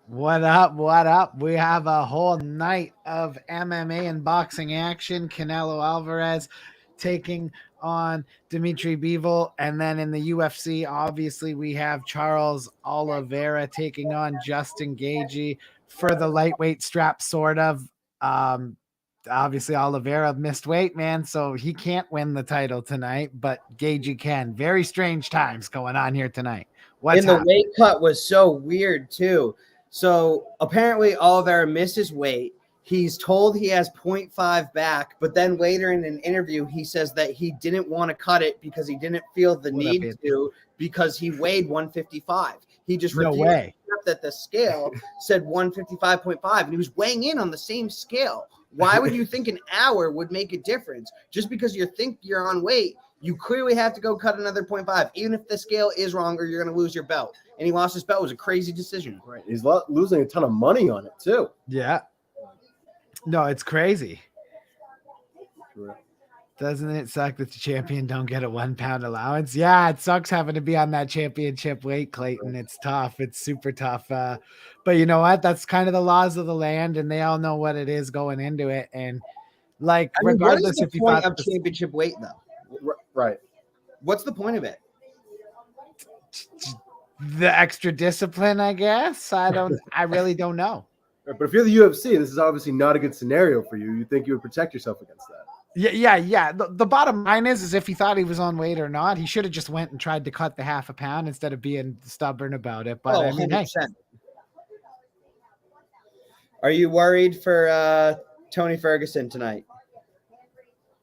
What up? What up? We have a whole night of MMA and boxing action. Canelo Alvarez taking on Dmitry Bivol. And then in the UFC, obviously, we have Charles Oliveira taking on Justin Gaethje for the lightweight strap, sort of. Obviously, Oliveira missed weight, man, so he can't win the title tonight, but Gaethje can. Very strange times going on here tonight. And the weight cut was so weird, too. So apparently Oliveira missed his weight. He's told he has 0.5 back, but then later in an interview, he says that he didn't want to cut it because he didn't feel the need to, because he weighed 155. He just refused to accept that the scale said 155.5, and he was weighing in on the same scale. Why would you think an hour would make a difference? Just because you think you're on weight, you clearly have to go cut another 0.5. Even if the scale is wrong or you're going to lose your belt. And he lost his belt. It was a crazy decision. Right. He's losing a ton of money on it, too. Yeah. No, it's crazy. Doesn't it suck that the champion don't get a 1 pound allowance? Yeah, it sucks having to be on that championship weight, Clayton. It's tough. It's super tough. But you know what? That's kind of the laws of the land, and they all know what it is going into it. And like, regardless what is the if you point thought of championship weight, though? Right. What's the point of it? The extra discipline, I guess. I really don't know. But if you're the UFC, this is obviously not a good scenario for you. You think you would protect yourself against that? Yeah. The bottom line is if he thought he was on weight or not, he should have just went and tried to cut the half a pound instead of being stubborn about it. But I mean, 100%. Hey. Are you worried for Tony Ferguson tonight?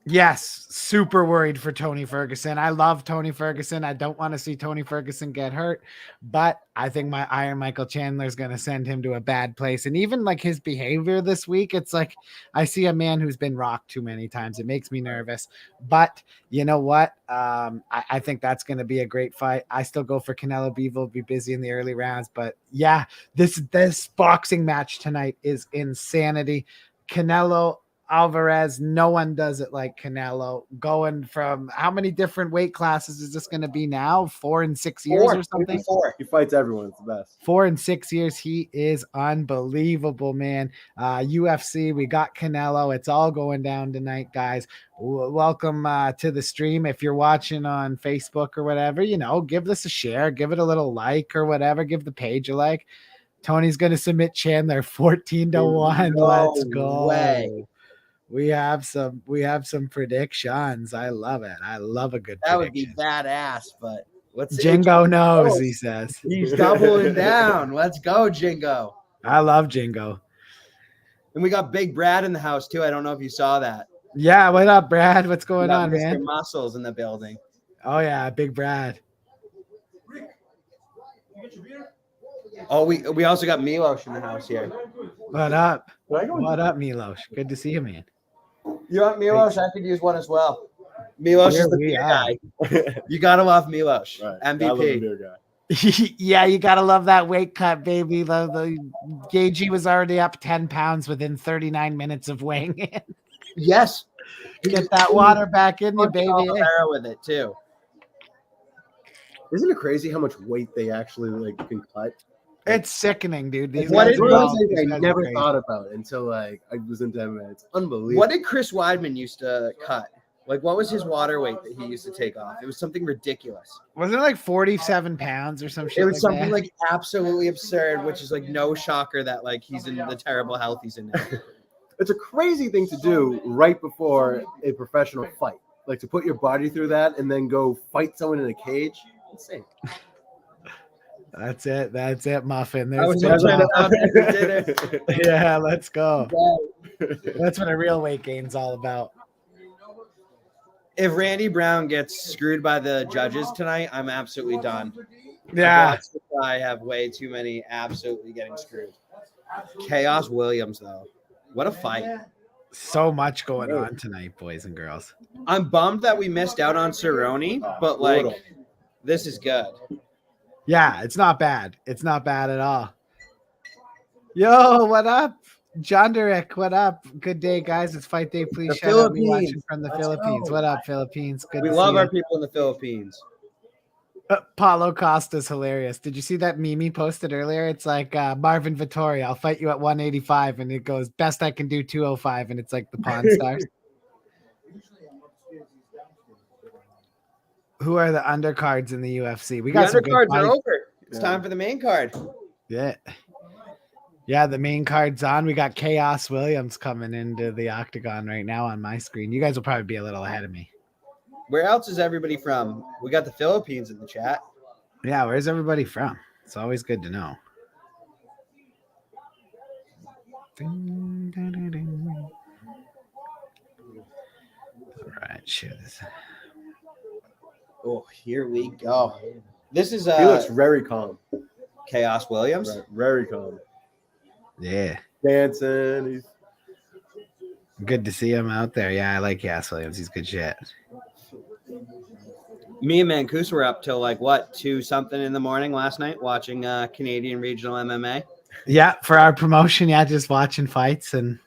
Yes, super worried for Tony Ferguson. I love Tony Ferguson. I don't want to see Tony Ferguson get hurt, but I think my Iron Michael Chandler is going to send him to a bad place. And even like his behavior this week, it's like I see a man who's been rocked too many times. It makes me nervous. But you know what? I think that's going to be a great fight. I still go for Canelo. Bivol, be busy in the early rounds. But yeah, this boxing match tonight is insanity. Canelo Alvarez, no one does it like Canelo. Going from how many different weight classes is this going to be now? 4 and 6 years or something? 4. He fights everyone. It's the best. 4 and 6 years. He is unbelievable, man. UFC, we got Canelo. It's all going down tonight, guys. Welcome to the stream. If you're watching on Facebook or whatever, give this a share, give it a little like or whatever. Give the page a like. Tony's going to submit Chandler 14-1. Let's go. Way. We have some predictions. I love it. I love a good prediction. Would be badass, but let's see. Jingo knows, he says. He's doubling down. Let's go, Jingo. I love Jingo. And we got Big Brad in the house too. I don't know if you saw that. Yeah, what up, Brad? What's going on, man? Muscles in the building. Oh yeah, Big Brad. Oh, we also got Milos in the house here. What up? What up, Milos? Good to see you, man. You want Milos? I could use one as well. Milos is the beer guy. You gotta love Milos. Right. MVP. Yeah, you gotta love that weight cut, baby. The Gaethje was already up 10 pounds within 39 minutes of weighing in. Yes. Get that water back in you, baby. With it too. Isn't it crazy how much weight they actually can cut? It's sickening, dude. I never thought about it until I was into MMA. It's unbelievable. What did Chris Weidman used to cut? Like, what was his water weight that he used to take off? It was something ridiculous. Wasn't it like 47 pounds or some shit? It was something like absolutely absurd, which is like no shocker that like he's in the terrible health he's in now. It's a crazy thing to do right before a professional fight. Like to put your body through that and then go fight someone in a cage. Insane. That's it, Muffin. Yeah, let's go. That's what a real weight gain's all about. If Randy Brown gets screwed by the judges tonight, I'm absolutely done. Yeah. I have way too many absolutely getting screwed. Chaos Williams, though. What a fight. So much going on tonight, boys and girls. I'm bummed that we missed out on Cerrone, but like, this is good. Yeah, it's not bad. It's not bad at all. Yo, what up? John Derek, what up? Good day, guys. It's fight day. Please The shout out me Philippines. watching from the Let's Philippines. go. What up, Philippines? Good We to love see our you. people in the Philippines. Paulo Costa's hilarious. Did you see that meme he posted earlier? It's like Marvin Vittori, I'll fight you at 185, and it goes best I can do 205, and it's like the Pawn Stars. Who are the undercards in the UFC? We The got some good undercards are fights. over. It's time for the main card. Yeah. Yeah, the main card's on. We got Chaos Williams coming into the octagon right now on my screen. You guys will probably be a little ahead of me. Where else is everybody from? We got the Philippines in the chat. Yeah, where's everybody from? It's always good to know. All right, shit. Oh, here we go. This is He looks very calm. Chaos Williams. Right, very calm. Yeah. Dancing. He's Good to see him out there. Yeah, I like Chaos Williams. He's good shit. Me and Mancuso were up till like what 2 something in the morning last night watching Canadian regional MMA. Yeah, for our promotion, yeah, just watching fights and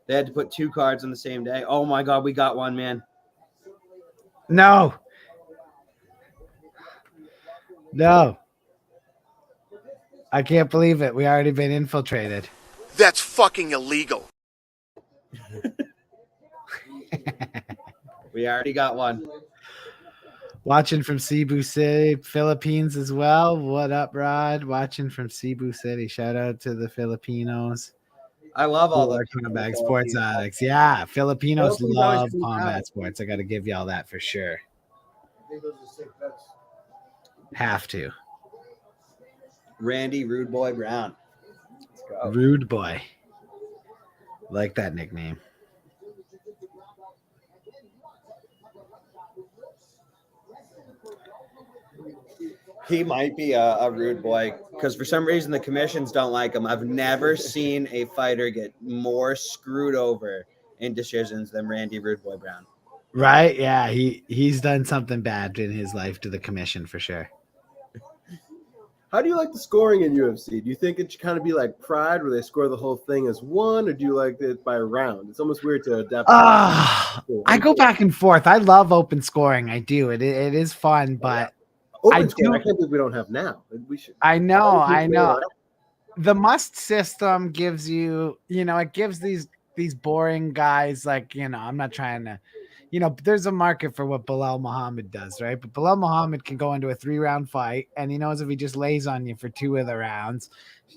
They had to put 2 cards on the same day. Oh my god, we got one, man. no. I can't believe it. We already been infiltrated. That's fucking illegal. We already got one. Watching from Cebu City, Philippines as well. What up, Rod? Watching from Cebu City. Shout out to the Filipinos. I love all the combat sports addicts. Yeah, Filipinos Philippines love always come combat out. sports. I got to give y'all that for sure. Have to. Randy Rude Boy Brown. Let's go. Rude boy. Like that nickname. He might be a rude boy because for some reason the commissions don't like him. I've never seen a fighter get more screwed over in decisions than Randy Rude Boy Brown. Right? Yeah, he's done something bad in his life to the commission for sure. How do you like the scoring in UFC? Do you think it should kind of be like Pride, where they score the whole thing as one, or do you like it by round? It's almost weird to adapt. I go back and forth. I love open scoring. I do. It is fun, but Open score, I can't believe we don't have now. We should. I know. The must system gives you, it gives these boring guys like, I'm not trying to, there's a market for what Bilal Muhammad does, right? But Bilal Muhammad can go into a 3-round fight, and he knows if he just lays on you for 2 of the rounds,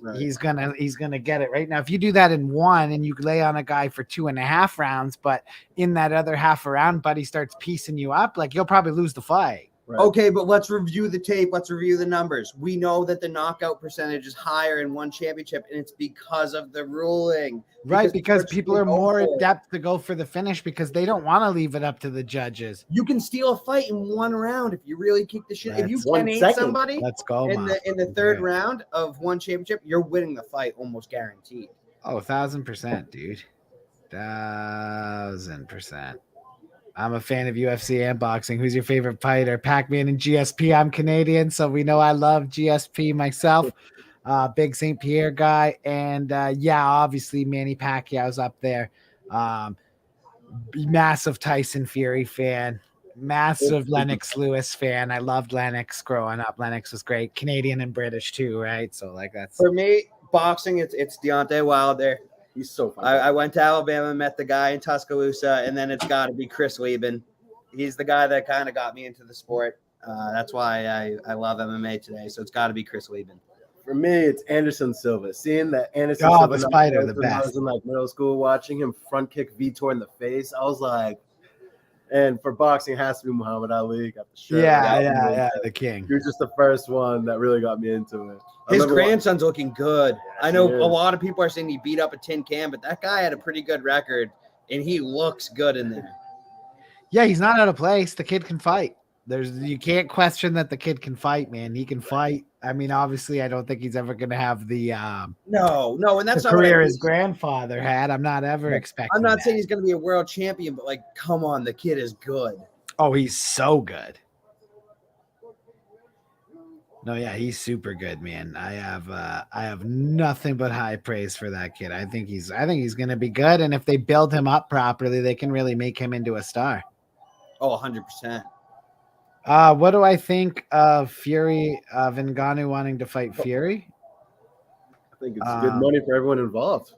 Right. he's gonna get it right. Now, if you do that in 1 and you lay on a guy for 2.5 rounds, but in that other half a round, buddy starts piecing you up, like you'll probably lose the fight. Right. Okay, but let's review the tape. Let's review the numbers. We know that the knockout percentage is higher in one championship, and it's because of the ruling. Right, because it's people are more over. adept to go for the finish because they don't want to leave it up to the judges. You can steal a fight in 1 round if you really kick the shit. If you That's 1 10-8 second. somebody Let's go, in Mom. the 3rd round of one championship, you're winning the fight almost guaranteed. Oh, 1,000%, dude. 1,000%. I'm a fan of UFC and boxing. Who's your favorite fighter? Pac-Man and GSP. I'm Canadian, so we know I love GSP myself. Big St. Pierre guy. And yeah, obviously Manny Pacquiao's up there. Massive Tyson Fury fan. Massive Lennox Lewis fan. I loved Lennox growing up. Lennox was great. Canadian and British too, right? So like that's For me, boxing, it's Deontay Wilder. He's so fun. I went to Alabama, met the guy in Tuscaloosa, and then it's got to be Chris Lieben. He's the guy that kind of got me into the sport. That's why I love MMA today. So it's got to be Chris Lieben. For me, it's Anderson Silva. Seeing that Anderson Oh, Silva the spider, the when I was best. in like middle school, watching him front kick Vitor in the face, I was like, and for boxing, it has to be Muhammad Ali. Got the shirt. yeah, the king. He was just the first one that really got me into it. I His remember grandson's looking good. I he know is. a lot of people are saying he beat up a tin can, but that guy had a pretty good record, and he looks good in there. Yeah, he's not out of place. The kid can fight. You can't question that the kid can fight, man. He can fight. I mean, obviously, I don't think he's ever going to have the No, and that's not what I career mean. his grandfather had. I'm not ever expecting. I'm not that. saying he's going to be a world champion, but like, come on, the kid is good. Oh, he's so good. No, yeah, he's super good, man. I have nothing but high praise for that kid. I think he's gonna be good, and if they build him up properly, they can really make him into a star. Oh, 100%. What do I think of Fury Ngannou wanting to fight Fury? I think it's good money for everyone involved.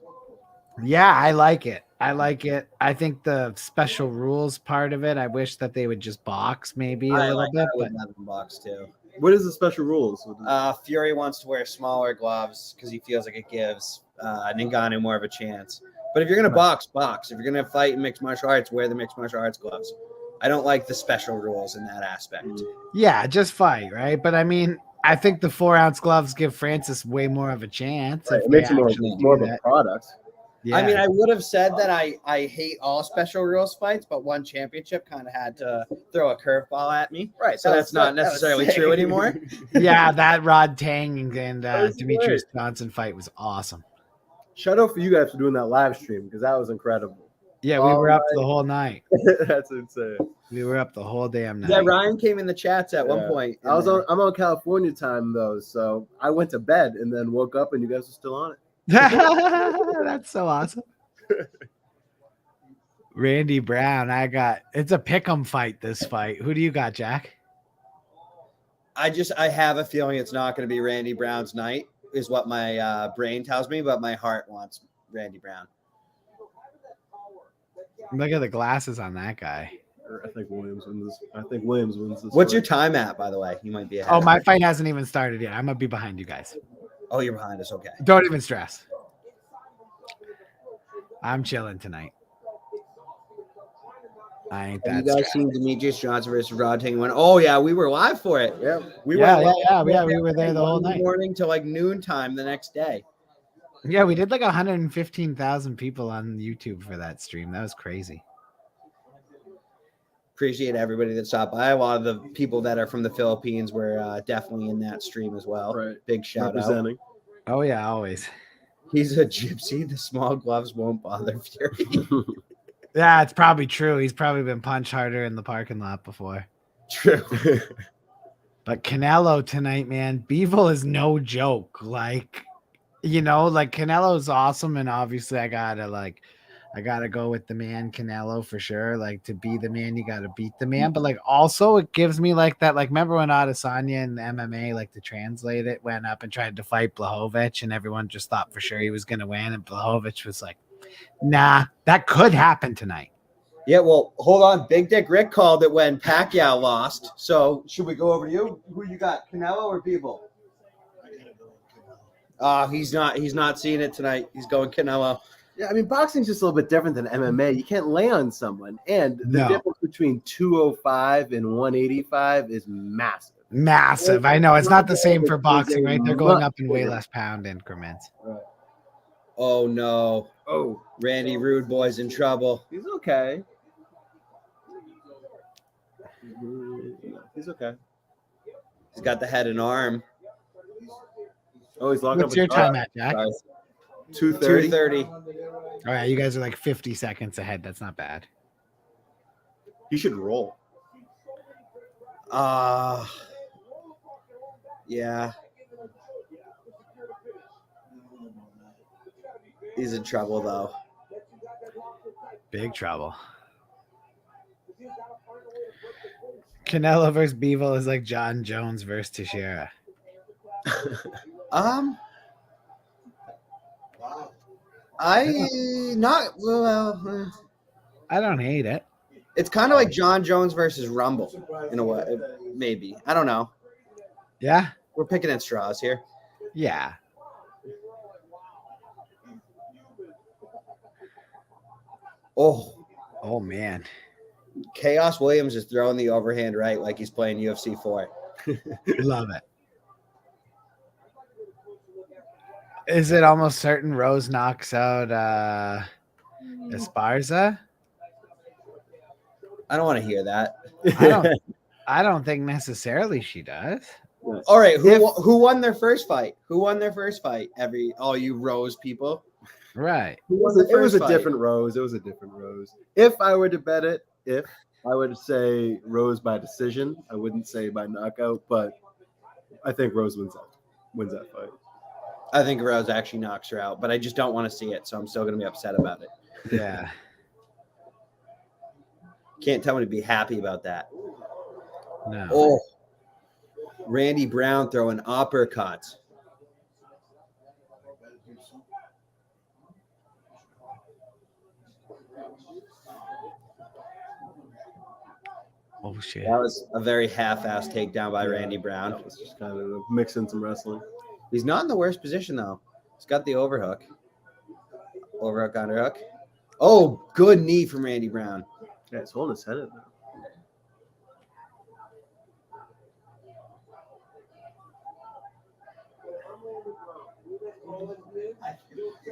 Yeah, I like it. I think the special rules part of it, I wish that they would just box maybe a little bit. I But would have them box too. What is the special rules? Fury wants to wear smaller gloves because he feels like it gives Ngannou more of a chance. But if you're gonna box. If you're gonna fight in mixed martial arts, wear the mixed martial arts gloves. I don't like the special rules in that aspect. yeah, just fight, right? But I mean, I think the 4-ounce gloves give Francis way more of a chance. Right, If it they makes it actually more do of a that. product. Yeah. I mean, I would have said that I hate all special rules fights, but one championship kind of had to throw a curveball at me. Right. So that's not necessarily true anymore. yeah, that Rod Tang and was Demetrius great. Johnson fight was awesome. Shout out for you guys for doing that live stream because that was incredible. Yeah, we were up the whole night. That's insane. We were up the whole damn night. Yeah, Ryan came in the chats at one point. I'm on California time though, so I went to bed and then woke up and you guys were still on it. That's so awesome. Randy Brown, it's a pick'em fight. This fight. Who do you got, Jack? I have a feeling it's not going to be Randy Brown's night, is what my brain tells me, but my heart wants Randy Brown. Look at the glasses on that guy. I think Williams wins this. What's your time at, by the way? You might be ahead. Oh, my fight hasn't even started yet. I'm gonna be behind you guys. Oh, you're behind us. Okay. Don't even stress. I'm chilling tonight. I ain't that. You guys seen Demetrius Johnson versus Rod Tang win? Oh yeah, we were live for it. Yeah, we were there the whole night. Morning till like noontime the next day. Yeah, we did like 115,000 people on YouTube for that stream. That was crazy. Appreciate everybody that stopped by. A lot of the people that are from the Philippines were definitely in that stream as well. Right. Big shout out. Oh yeah, always. He's a gypsy. The small gloves won't bother Fury. Yeah, it's probably true. He's probably been punched harder in the parking lot before. True. But Canelo tonight, man, Bivol is no joke. Like, Canelo's awesome, and obviously I gotta go with the man Canelo for sure. Like, to be the man, you gotta beat the man. But like, also it gives me like that. Like, remember when Adesanya in the MMA, like to translate it, went up and tried to fight Blachowicz, and everyone just thought for sure he was gonna win, and Blachowicz was like, "Nah, that could happen tonight." Yeah, well, hold on. Big Dick Rick called it when Pacquiao lost. So should we go over to you? Who you got, Canelo or Bivol? He's not seeing it tonight. He's going Canelo. Yeah, I mean, boxing's just a little bit different than MMA. You can't lay on someone. And the difference between 205 and 185 is massive. Massive. I know. It's not the same for boxing, right? They're going up in way less pound increments. Right. Oh, no. Oh. Randy Rude Boy's in trouble. He's okay. He's okay. He's got the head and arm. Oh, he's locking up. What's your time at, Jack? 2:30. 2:30. All right, you guys are like 50 seconds ahead. That's not bad. He should roll. Yeah. He's in trouble, though. Big trouble. Canelo versus Bivol is like John Jones versus Teixeira. I don't hate it. It's kind of like John Jones versus Rumble in a way, maybe. I don't know. Yeah. We're picking at straws here. Yeah. Oh man. Chaos Williams is throwing the overhand right like he's playing UFC 4. Love it. Is it almost certain Rose knocks out Esparza? I don't want to hear that. I don't think necessarily she does. All right, who won their first fight? Who won their first fight? All you Rose people. Right. It was a different Rose. It was a different Rose. If I were to bet it, I would say Rose by decision. I wouldn't say by knockout, but I think Rose wins that fight. I think Rose actually knocks her out, but I just don't want to see it, so I'm still going to be upset about it. Yeah. Can't tell me to be happy about that. No. Oh, Randy Brown throwing uppercuts. Oh shit. That was a very half-assed takedown by Randy Brown. It's just kind of mixing some wrestling. He's not in the worst position, though. He's got the overhook. Overhook, underhook. Oh, good knee from Randy Brown. Yeah, he's holding his head in now.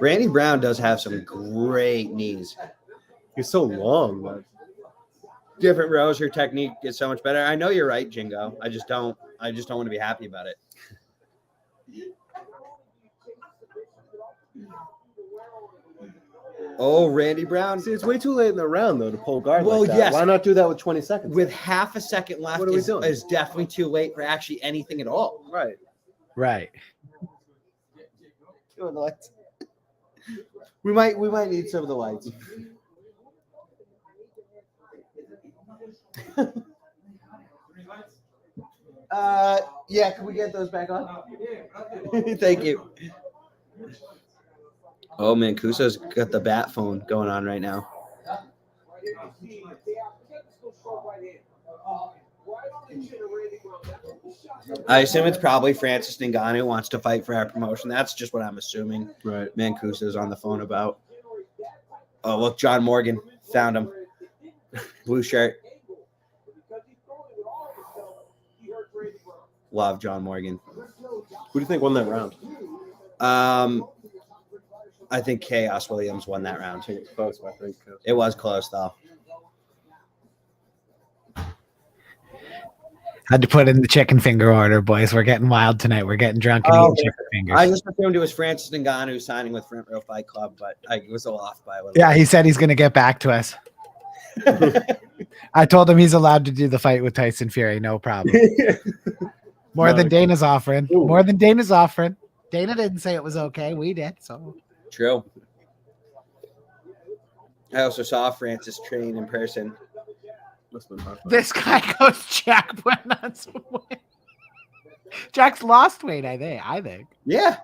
Randy Brown does have some great knees. He's so long, man. Different rows, her technique is so much better. I know you're right, Jingo. I just don't want to be happy about it. Oh, Randy Brown. See, it's way too late in the round, though, to pull guard Well, like that. yes. Why not do that with 20 seconds? With half a second left What are we doing? is definitely too late for actually anything at all. Right. Right. We might need some of the lights. Yeah, can we get those back on? Thank you. Oh man, Kusa's got the bat phone going on right now. I assume it's probably Francis Ngannou wants to fight for our promotion. That's just what I'm assuming. Right. Mancuso's on the phone about. Oh, look, John Morgan found him. Blue shirt. Love John Morgan. Who do you think won that round? I think Chaos Williams won that round. I think it's close, I think. It was close, though. Had to put in the chicken finger order, boys. We're getting wild tonight. We're getting drunk and eating chicken fingers. I just assumed it was Francis Ngannou signing with Front Row Fight Club, but I was a little off by a little. Yeah, he said he's going to get back to us. I told him he's allowed to do the fight with Tyson Fury. No problem. More than Dana's offering. Ooh. More than Dana's offering. Dana didn't say it was okay. We did. So True. I also saw Francis train in person. Must have been hard. this guy goes, Jack went on some weight. Jack's lost weight, I think. Yeah.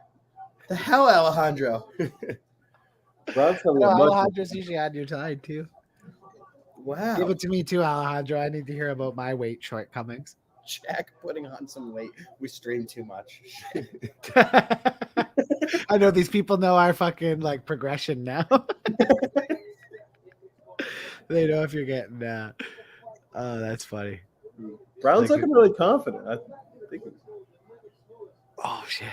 The hell, Alejandro. Brown's coming No, up much- Alejandro's usually on your side too. Wow. Give it to me too, Alejandro. I need to hear about my weight shortcomings. Jack putting on some weight. We streamed too much. I know these people know our fucking like progression now. They know if you're getting oh, that's funny. Brown's Like looking really confident. I think. Oh shit.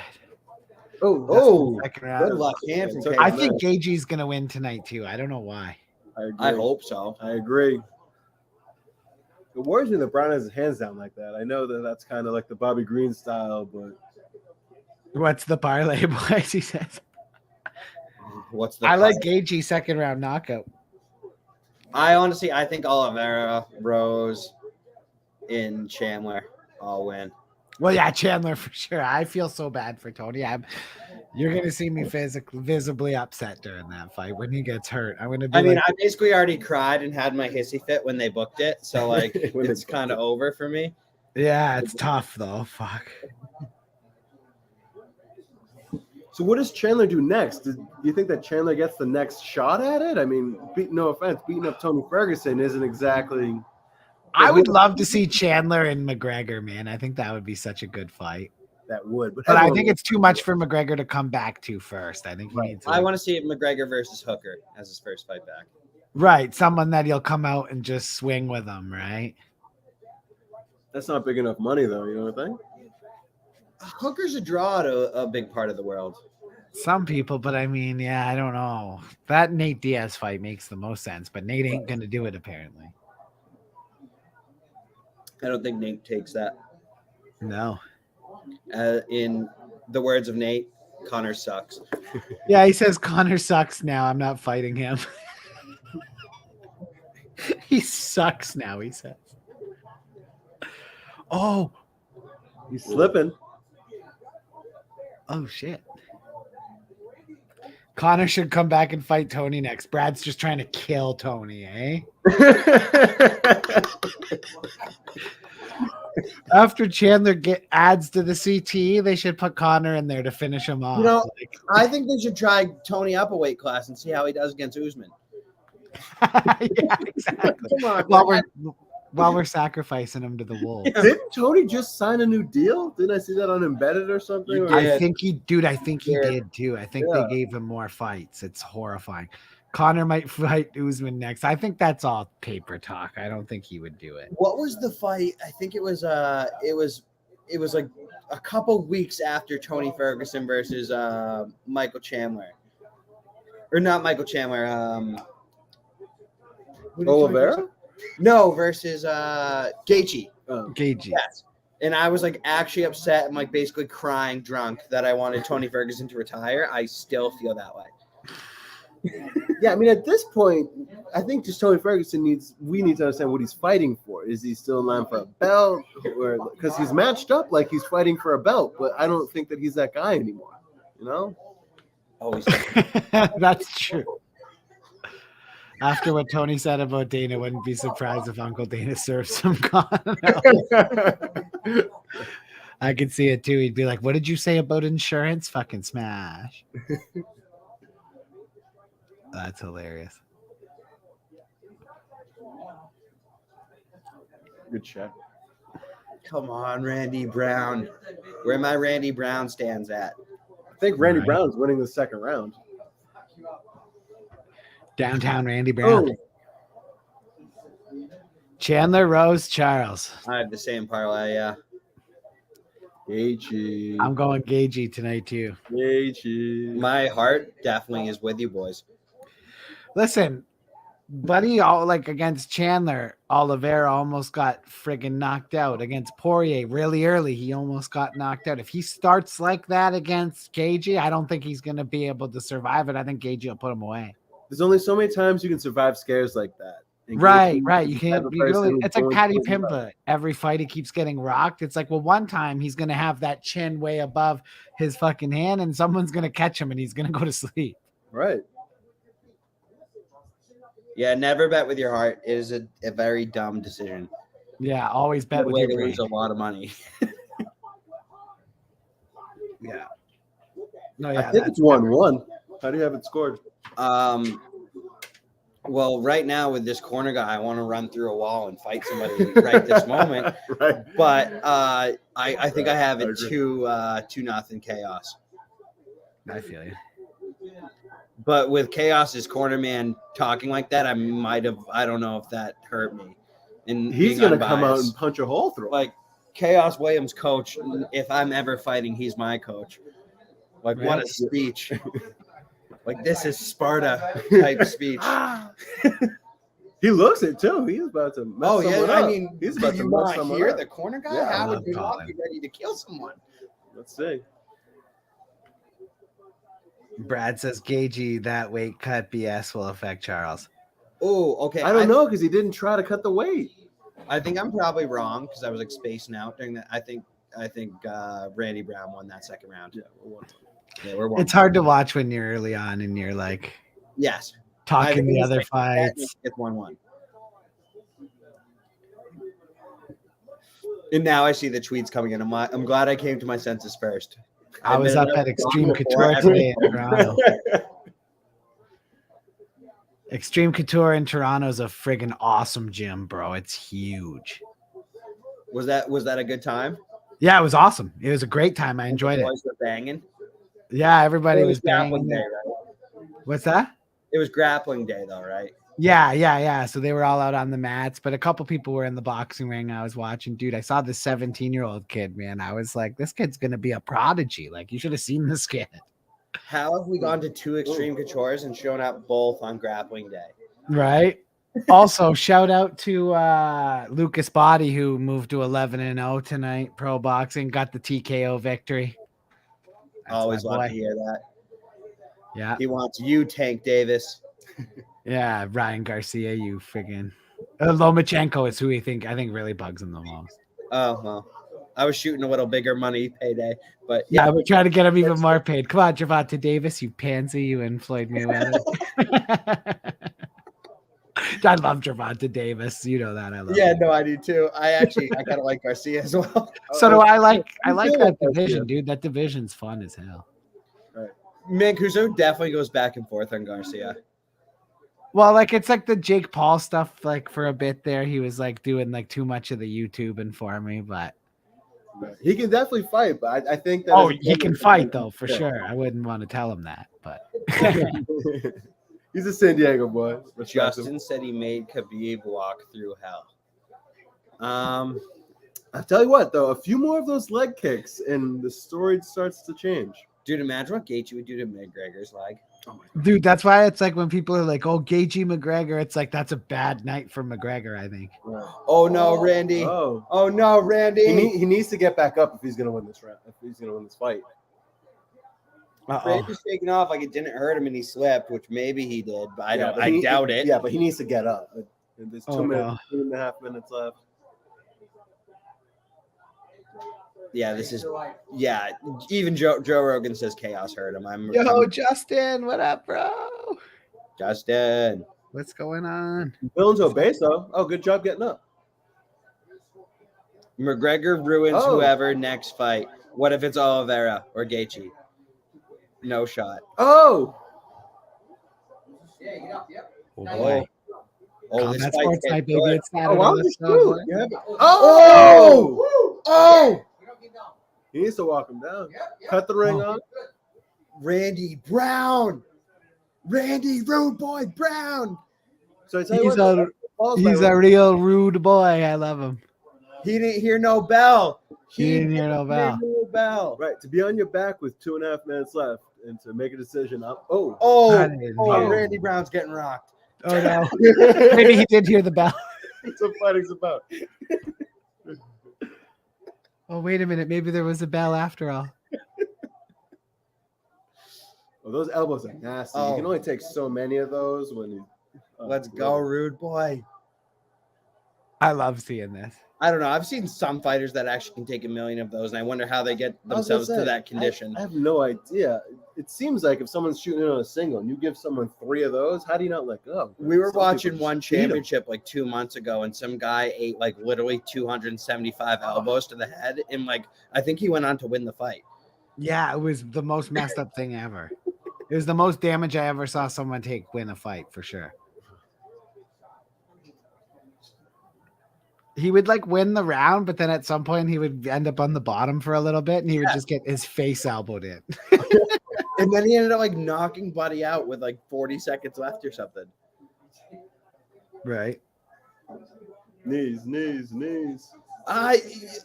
Oh, Second round. good luck, hand from It's KO. I think Gaethje's gonna win tonight too. I don't know why. I hope so. I agree. It worries me that Brown has his hands down like that. I know that that's kind of like the Bobby Green style, but What's the parlay, boys? He says. What's the I like Gaethje second round knockout. I think Oliveira, Rose, in Chandler all win. Well, yeah, Chandler for sure. I feel so bad for Tony. You're gonna see me visibly upset during that fight when he gets hurt. I'm gonna be. I mean, like, I basically already cried and had my hissy fit when they booked it, so like When they it's kind of over for me. yeah, it's tough though. Fuck. so what does Chandler do next? Do you think that Chandler gets the next shot at it? I mean, no offense, beating up Tony Ferguson isn't exactly. I would love to see Chandler and McGregor, man. I think that would be such a good fight. That would, but But I everyone think it's too much for McGregor to come back to first. I think he needs to, I want to see McGregor versus Hooker as his first fight back. right, someone that he'll come out and just swing with him, right? that's not big enough money, though. You know what I think? Hooker's a draw to a big part of the world. Some people, but I mean, yeah, I don't know. That Nate Diaz fight makes the most sense, but Nate ain't gonna do it apparently. I don't think Nate takes that. No. In the words of Nate, Connor sucks. Yeah, he says Connor sucks now. I'm not fighting him. He sucks now, he says. Oh, He's slipping. Oh shit. Connor should come back and fight Tony next. Brad's just trying to kill Tony, eh? After Chandler adds to the CT, they should put Connor in there to finish him off. You know, I think they should try Tony up a weight class and see how he does against Usman. Yeah, exactly. Come on, While we're sacrificing him to the wolves. Didn't Tony just sign a new deal? Didn't I see that on Embedded or something? I think he did too. I think Yeah. they gave him more fights. It's horrifying. Connor might fight Usman next. I think that's all paper talk. I don't think he would do it. What was the fight? I think it was like a couple weeks after Tony Ferguson versus Michael Chandler. Or not Michael Chandler. who did Tony Oliveira? versus? No, versus Gaethje. Gaethje. Yes. And I was like actually upset and like basically crying drunk that I wanted Tony Ferguson to retire. I still feel that way. Yeah, I mean, at this point, I think just Tony Ferguson we need to understand what he's fighting for. Is he still in line for a belt? Or because he's matched up like he's fighting for a belt, but I don't think that he's that guy anymore. You know? Always. That's true. After what Tony said about Dana, wouldn't be surprised if Uncle Dana served some Connor. I could see it too. He'd be like, "What did you say about insurance? Fucking smash." That's hilarious. Good shot. Come on, Randy Brown. Where my Randy Brown stands at. I think Randy Right. Brown's winning the second round. Downtown Randy Brown. Chandler, Rose, Charles. I have the same parlay, yeah. Gaethje. I'm going Gaethje tonight too. Gaethje. My heart definitely is with you boys. Listen, buddy, like against Chandler, Oliveira almost got friggin' knocked out. Against Poirier, really early, he almost got knocked out. If he starts like that against Gaethje, I don't think he's going to be able to survive it. I think Gaethje will put him away. There's only so many times you can survive scares like that. And Right. Gaethje You is the can't type be of person really. who It's like goes Paddy for the- Pimba. Every fight he keeps getting rocked. It's like, well, one time he's going to have that chin way above his fucking hand, and someone's going to catch him, and he's going to go to sleep. Right. Yeah, never bet with your heart. It is a very dumb decision. Yeah, always bet The with way your to brain. lose a lot of money. Yeah. No, I yeah. think it's 1-1. How do you have it scored? Well, right now with this corner guy, I want to run through a wall and fight somebody right this moment. Right. But I think I have I it agree. 2-0 chaos. I feel you. But with Chaos's corner man talking like that, I don't know if that hurt me. And He's being going to come out unbiased. and punch a hole through it. Like Chaos Williams' coach. If I'm ever fighting, he's my coach. Like what a Right. speech! Like this is Sparta type speech. He looks it too. He's about to mess Oh someone yeah, up. I mean, He's about did to you mess not someone hear up. the corner guy? Yeah, How I would you love not be Colin. ready to kill someone? Let's see. Brad says Gaethje that weight cut BS will affect Charles. Oh, okay. I don't know because he didn't try to cut the weight. I think I'm probably wrong because I was like spacing out during that. I think Randy Brown won that second round. Yeah, we're 1-1. Yeah, we're one. It's hard to watch when you're early on and you're like Yes. talking the it's other like that, fights. It's 1-1. And now I see the tweets coming in. I'm glad I came to my senses first. I was up at Extreme Couture today in Toronto. Extreme Couture in Toronto is a friggin' awesome gym, bro. It's huge. Was that a good time? Yeah, it was awesome. It was a great time. I enjoyed it. Boys were banging. Yeah, everybody It was grappling banging. day, right? What's that? It was grappling day though, right? Yeah. So they were all out on the mats, but a couple people were in the boxing ring. I was watching, dude. I saw this 17-year-old kid, man. I was like, this kid's gonna be a prodigy. Like, you should have seen this kid, How have we gone to 2 extreme coutures and shown up both on grappling day? right? Also, shout out to Lucas Body, who moved to 11-0 tonight. Pro boxing, got the TKO victory. That's Always my love boy. to hear that. Yeah, He wants you, Tank Davis. yeah. Ryan Garcia, you friggin' Lomachenko is who I think really bugs him the most. Oh well. I was shooting a little bigger money payday, but Yeah, we're trying to get him even more paid. Come on, Gervonta Davis, you pansy, you and Floyd Mayweather. I love Gervonta Davis. You know that I love. yeah, him. no, I do too. I kind of like Garcia as well. So do I like feel that like division, Garcia. dude. That division's fun as hell. Mancuso definitely goes back and forth on Garcia. Well, like it's like the Jake Paul stuff. Like for a bit there, he was like doing like too much of the YouTube and for me, but He can definitely fight, but I think that. oh, as a he can player- fight though for Yeah. sure. I wouldn't want to tell him that, but He's a San Diego boy. Respect him. Justin said he made Khabib walk through hell. I'll tell you what, though, a few more of those leg kicks, and the story starts to change. Dude, imagine what Gaethje would do to McGregor's leg. dude, that's why it's like when people are like, "Oh, Gaethje McGregor," it's like that's a bad night for McGregor. I think. Oh no, Randy! Oh, Oh no, Randy! he needs to get back up if he's gonna win this round. If he's gonna win this fight. Randy's taking off like it didn't hurt him and he slipped, which maybe he did, but I but doubt it. Yeah, but he needs to get up. There's Oh, no. 2.5 minutes left. Yeah, this is even Joe Rogan says chaos hurt him. I'm Justin, what up, bro? Justin. What's going on? Willing to obey, so good job getting up. McGregor ruins Oh. whoever next fight. What if it's Oliveira or Gaethje? No shot. Oh, Oh, boy. Oh, this Combat fight sports night, baby. It's wow, Saturday. Let's this go, too. boy. You have it. Oh! Oh! He needs to walk him down. Cut the ring off. Randy Brown. Randy Rude Boy Brown. So I tell you He's what, a falls he's by a real rude boy. I love him. He didn't hear no bell. He didn't hear no bell. no bell. right to be on your back with 2.5 minutes left and to make a decision. Oh, I didn't hear. Randy Brown's getting rocked. Oh no. Maybe he did hear the bell. That's what fighting's about. Oh, wait a minute. Maybe there was a bell after all. Well, those elbows are nasty. Oh. You can only take so many of those when you. Let's go, Rude Boy. I love seeing this. I don't know. I've seen some fighters that actually can take 1 million of those, and I wonder how they get I was gonna themselves to say, that condition. I have no idea. It seems like if someone's shooting in on a single and you give someone 3 of those, how do you not let go? We were Some watching people one just beat 'em. championship like 2 months ago, and some guy ate like literally 275 elbows to the head, and like I think he went on to win the fight. Yeah, it was the most messed up thing ever. It was the most damage I ever saw someone win a fight for sure. He would like win the round, but then at some point he would end up on the bottom for a little bit and he would just get his face elbowed in. And then he ended up like knocking Buddy out with like 40 seconds left or something. Right. Knees.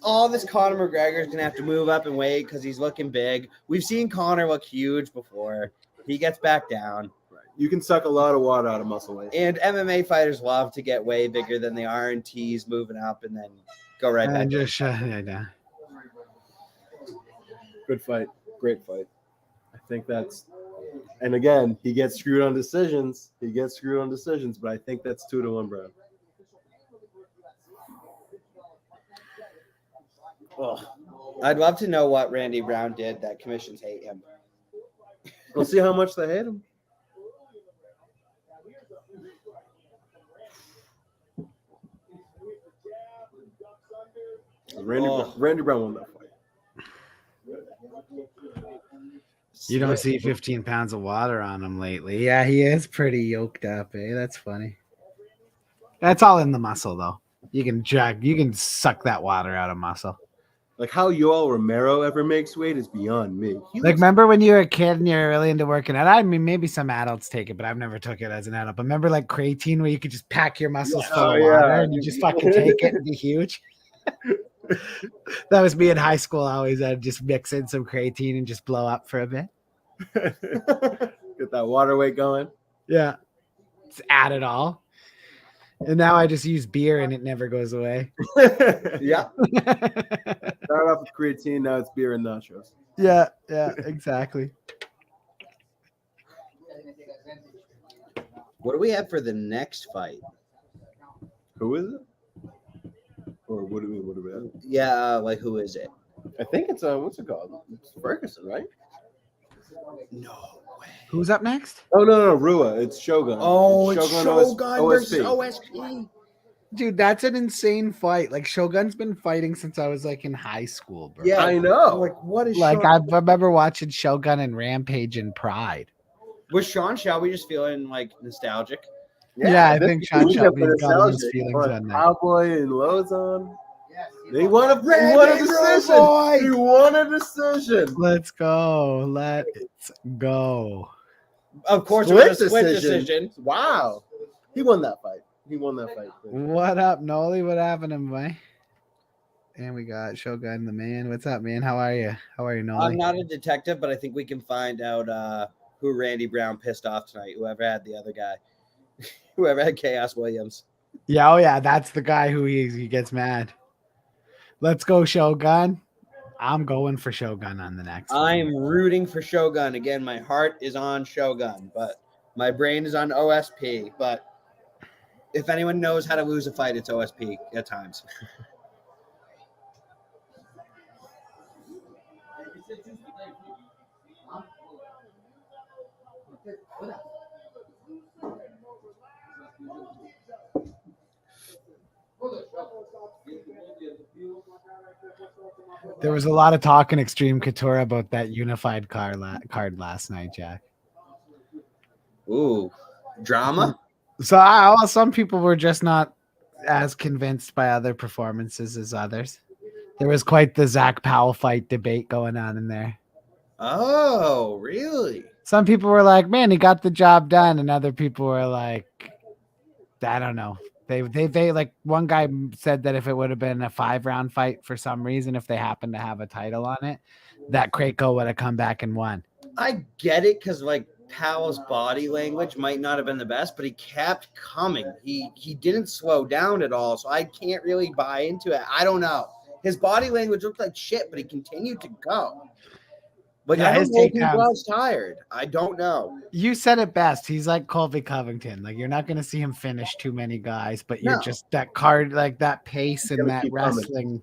All this Conor McGregor is gonna have to move up and weight because he's looking big. We've seen Conor look huge before. He gets back down. Right. You can suck a lot of water out of muscle weight. And MMA fighters love to get way bigger than they are and tease moving up and then go right back. And just shut it down. Good fight. Great fight. I think that's. And again, he gets screwed on decisions. But I think that's 2-1, bro. Oh, I'd love to know what Randy Brown did that commissions hate him. We'll see how much they hate him. Randy Brown won that fight. You don't see 15 pounds of water on him lately. Yeah, he is pretty yoked up, eh? That's funny. That's all in the muscle, though. You can suck that water out of muscle. Like how Yoel Romero ever makes weight is beyond me. Like, remember when you were a kid and you were really into working out? I mean, maybe some adults take it, but I've never took it as an adult. But remember like creatine where you could just pack your muscles full of water and you just fucking take it and be huge? That was me in high school. Always I'd just mix in some creatine and just blow up for a bit. Get that water weight going. Yeah. Just add it all. And now I just use beer and it never goes away. Yeah. Start off with creatine, now it's beer and nachos. Yeah, exactly. What do we have for the next fight? Who is it? Or would it be? Would it be? Yeah, like who is it? I think it's what's it called? It's Ferguson, right? No way. Who's up next? Oh no, Rua. It's Shogun. Oh, it's Shogun versus OSP. OSP. Dude, that's an insane fight. Like Shogun's been fighting since I was like in high school, bro. Yeah, I know. Like, what is Like Sean? I remember watching Shogun and Rampage and Pride. Was Sean Shelby just feeling like nostalgic? Yeah, I this think is Sean the Shelby weekend for got his nostalgia. feelings What, on that. Cowboy and Lozon. He won a Randy decision. Roy! He won a decision. Let's go. Let's go. Of course, it Split was a split decision. Wow. He won that fight. What up, Noli? What happened, boy? And we got Shogun the man. What's up, man? How are you? How are you, Noli? I'm not a detective, but I think we can find out who Randy Brown pissed off tonight. Whoever had the other guy, whoever had Chaos Williams. Yeah, oh yeah, that's the guy who he gets mad. Let's go, Shogun. I'm going for Shogun on the next one. I'm rooting for Shogun again. My heart is on Shogun, but my brain is on OSP. But if anyone knows how to lose a fight, it's OSP at times. There was a lot of talk in Extreme Couture about that unified card last night, Jack. Ooh, drama? So some people were just not as convinced by other performances as others. There was quite the Zach Powell fight debate going on in there. Oh, really? Some people were like, man, he got the job done. And other people were like, I don't know. They like one guy said that if it would have been a 5-round fight for some reason, if they happened to have a title on it, that Krakow would have come back and won. I get it because like Powell's body language might not have been the best, but he kept coming. He didn't slow down at all, so I can't really buy into it. I don't know. His body language looked like shit, but he continued to go. But Yeah, I don't his know if he takedowns. was tired. I don't know. You said it best. He's like Colby Covington. Like you're not going to see him finish too many guys, but you're No. just that card, like that pace and gotta that keep coming. wrestling.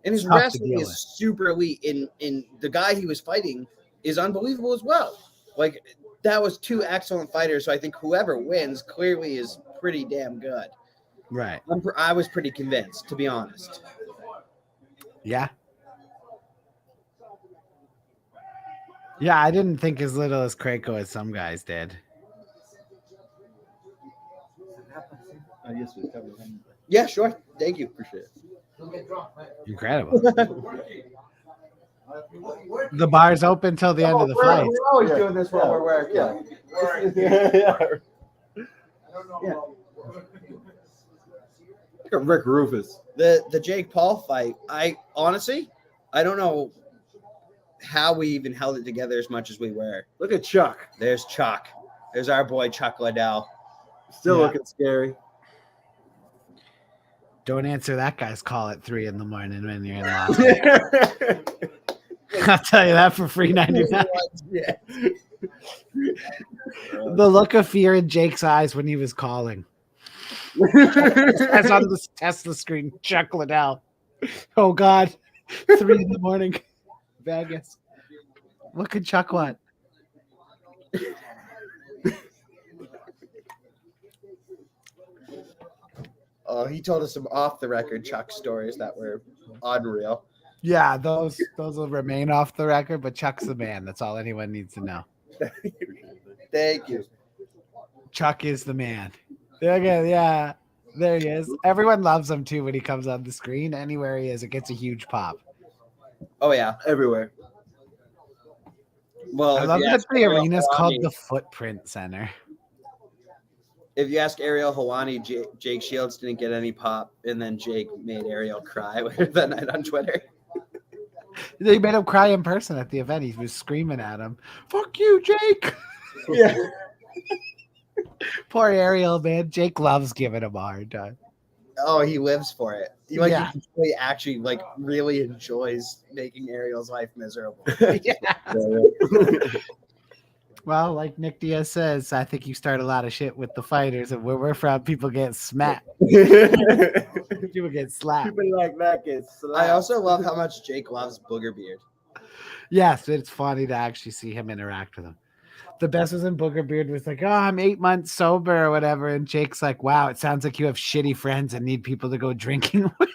And his Tough to wrestling deal is with. super elite. In the guy he was fighting is unbelievable as well. Like that was two excellent fighters. So I think whoever wins clearly is pretty damn good. Right. I was pretty convinced, to be honest. Yeah. Yeah, I didn't think as little as Krakow as some guys did. Yeah, sure. Thank you. Appreciate it. Incredible. The bar's open till the end of the fight. We're always doing this while we're working. Like a Rick Rufus. The Jake Paul fight, I don't know how we even held it together as much as we were. Look at Chuck. There's Chuck. There's our boy Chuck Liddell. Still Yeah. looking scary. Don't answer that guy's call at 3 a.m. when you're in Las I'll tell you that for free 99. Yeah. The look of fear in Jake's eyes when he was calling. As on the Tesla screen, Chuck Liddell. Oh God, 3 a.m. Vegas. What could Chuck want? Oh, he told us some off the record Chuck stories that were unreal. Yeah, those will remain off the record, but Chuck's the man. That's all anyone needs to know. Thank you. Chuck is the man. Okay, yeah, there he is. Everyone loves him too when he comes on the screen. Anywhere he is, it gets a huge pop. Oh yeah. Everywhere. Well, I if love you that ask the Ariel arena's called Helwani- the Footprint Center. If you ask Ariel Helwani, Jake Shields didn't get any pop, and then Jake made Ariel cry that night on Twitter. They made him cry in person at the event. He was screaming at him, "Fuck you, Jake!" Yeah. Poor Ariel, man. Jake loves giving him a hard time. Oh, he lives for it. Yeah. He actually really enjoys making Ariel's life miserable. Well, like Nick Diaz says, I think you start a lot of shit with the fighters, and where we're from, people get smacked. You People get slapped. People like that get slapped. I also love how much Jake loves Booger Beard. Yes, it's funny to actually see him interact with him. The best was when Booger Beard was like, "Oh, I'm 8 months sober or whatever," and Jake's like, "Wow, it sounds like you have shitty friends and need people to go drinking with."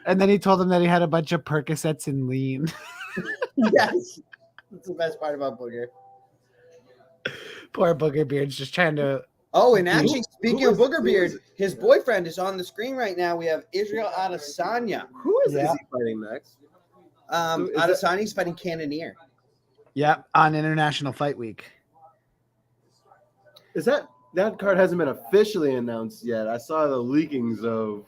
And then he told him that he had a bunch of Percocets and lean. Yes. That's the best part about Booger. Poor Booger Beard's just trying to. Oh, and actually, speaking of Booger who Beard, is- his boyfriend is on the screen right now. We have Israel Adesanya. Who is Yeah. he fighting next? Is Adesanya's fighting Cannonier. Yep, on International Fight Week. Is that card hasn't been officially announced yet? I saw the leakings of.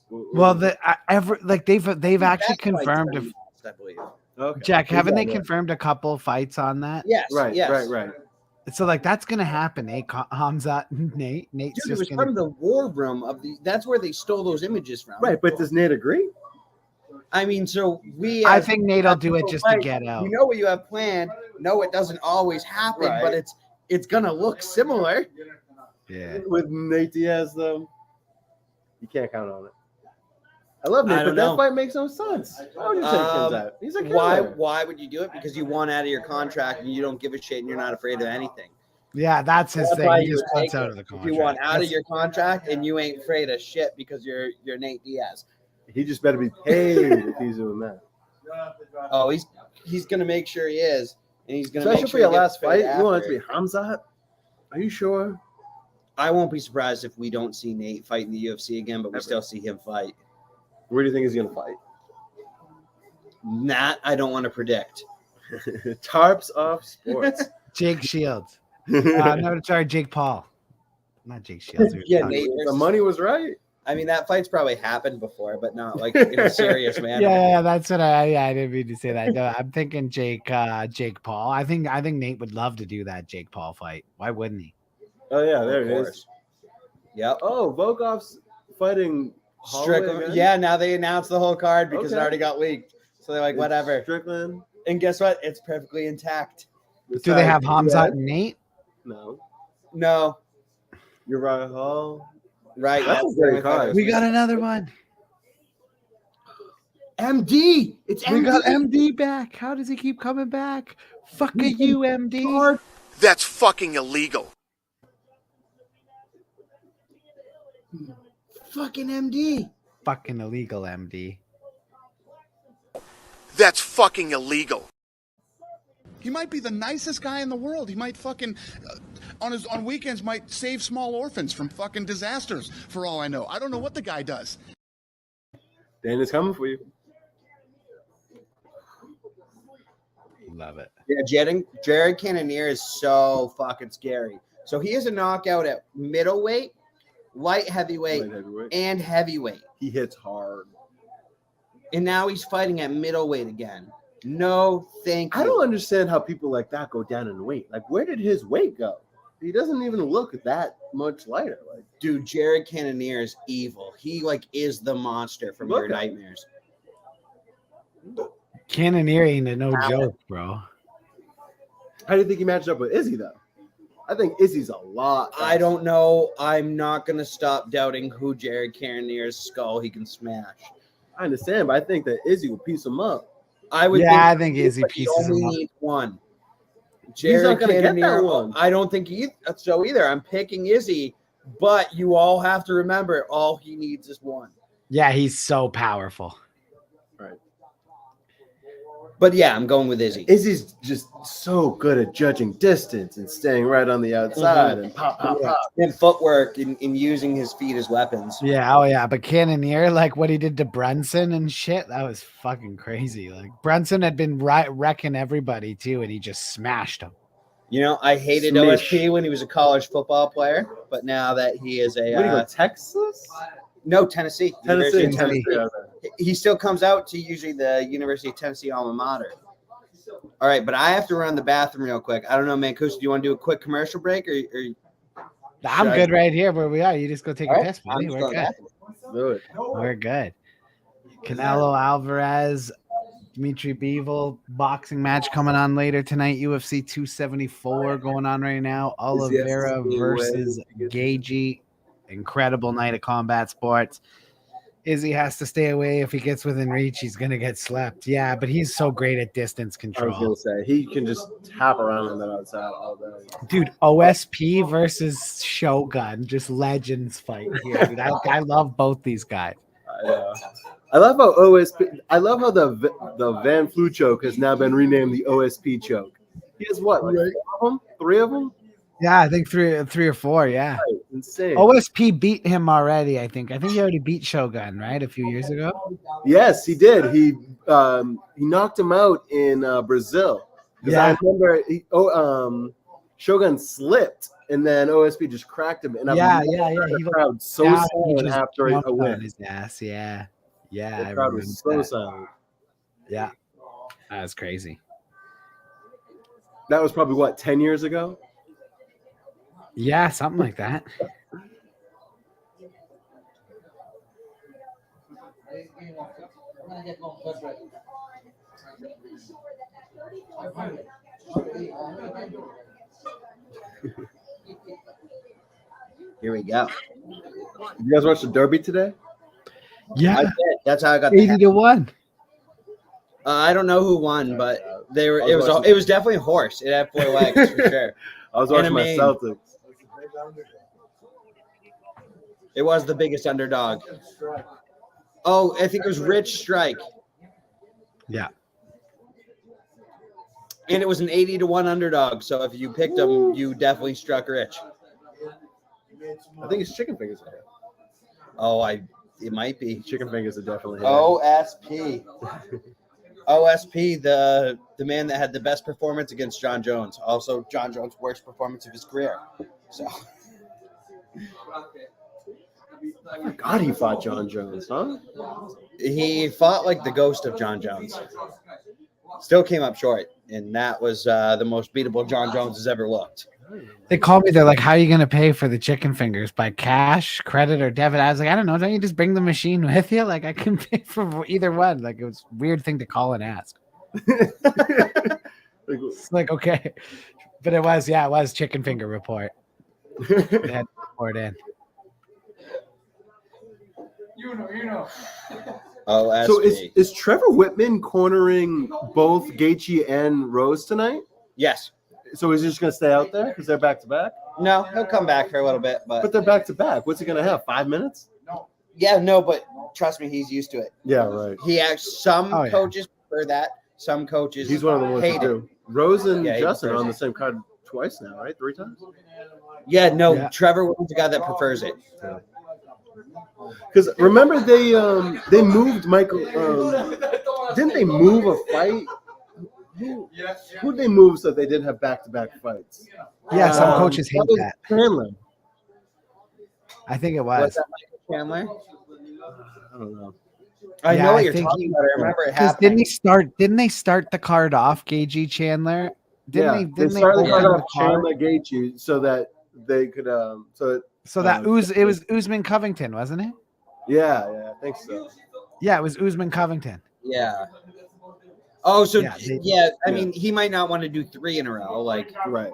Well, they've actually That's confirmed. like I believe. Okay. Jack, haven't they Yeah. confirmed a couple fights on that? Yes. Right, yes. right. So like that's gonna happen. Hamza, Nate's Dude, it just was gonna. from the war room of the. That's where they stole those images from. Right, but does Nate agree? I mean, so we. I as think Nate'll do it people just to fight, get out. You know what you have planned. No, it doesn't always happen, Right. but it's gonna look similar. Yeah. With Nate Diaz, though, you can't count on it. I love I Nate, but don't that know. fight makes no sense. Why would you take Kim's out? He's a killer. Why would you do it? Because you want out of your contract and you don't give a shit and you're not afraid of anything. Yeah, that's his That's thing. why He you just would cuts take out it. of the If contract. you want out That's- of your contract and you ain't afraid of shit because you're Nate Diaz. He just better be paid if he's doing that. Oh, he's gonna make sure he is, and he's gonna Especially make for sure your he gets last fight, paid you want it after to be Hamzat? Are you sure? I won't be surprised if we don't see Nate fight in the UFC again, but we Ever. still see him fight. Where do you think he's gonna fight? That I don't want to predict. Tarps off sports. Jake Shields. No, sorry, Jake Paul. Not Jake Shields. Yeah, Nate. The money was right. I mean, that fight's probably happened before, but not like in a serious manner. Yeah, that's what I didn't mean to say that. No, I'm thinking Jake Paul. I think Nate would love to do that Jake Paul fight. Why wouldn't he? Oh yeah, there Of it is. course. Yep. Oh, Volkov's fighting Holloway Strickland. again? Yeah, now they announced the whole card because it Okay. already got leaked. So they're like, It's whatever. Strickland. And guess what? It's perfectly intact. Do they have Besides- Hamzat and Nate? No. No. Uriah Hall. Right. That's a great card. We got another one. MD. It's We MD. got MD back. How does he keep coming back? Fuck you, MD. That's fucking illegal. Fucking MD. Fucking illegal, MD. That's fucking illegal. He might be the nicest guy in the world. He might fucking on weekends might save small orphans from fucking disasters. For all I know, I don't know what the guy does. Dan is coming for you. Love it. Yeah, Jared Cannonier is so fucking scary. So he has a knockout at middleweight, light heavyweight, Light heavyweight. and heavyweight. He hits hard. And now he's fighting at middleweight again. No, thank you. I don't understand how people like that go down in weight. Like, where did his weight go? He doesn't even look that much lighter. Like, Dude, Jared Cannonier is evil. He is the monster from Look your at him. nightmares. Cannonier ain't a no joke, bro. how do you think he matched up with Izzy though? I think Izzy's a lot. I don't know. I'm not gonna stop doubting who Jared Cannonier's skull he can smash. I understand, but I think that Izzy will piece him up. I would. Yeah, I think Izzy but he pieces only him up. needs one. He's not gonna get that one. I don't think so either. I'm picking Izzy, but you all have to remember, all he needs is one. Yeah, he's so powerful. But yeah, I'm going with Izzy. Izzy's just so good at judging distance and staying right on the outside and pop, pop, pop. And footwork in using his feet as weapons. Yeah, oh yeah, but Cannonier, like what he did to Brunson and shit, that was fucking crazy. Like Brunson had been wrecking everybody too, and he just smashed him. You know, I hated Smish. OSP when he was a college football player, but now that he is What do you go, a Texas? no Tennessee, Tennessee. University of Tennessee. he still comes out to usually the University of Tennessee alma mater. All right, but I have to run the bathroom real quick. I don't know, Mancuso, do you want to do a quick commercial break or I'm Should I- good right here where we are. You just go take All a right, piss, I'm buddy. just We're going good. back. Do it. We're good. Canelo Alvarez, Dmitry Bivol boxing match coming on later tonight. UFC 274 going on right now. Oliveira UFC versus way. Gaethje. incredible night of combat sports. Izzy has to stay away. If he gets within reach, he's going to get slept. Yeah, but he's so great at distance I was control. gonna say he can just tap around on that outside all day. Dude, OSP versus Shogun, just legends fight here. Dude, I love both these guys. I love how OSP. I love how the Van Flu choke has now been renamed the OSP choke. He has what, like 4 of them? 3 of them? Yeah, I think three or four. Yeah, Right. Insane. OSP beat him already. I think he already beat Shogun, right, a few years ago. Yes, he did. He knocked him out in Brazil. Because I remember Shogun slipped and then OSP just cracked him. And Yeah. The crowd so Yeah, silent after a on win. his ass. Yeah. The crowd was so silent. Yeah, that was crazy. That was probably what, 10 years ago? Yeah, something like that. Here we go. You guys watch the Derby today? Yeah, I did. That's how I got the 80-1. I don't know who won, but they were. It was definitely a horse. It had 4 legs for sure. I was watching my Anime. Celtics. It was the biggest underdog. Oh, I think it was Rich Strike, Yeah. and it was an 80-1 underdog. So if you picked him, you definitely struck rich. I think it's chicken fingers. Oh, it might be Chicken fingers are definitely. OSP. OSP, the man that had the best performance against John Jones. Also, John Jones' worst performance of his career. So God, he fought John Jones, huh? he fought like the ghost of John Jones. Still came up short, and that was the most beatable John Jones has ever looked. They called me. They're like, "How are you going to pay for the chicken fingers? By cash, credit, or debit?" I was like, "I don't know. Don't you just bring the machine with you? Like, I can pay for either one." Like, it was a weird thing to call and ask. It's like, okay, but it was chicken finger report. They had to report in. OSP. So is Trevor Whitman cornering both Gaethje and Rose tonight? Yes. So is he just going to stay out there because they're back to back? No, he'll come back for a little bit, But but they're back to back. What's he going to have? 5 minutes? but trust me, he's used to it. Yeah, right. He actually, some Oh, yeah. coaches prefer that. Some coaches He's one of the ones hate that it. do. Rose and Yeah, he Justin are prefers on it. the same card twice now, right? 3 times? Yeah, no, Yeah. Trevor was the guy that prefers it. Because remember they moved Michael. Didn't they move a fight? Who'd they move so they didn't have back-to-back fights? Yeah, some coaches hate that. Chandler. I think it Was was. that Michael Chandler? I don't know. I Yeah, know I what you're think talking about. I remember it 'Cause happening. Didn't they start the card off, Gaethje Chandler? Didn't They started open the card the off Chandler Gaethje so that they could So that it was Usman Covington, wasn't it? yeah, I think so. Yeah, it was Usman Covington. Yeah. Oh, so Yeah, yeah, I mean, he might not want to do 3 in a row. Like, Right.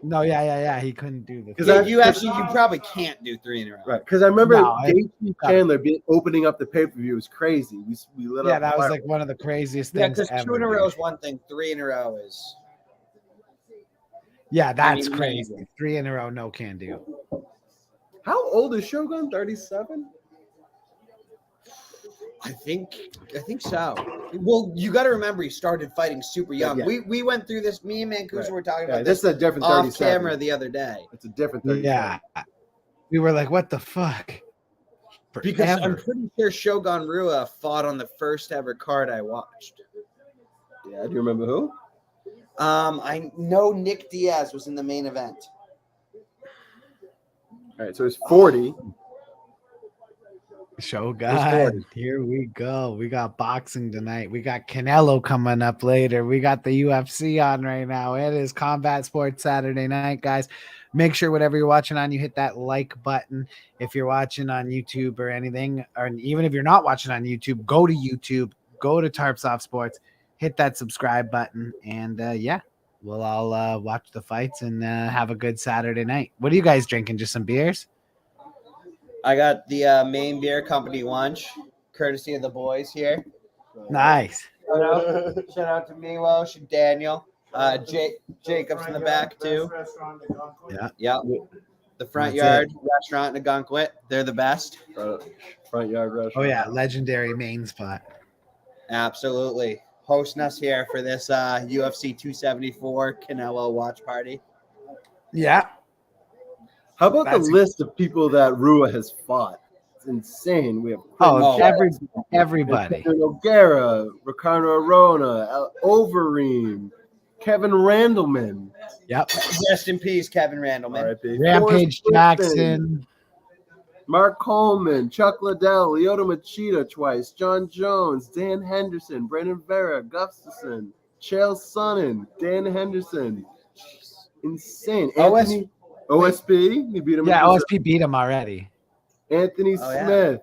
No, yeah. He couldn't do the. 'Cause yeah, I- you probably can't do 3 in a row. Right, because I remember No, Gaethje Chandler opening up the pay-per-view was crazy. We lit Yeah, up. that was fire. like one of the craziest Yeah, things because ever. 2 in a row dude. is one thing. 3 in a row is. Yeah, that's I mean, crazy. 3 in a row, no can do. How old is Shogun? 37? I think so. Well, you got to remember he started fighting super young. Yeah. We went through this. Me and Mancuso Right. were talking Yeah, about this this is a different off 37. camera the other day It's a different 37. Yeah, we were like, "What the fuck?" because I'm Forever. pretty sure Shogun Rua fought on the first ever card I watched. Yeah, do you remember who? I know Nick Diaz was in the main event. All right, so it's 40. Shogun. Here we go. We got boxing tonight. We got Canelo coming up later. We got the UFC on right now. It is Combat Sports Saturday night, guys. Make sure whatever you're watching on, you hit that like button. If you're watching on YouTube or anything, or even if you're not watching on YouTube, go to YouTube, go to Tarps Off Sports, hit that subscribe button, and yeah, we'll all watch the fights and have a good Saturday night. What are you guys drinking? Just some beers? I got the Maine Beer Company lunch, courtesy of the boys here. Nice. Shout out to Milos and Daniel. Jacob's in the back too. Yeah. Yep. The Front That's Yard Restaurant in Agunquit. They're the best. Front yard restaurant. Oh yeah, legendary main spot. Absolutely. Hosting us here for this UFC 274 Canelo watch party. Yeah. How about That's- the list of people that Rua has fought? It's insane. We have Oh, Quentin everybody. Nogueira, Ricardo Arona, Overeem, Kevin Randleman. Yep. Rest in peace, Kevin Randleman. R.I.P. Rampage Forrest Jackson. Mark Coleman, Chuck Liddell, Lyoto Machida twice, John Jones, Dan Henderson, Brandon Vera, Gustafson, Chael Sonnen, Dan Henderson. Insane. Anthony OSP, he beat him. Yeah, in Brazil. OSP beat him already. Anthony Oh, yeah. Smith.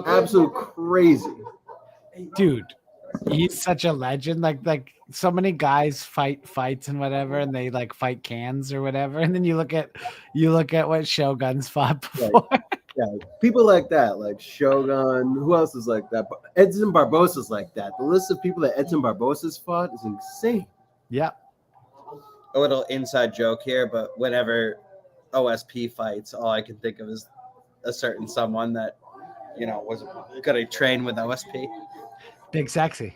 Absolute crazy. Dude, he's such a legend. Like so many guys fights and whatever, and they like fight cans or whatever. And then you look at what Shogun's fought before. Yeah, people like that, like Shogun. Who else is like that? Edson Barbosa's like that. The list of people that Edson Barbosa's fought is insane. Yep. A little inside joke here, but whenever OSP fights, all I can think of is a certain someone that, was going to train with OSP. Big Sexy.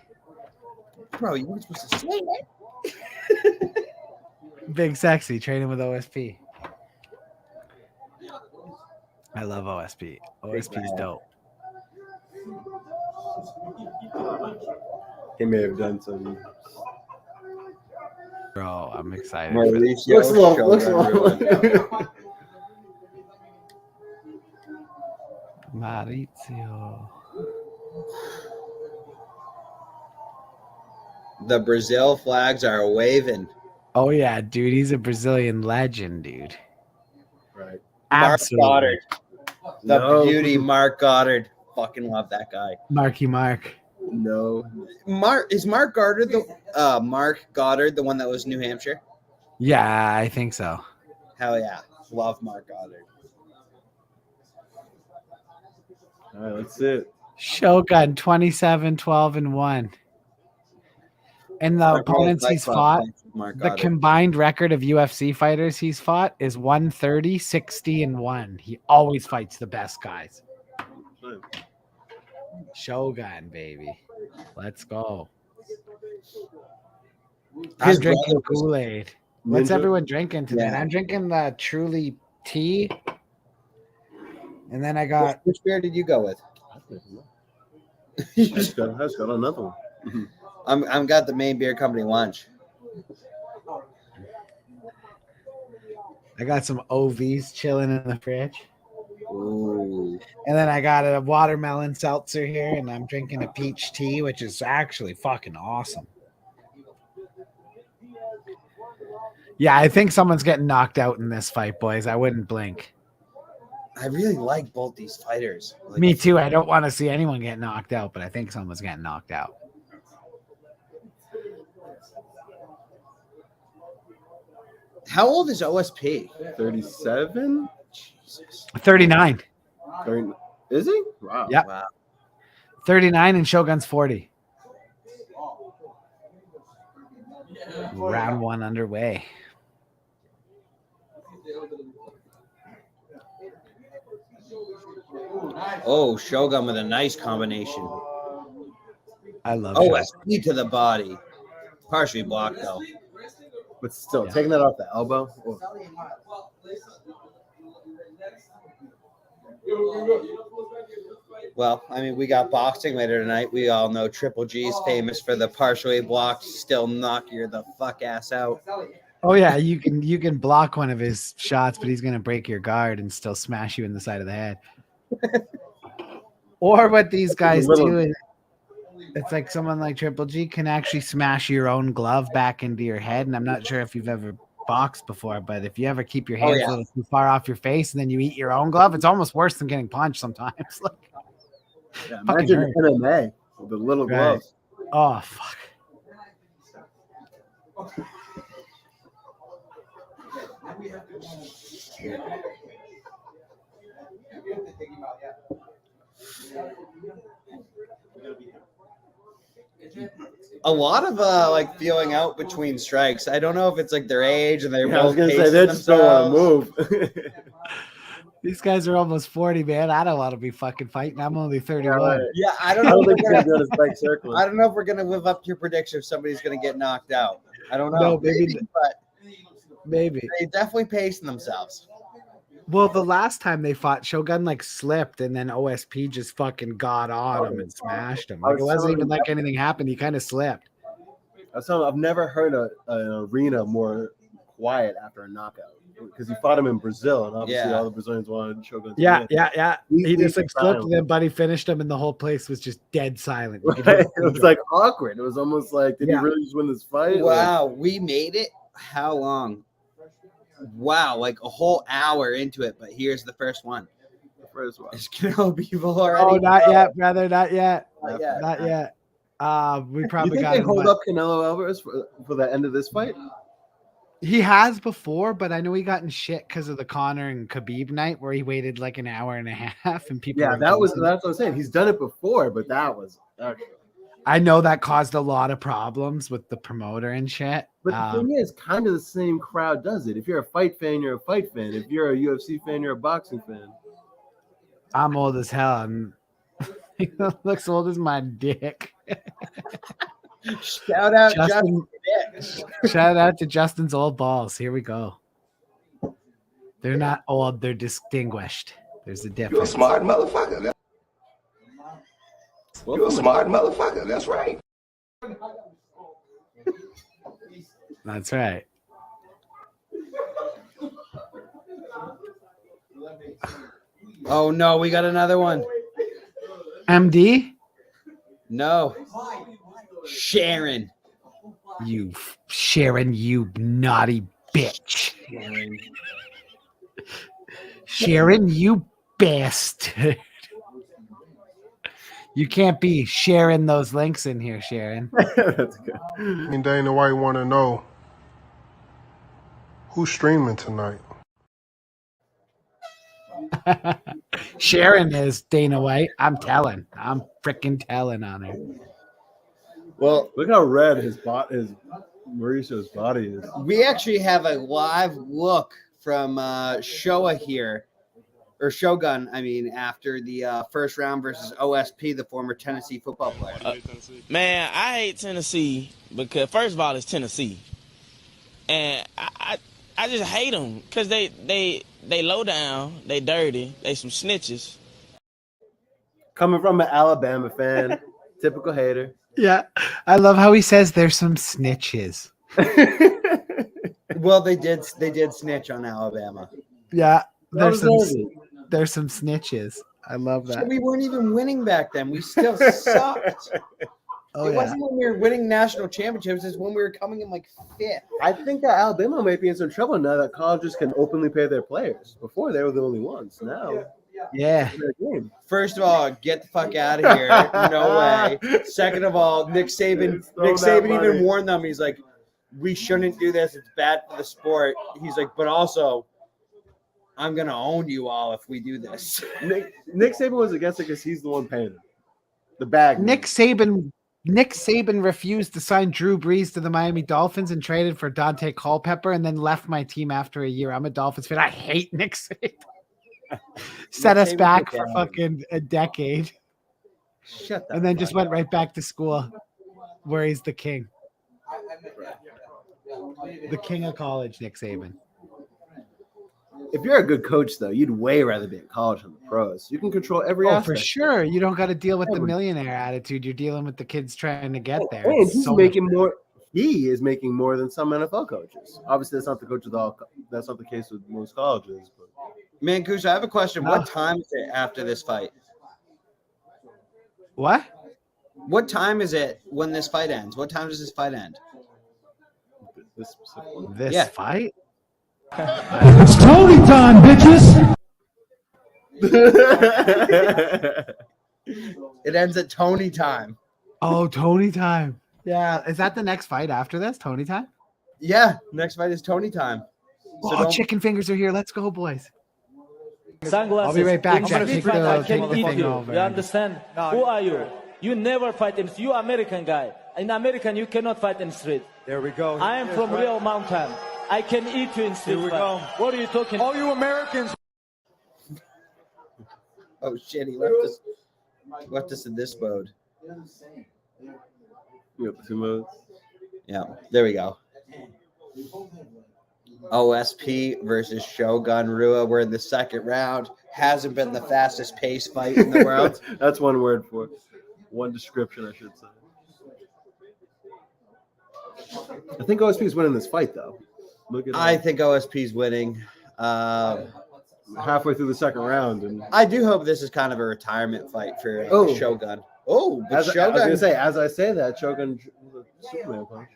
Bro, you weren't supposed to say that. Big Sexy training with OSP. I love OSP. OSP's dope. He may have done some. Bro, I'm excited. Mauricio Looks a little. Shogun. Maurizio. The Brazil flags are waving. Oh yeah, dude, he's a Brazilian legend, dude. Right. Mark Absolutely. Goddard. The No. beauty, Mark Goddard. Fucking love that guy. Marky Mark. No. Is Mark Goddard the one that was New Hampshire? Yeah, I think so. Hell yeah. Love Mark Goddard. All right, that's it. Shogun 27, 12, and 1. And the opponents he's fought, Mark the Goddard. combined record of UFC fighters he's fought is 130, 60, and 1. He always fights the best guys. Shogun, baby. Let's go. I'm His drinking brother was- Kool-Aid. What's Ninja? everyone drinking today? Yeah. I'm drinking the Truly tea. And then I got Which beer did you go with? That's got another one. I'm got the Maine Beer Company lunch. some OVs chilling in the fridge. Ooh. And then I got a watermelon seltzer here, and I'm drinking a peach tea, which is actually fucking awesome. Yeah, I think someone's getting knocked out in this fight, boys. I wouldn't blink. I really like both these fighters. Like, Me too. I don't want to see anyone get knocked out, but I think someone's getting knocked out. How old is OSP? 37? 39. 30, is he? Wow. Yep. Wow. 39 and Shogun's 40. Round one underway. Oh, Shogun with a nice combination. I love Shogun. OSP to the body. Partially blocked though. But still, Yeah. taking that off the elbow. Oh. Well, I mean, we got boxing later tonight. We all know Triple G is famous for the partially blocked, still knock your the fuck ass out. Oh yeah, you can block one of his shots, but he's gonna break your guard and still smash you in the side of the head. Or what these guys do is it's like someone like Triple G can actually smash your own glove back into your head. And I'm not sure if you've ever boxed before, but if you ever keep your hands a little too far off your face and then you eat your own glove, it's almost worse than getting punched sometimes. Yeah, Fucking imagine hurt. MMA with the little Right. gloves. Oh fuck. A lot of like feeling out between strikes. I don't know if it's like their age and they're Yeah, I was both gonna say pacing they just don't want themselves. to move. These guys are almost 40, man. I don't want to be fucking fighting. I'm only 31. right. Yeah, I I don't know. don't If think we're he's gonna, gonna go to bike circling. I don't know if we're gonna live up to your prediction if somebody's gonna get knocked out. I don't know. No, maybe but maybe. they definitely pacing themselves. Well, the last time they fought, Shogun like slipped, and then OSP just fucking got on him and smashed him. Like it wasn't even like anything happened. He kind of slipped. I've never heard an arena more quiet after a knockout because he fought him in Brazil, and obviously all the Brazilians wanted Shogun. Yeah. He just like slipped, silent. and then Buddy finished him, and the whole place was just dead silent. You could Right? hear It was like awkward. It was almost like, did he Yeah. really just win this fight? Wow, we made it. How long? Wow, like a whole hour into it, but here's the first one. The first one. Is Canelo Bivol already? Oh, not yet, brother. Not yet. Not yet. Not yet. We You probably think got they him, hold but- up Canelo Alvarez for the end of this fight? He has before, but I know he got in shit because of the Conor and Khabib night where he waited like an hour and a half, and people. Yeah, were that's losing. what I'm saying. He's done it before, but that was actually. I know that caused a lot of problems with the promoter and shit. But the thing is, kind of the same crowd does it. If you're a fight fan, you're a fight fan. If you're a UFC fan, you're a boxing fan. I'm old as hell. And he looks old as my dick. Shout out Justin, Justin. shout out to Justin's old balls. Here we go. They're not old, they're distinguished. There's a You're a difference. smart motherfucker. You're a smart motherfucker. That's right. That's right. Oh no, we got another one. MD, No. Sharon. you Sharon, you naughty bitch. Sharon, you bastard. You can't be sharing those links in here, Sharon. That's good. And Dana White want to know who's streaming tonight. Sharon is Dana White. I'm telling. I'm freaking telling on her. Well, Look how red his Mauricio's body is. we actually have a live look from Showa here, or Shogun, I mean, after the first round versus OSP, the former Tennessee football player. Man, I hate Tennessee because first of all, it's Tennessee, and I just hate them because they low down, they dirty, they some snitches. Coming from an Alabama fan, typical hater. Yeah. I love how he says there's some snitches. Well, they did snitch on Alabama. Yeah. There's some Deserving. there's some snitches. I love So that. we weren't even winning back then. We still sucked. Oh It yeah. wasn't when we were winning national championships. It's when we were coming in like fifth. I think that Alabama might be in some trouble now that colleges can openly pay their players. Before they were the only ones. Now Yeah. it's their game. First of all, get the fuck out of here. No way. Second of all, Nick Saban money. even warned them. He's like, we shouldn't do this. It's bad for the sport. He's like, but also, I'm gonna own you all if we do this. Nick Saban was against it because he's the one paying them. The bag. Nick Saban refused to sign Drew Brees to the Miami Dolphins and traded for Dante Culpepper and then left my team after a year. I'm a Dolphins fan. I hate Nick Saban. Set Nick us Saban's back a for dad. fucking a decade Shut the and then fuck just went up. right back to school where he's the king. The king of college, Nick Saban. If you're a good coach, though, you'd way rather be in college than the pros. You can control every Oh, aspect. for sure. You don't got to deal with the Every- millionaire attitude. You're dealing with the kids trying to get there. And It's he's so making much- more. He is making more than some NFL coaches. Obviously, that's not the coach with all. That's not the case with most colleges. But Man, I have a question. No. What time is it after this fight? What? What time is it when this fight ends? What time does this fight end? this specific one. This Yeah. fight? It's Tony time, bitches. It ends at Tony time. Oh, Tony time. Yeah. Is that the next fight after this? Tony time? Yeah, next fight is Tony time. So Oh, don't- chicken fingers are here. Let's go, boys. Sunglasses. I'll be right back, In Jack. street Take fight, I the can eat thing you. over. You understand? Who are you? You never fight in. You American guy. In American, you cannot fight in street. There we go. I am from real mountain. I can eat you in street Here we fight. go. What are you talking? All you Americans. Oh shit, he left us in this mode. You got the two modes. Yeah, there we go. OSP versus Shogun Rua. We're in the second round. Hasn't been the fastest paced fight in the world. That's one word for it. One description, I should say. I think OSP is winning this fight, though. Look at I think OSP's winning. Halfway through the second round, and I do hope this is kind of a retirement fight for Shogun. Oh, but I was Shogun. gonna say, as I say that, Shogun Superman punch.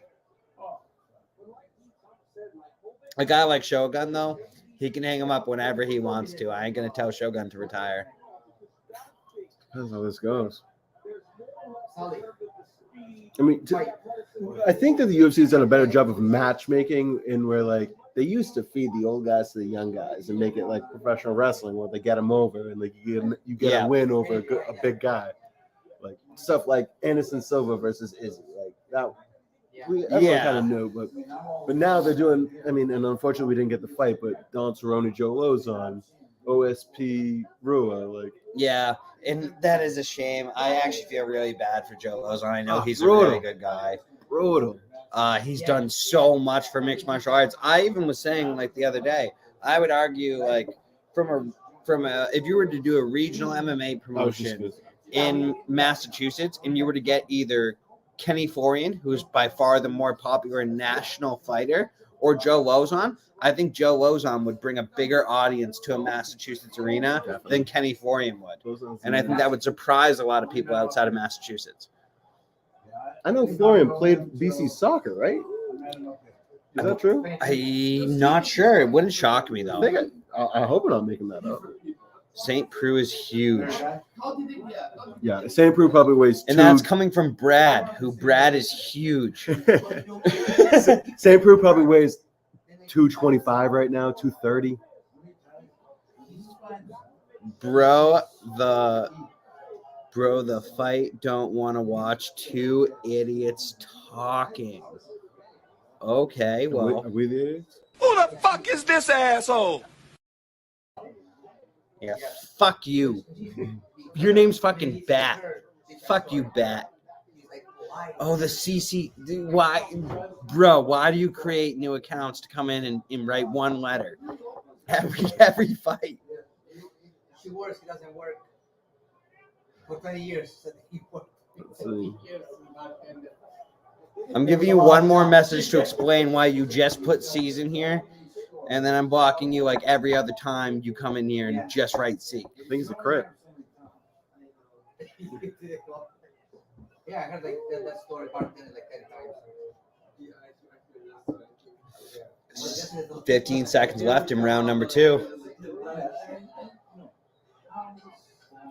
A guy like Shogun, though, he can hang him up whenever he wants to. I ain't gonna tell Shogun to retire. Depends how this goes. I mean, I think that the UFC has done a better job of matchmaking in where, like, they used to feed the old guys to the young guys and make it like professional wrestling where they get them over and like you get a win over a big guy. Like stuff like Anderson Silva versus Izzy. Like that. Everyone kind of knew, but now they're doing, I mean, and unfortunately we didn't get the fight, but Don Cerrone, Joe Lozon, OSP Rua, like. Yeah, and that is a shame. I actually feel really bad for Joe Lozon. I know he's brutal. a really good guy. Brutal. He's done so much for mixed martial arts. I even was saying like the other day, I would argue like from a if you were to do a regional MMA promotion in Massachusetts and you were to get either Kenny Florian, who's by far the more popular national fighter, or Joe Lozon, I think Joe Lozon would bring a bigger audience to a Massachusetts arena than Kenny Florian would. And I think that would surprise a lot of people outside of Massachusetts. I know Florian played BC soccer, right? Is that true? I'm not sure. It wouldn't shock me, though. I hope we're not making that up. St. Preux is huge. Yeah, St. Preux probably weighs and that's coming from Brad, who Brad is huge. St. Preux probably weighs 225 right now, 230. Bro, the fight don't want to watch two idiots talking. Okay, well. Are we the idiots? Who the fuck is this asshole? Yeah, fuck you. Your name's fucking Bat. Fuck you, Bat. Oh, the CC. Why? Bro, why do you create new accounts to come in and write one letter? Every fight. She works, he doesn't work. For 20 years. I'm giving you one more message to explain why you just put C's in here, and then I'm blocking you like every other time you come in here and just write C. I think it's a crit. Yeah, I heard like that story part like 10 times. 15 seconds left in round number 2.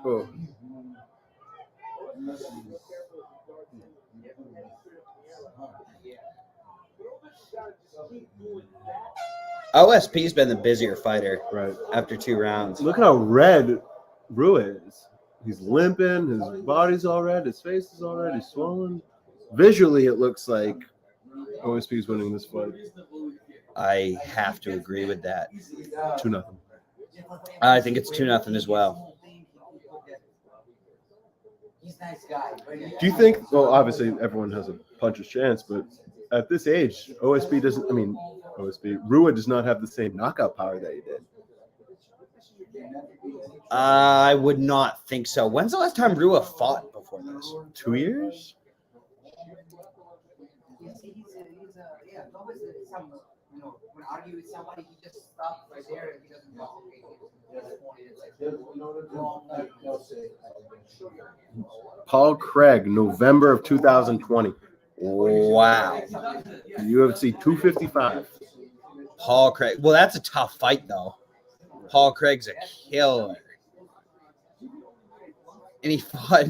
Oh. OSP's been the busier fighter right after 2 rounds. Look at how red Rua is. He's limping. His body's all red. His face is all red. He's swollen. Visually, it looks like OSP's winning this fight. I have to agree with that. 2-0. I think it's 2-0 as well. Do you think, well, obviously everyone has a puncher's chance, but at this age, OSP doesn't, I mean, Rua does not have the same knockout power that he did. I would not think so. When's the last time Rua fought before this? 2 years? Argue with somebody, he just stops right there and he doesn't go, Paul Craig, November of 2020. Wow. UFC 255. Paul Craig. Well, that's a tough fight, though. Paul Craig's a killer. And he fought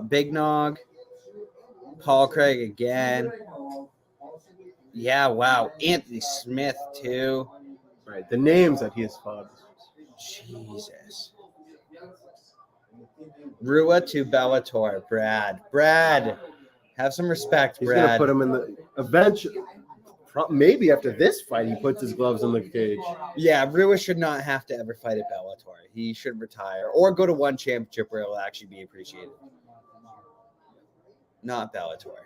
Big Nog. Paul Craig again. Yeah, wow. Anthony Smith, too. Right. The names that he has fought. Jesus. Rua to Bellator. Brad. Have some respect, He's Brad. gonna put him in the eventually. Maybe after this fight, he puts his gloves in the cage. Yeah, Rua should not have to ever fight at Bellator. He should retire or go to one championship where it'll actually be appreciated. Not Bellator.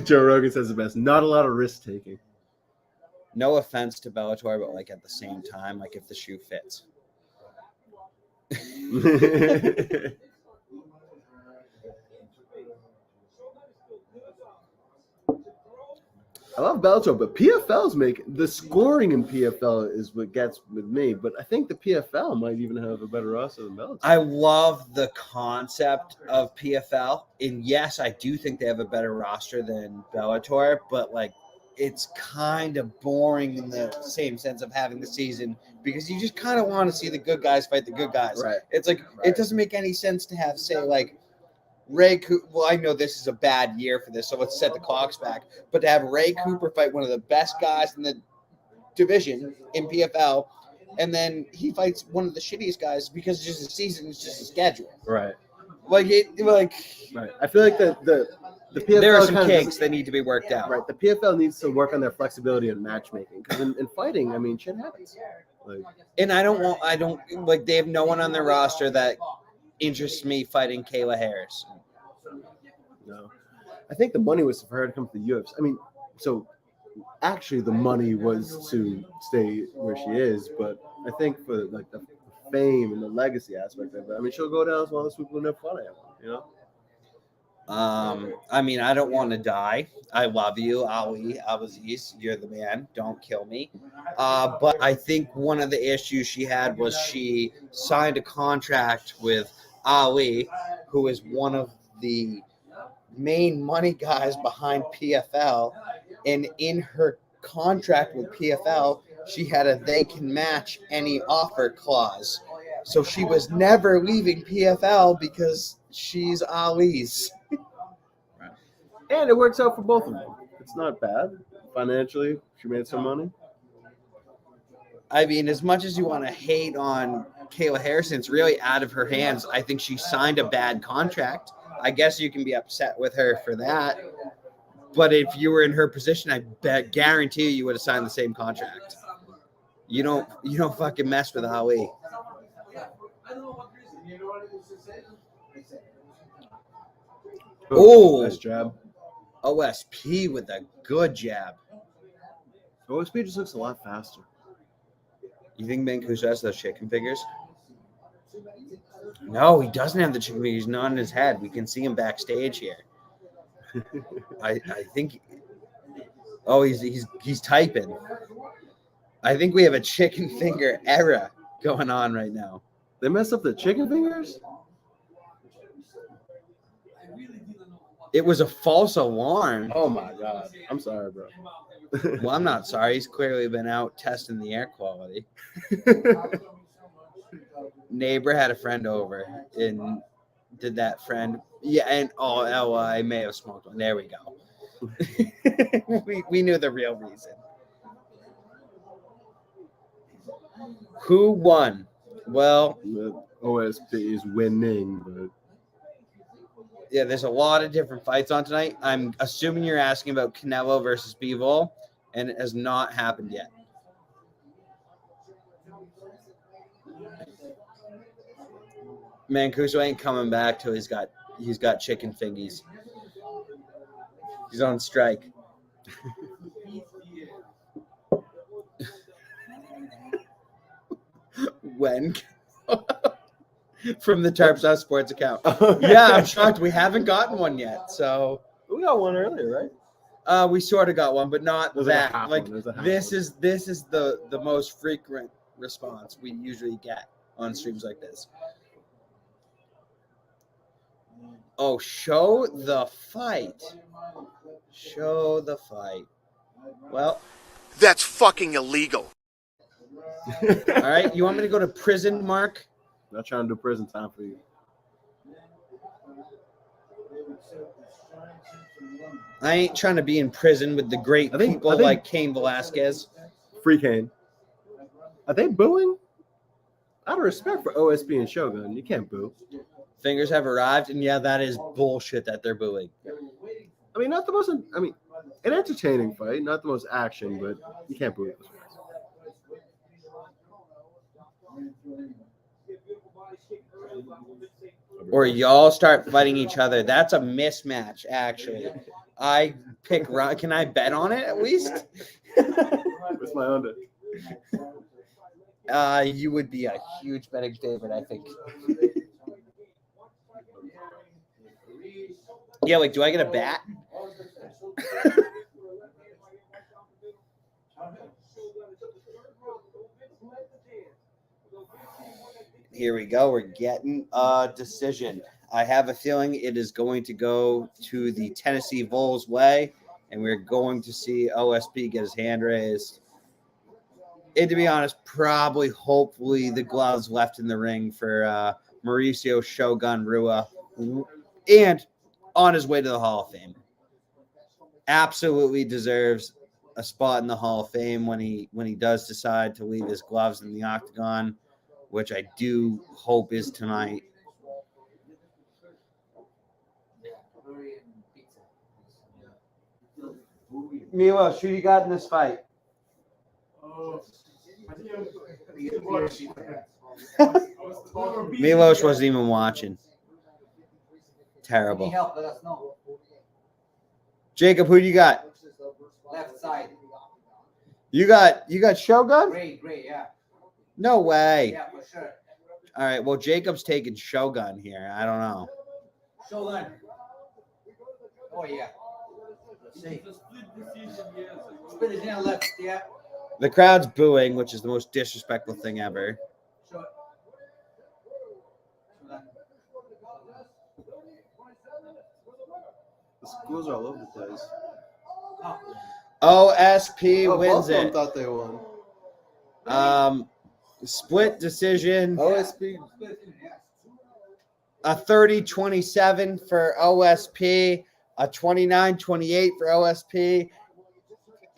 Joe Rogan says the best. Not a lot of risk taking. No offense to Bellator, but like at the same time, like if the shoe fits. I love Bellator, but PFL's the scoring in PFL is what gets with me. But I think the PFL might even have a better roster than Bellator. I love the concept of PFL, and yes, I do think they have a better roster than Bellator, but like it's kind of boring in the same sense of having the season because you just kind of want to see the good guys fight the good guys. Right. It's like it doesn't make any sense to have say like Ray Cooper. Well, I know this is a bad year for this, so let's set the clocks back. But to have Ray Cooper fight one of the best guys in the division in PFL, and then he fights one of the shittiest guys because it's just a season, it's just a schedule. Right. Like Right. I feel like the PFL there are some kinks that need to be worked out. Right. The PFL needs to work on their flexibility in matchmaking because in fighting, I mean, shit happens. And I don't like they have no one on their roster that interests me fighting Kayla Harris. No. I think the money was for her to come to the UFC. I mean, so actually the money was to stay where she is, but I think for like the fame and the legacy aspect of it, I mean, she'll go down as one of those people who never fought anyone, you know? I mean, I don't want to die. I love you, Ali Abaziz. You're the man. Don't kill me. But I think one of the issues she had was she signed a contract with Ali, who is one of the main money guys behind PFL. And in her contract with PFL, she had a they can match any offer clause. So she was never leaving PFL because she's Ali's. And it works out for both of them. It's not bad. Financially, she made some money. I mean, as much as you want to hate on Kayla Harrison, it's really out of her hands. I think she signed a bad contract. I guess you can be upset with her for that. But if you were in her position, I guarantee you would have signed the same contract. You don't fucking mess with Ali. Oh, nice jab. OSP with a good jab. OSP just looks a lot faster. You think Mancuso has those chicken fingers? No, he doesn't have the chicken fingers. He's not in his head. We can see him backstage here. I think. Oh, he's typing. I think we have a chicken finger era going on right now. They messed up the chicken fingers? It was a false alarm. Oh my god. I'm sorry, bro. Well, I'm not sorry. He's clearly been out testing the air quality. Neighbor had a friend over and did that friend. Yeah, and I may have smoked one. There we go. we knew the real reason. Who won? Well, the OSP is winning, but yeah, there's a lot of different fights on tonight. I'm assuming you're asking about Canelo versus Bivol, and it has not happened yet. Mancuso ain't coming back till he's got chicken fingies. He's on strike. When? From the Tarps Sports account. Yeah, I'm shocked we haven't gotten one yet. So we got one earlier, right? We sort of got one, but not that. Like this one. is the most frequent response we usually get on streams like this. Oh, show the fight. Show the fight. Well, that's fucking illegal. All right, you want me to go to prison, Mark? Not trying to do prison time for you. I ain't trying to be in prison with the great people like Cain Velasquez. Free Cain. Are they booing? Out of respect for OSP and Shogun, you can't boo. Fingers have arrived, and yeah, that is bullshit that they're booing. I mean, not the most. I mean, an entertaining fight, not the most action, but you can't boo those fights. Or y'all start fighting each other. That's a mismatch, actually. I pick. Can I bet on it at least? What's my under? You would be a huge betting favorite, I think. Yeah, like, do I get a bat? Here we go. We're getting a decision. I have a feeling it is going to go to the Tennessee Vols way, and we're going to see OSP get his hand raised. And to be honest, probably, hopefully, the gloves left in the ring for Mauricio Shogun Rua, and on his way to the Hall of Fame. Absolutely deserves a spot in the Hall of Fame when he does decide to leave his gloves in the octagon, which I do hope is tonight. Milos, who you got in this fight? Milos wasn't even watching. Terrible. Help, let us know. Jacob, who do you got? Left side. You got Shogun? Great, yeah. No way. Yeah, for sure. All right, well, Jacob's taking Shogun here. I don't know. Shogun. Oh, yeah. Split decision left, yeah. The crowd's booing, which is the most disrespectful thing ever. Sure. The schools are all over the place. OSP wins both of them it. thought they won. Split decision. OSP. A 30-27 for OSP, a 29-28 for OSP,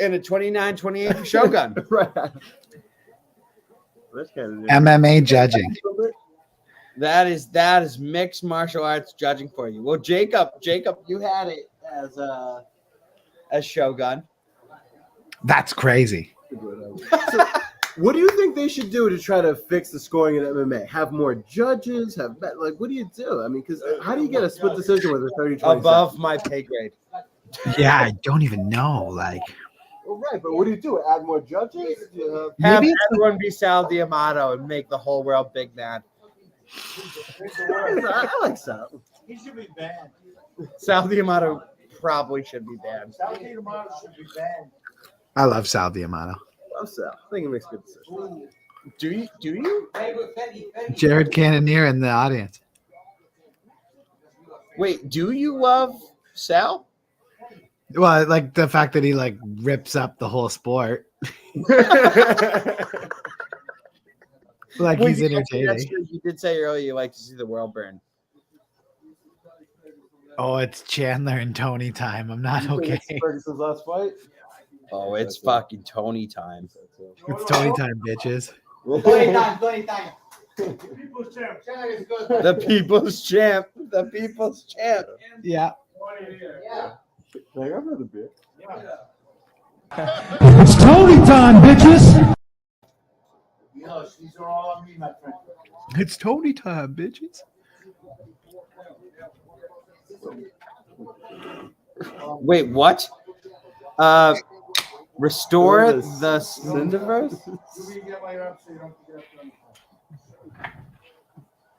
and a 29-28 for Shogun. Right. MMA judging. That is mixed martial arts judging for you. Well, Jacob, you had it as Shogun. That's crazy. So, what do you think they should do to try to fix the scoring in MMA? Have more judges? What do you do? I mean, because how do you get a split decision with a 30-27? Above my pay grade. Yeah, I don't even know. Like, Well, right, but what do you do? Add more judges? Have Maybe everyone be Sal D'Amato and make the whole world big mad. I like Sal. He should be banned. Sal D'Amato probably should be banned. South Carolina should be banned. I love Sal D'Amato. Love Sal. I think he makes good decisions. Do you? Very good, Fetty. Jared Cannonier in the audience. Wait, do you love Sal? Well, like the fact that he like rips up the whole sport. Like Well, he's you entertaining. You did say earlier you like to see the world burn. Oh, it's Chandler and Tony time. I'm not okay. Ferguson's last fight? Oh, it's fucking Tony time. It's Tony time, bitches. 20 times. People's champ. Chandler is good. The people's champ. The people's champ. Yeah. Yeah. Like, I've had a beer. It's Tony time, bitches. You know, these are all on me, my friend. It's Tony time, bitches. Wait, what? Restore What the is Cinderverse?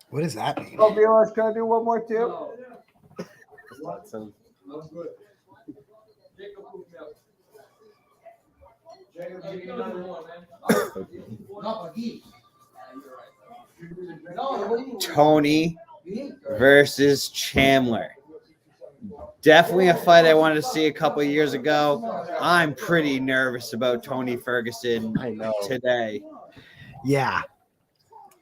What does that mean? Oh, Bill, can I do one more too? Tony versus Chandler. Definitely a fight I wanted to see a couple of years ago. I'm pretty nervous about Tony Ferguson today. Yeah.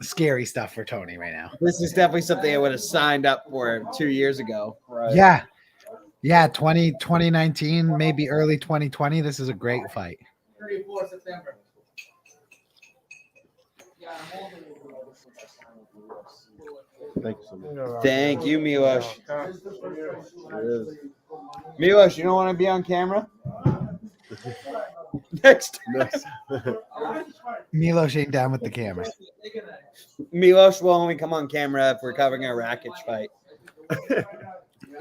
Scary stuff for Tony right now. This is definitely something I would have signed up for 2 years ago. Right. Yeah. Yeah, 2019, maybe early 2020. This is a great fight. 34 September. Thank you so much. Thank you, Milos. Milos, you don't want to be on camera? Next. Milos ain't down with the camera. Milos will only come on camera if we're covering a Rakic fight.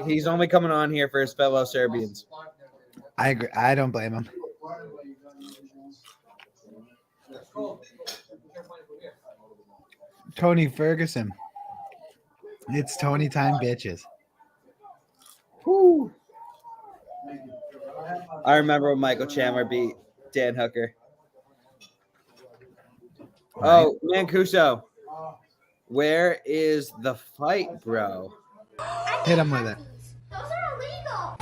He's only coming on here for his fellow Serbians. I agree. I don't blame him. Tony Ferguson. It's Tony time, bitches. Whew. I remember when Michael Chandler beat Dan Hooker. Oh, Mancuso. Where is the fight, bro? Hit him with it. Those are illegal.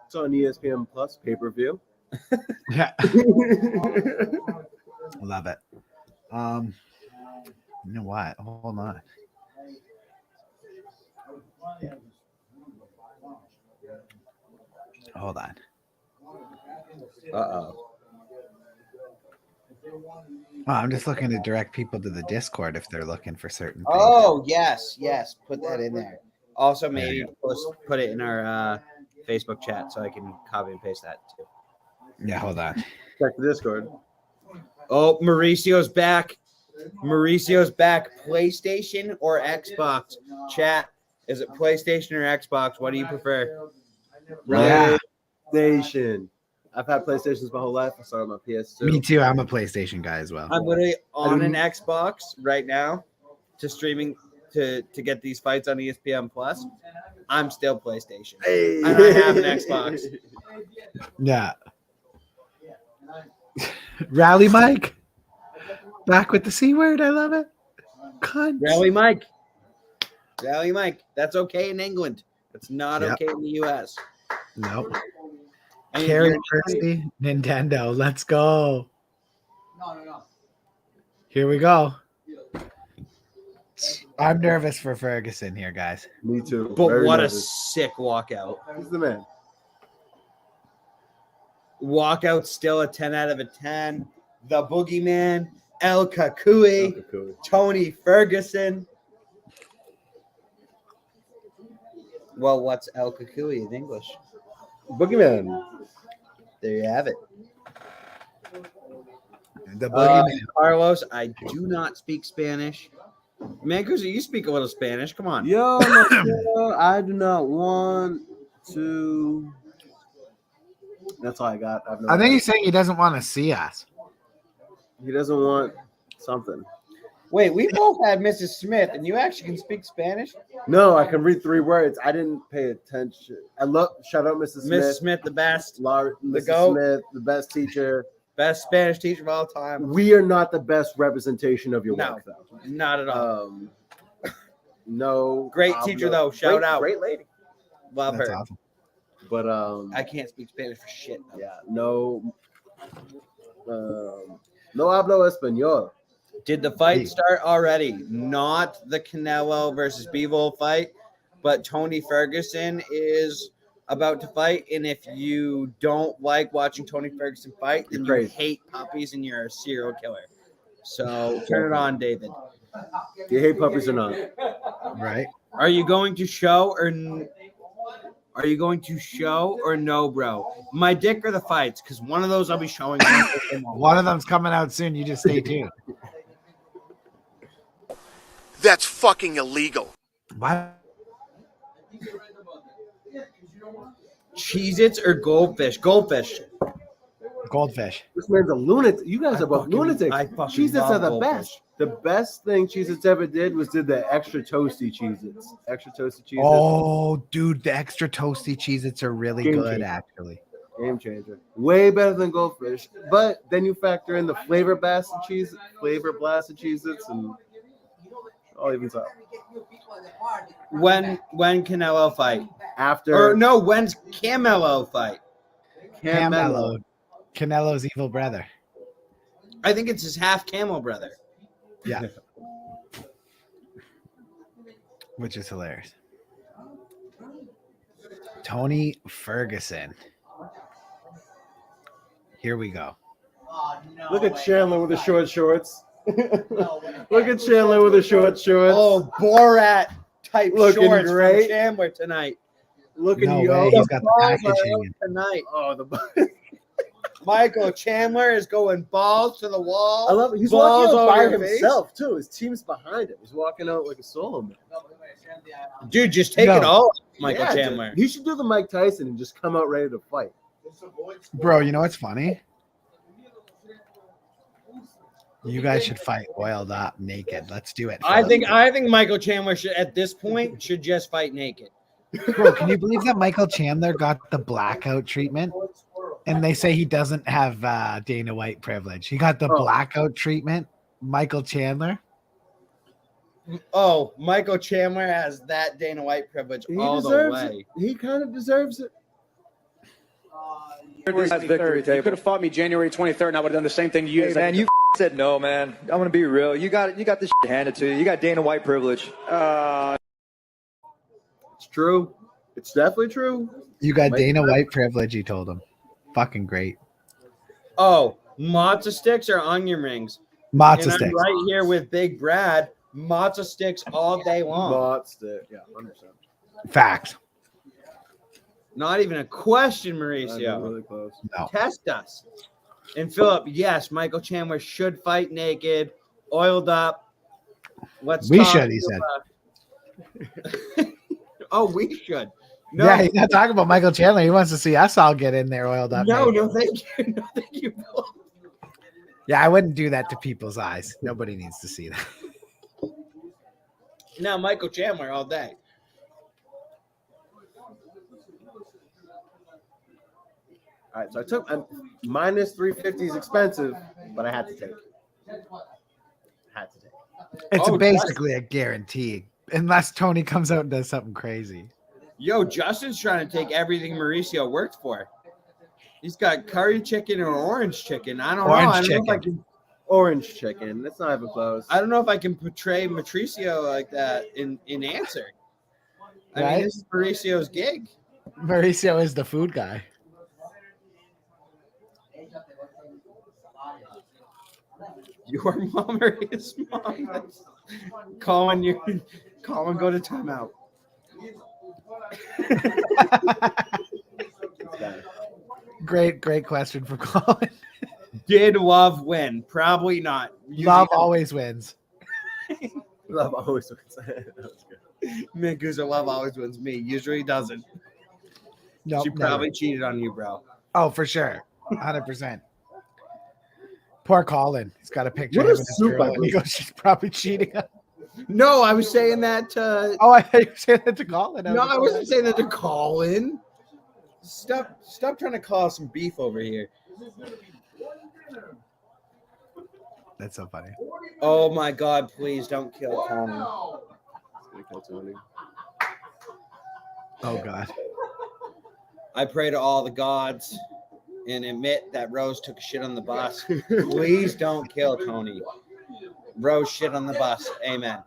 It's on ESPN Plus pay-per-view. Yeah. Love it. You know what? Hold on. Hold on. Uh-oh. Oh, I'm just looking to direct people to the Discord if they're looking for certain things. Oh, yes. Put that in there. Also, maybe put it in our Facebook chat so I can copy and paste that too. Yeah, hold on. Check the Discord. Oh, Mauricio's back. PlayStation or Xbox? Chat. Is it PlayStation or Xbox? What do you prefer? Yeah. PlayStation. I've had PlayStations my whole life. I started my PS2. Me too. I'm a PlayStation guy as well. I'm literally on an Xbox right now to streaming to get these fights on ESPN Plus. I'm still PlayStation. Hey. And I have an Xbox. Yeah. Rally Mike. Back with the C word. I love it. Cunt. Rally Mike. That's okay in England. It's not okay in the US. Nope. I mean, Carrie you're- Christie, Nintendo. Let's go. No. Here we go. I'm nervous for Ferguson here, guys. Me too. But Very what a nervous. sick walkout. He's the man. Walkout still a 10 out of a 10. The Boogeyman, El Kakui, Tony Ferguson. Well, what's El Kakui in English? Boogeyman. There you have it. The Boogeyman. Carlos, I do not speak Spanish. Mancuso, you speak a little Spanish. Come on. Yo, I do not want to. That's all I got. I think he's saying he doesn't want to see us. He doesn't want something. Wait, we both had Mrs. Smith, and you actually can speak Spanish? No, I can read 3 words. I didn't pay attention. I love. Shout out Mrs. Smith. Mrs. Smith, the best. Mrs. GOAT. Smith, the best teacher. Best Spanish teacher of all time. We are not the best representation of your No, work, though. not at all. No. Great teacher, though. Shout out. Great lady. Love That's her. awesome. But I can't speak Spanish for shit. Though. yeah, no. No hablo español. Did the fight start already? Not the Canelo versus Bivol fight, but Tony Ferguson is about to fight. And if you don't like watching Tony Ferguson fight, then you hate puppies and you're a serial killer. So turn it on, David. Do you hate puppies or not? Right. Are you going to show or no, bro? My dick or the fights? Because one of those I'll be showing. One of them's coming out soon. You just stay tuned. That's fucking illegal. Why? Cheez-Its or goldfish? Goldfish. Goldfish. This man's a lunatic. You guys are both lunatics. Cheez-Its are the best. The best thing Cheez-Its ever did was did the extra toasty Cheez-Its. Extra toasty Cheez-Its. Oh, dude, the extra toasty Cheez-Its are really Game good, changer. actually. Game changer. Way better than goldfish. But then you factor in the flavor blast of Cheez-Its, and all evens out. When Canelo fight? After Or no, when's Canelo fight? Canelo. Canelo's evil brother. I think it's his half camel brother. Yeah. Which is hilarious. Tony Ferguson. Here we go. Look at Chandler with the short shorts. Look at Chandler with the short shorts. Oh, Borat type Looking shorts great. from Chandler tonight. Looking No way, yo. he's got the Balls package are hanging. out tonight. Oh, the Michael Chandler is going balls to the wall. I love it. He's balls walking out by over your face. himself too. His team's behind him. He's walking out like a solo man. Dude, just take it all, Michael Yeah, Chandler. dude. He should do the Mike Tyson and just come out ready to fight. Bro, you know what's funny? You guys should fight oiled up naked. Let's do it. I think Michael Chandler should at this point should just fight naked. Bro, can you believe that Michael Chandler got the blackout treatment? And they say he doesn't have Dana White privilege. He got the blackout treatment. Michael Chandler. Oh, Michael Chandler has that Dana White privilege all the way. He kind of deserves it. Victory tape. You could have fought me January 23rd, and I would have done the same thing to you. Hey, man, you said no, man. I'm gonna be real. You got this shit handed to you. You got Dana White privilege. It's true. It's definitely true. You got Dana White privilege, he told him. Fucking great. Oh, matzo sticks or onion rings? Matzo And sticks. I'm right here with Big Brad. Matzo sticks all day long. Matzo stick. Yeah, 100%. Fact. Not even a question, Mauricio. Really close. No. Test us. And Philip, yes, Michael Chandler should fight naked, oiled up. We should, he said. Oh, we should. No, Yeah, he's not talking about Michael Chandler. He wants to see us all get in there oiled up. no, naked. no, thank you. No, thank you, Philip. Yeah, I wouldn't do that to people's eyes. Nobody needs to see that. Now, Michael Chandler all day. All right, so I took minus 350 is expensive, but I had to take it. Had to take it. It's Oh, basically a guarantee, unless Tony comes out and does something crazy. Yo, Justin's trying to take everything Mauricio worked for. He's got curry chicken or orange chicken. I don't know. I don't know if I can. Orange chicken. That's not even close. I don't know if I can portray Mauricio like that in answer. I Right? mean, this is Mauricio's gig. Mauricio is the food guy. Your mom or his mom? Colin, go to timeout. Great question for Colin. Did love win? Probably not. Love always wins. Love always wins. That was good. Mancuso, love always wins me. Usually doesn't. No, She probably cheated on you, bro. Oh, for sure. 100%. Poor Colin. He's got a picture What of a him with his soup girl, I and he was. goes, she's probably cheating. No, I was saying that to. Oh, I thought you were saying that to Colin. No, I wasn't saying that to Colin. Stop trying to cause some beef over here. That's so funny. Oh my God! Please don't kill Tony. Oh, God. I pray to all the gods and admit that Rose took a shit on the bus. Please don't kill Tony. Rose shit on the bus. Amen.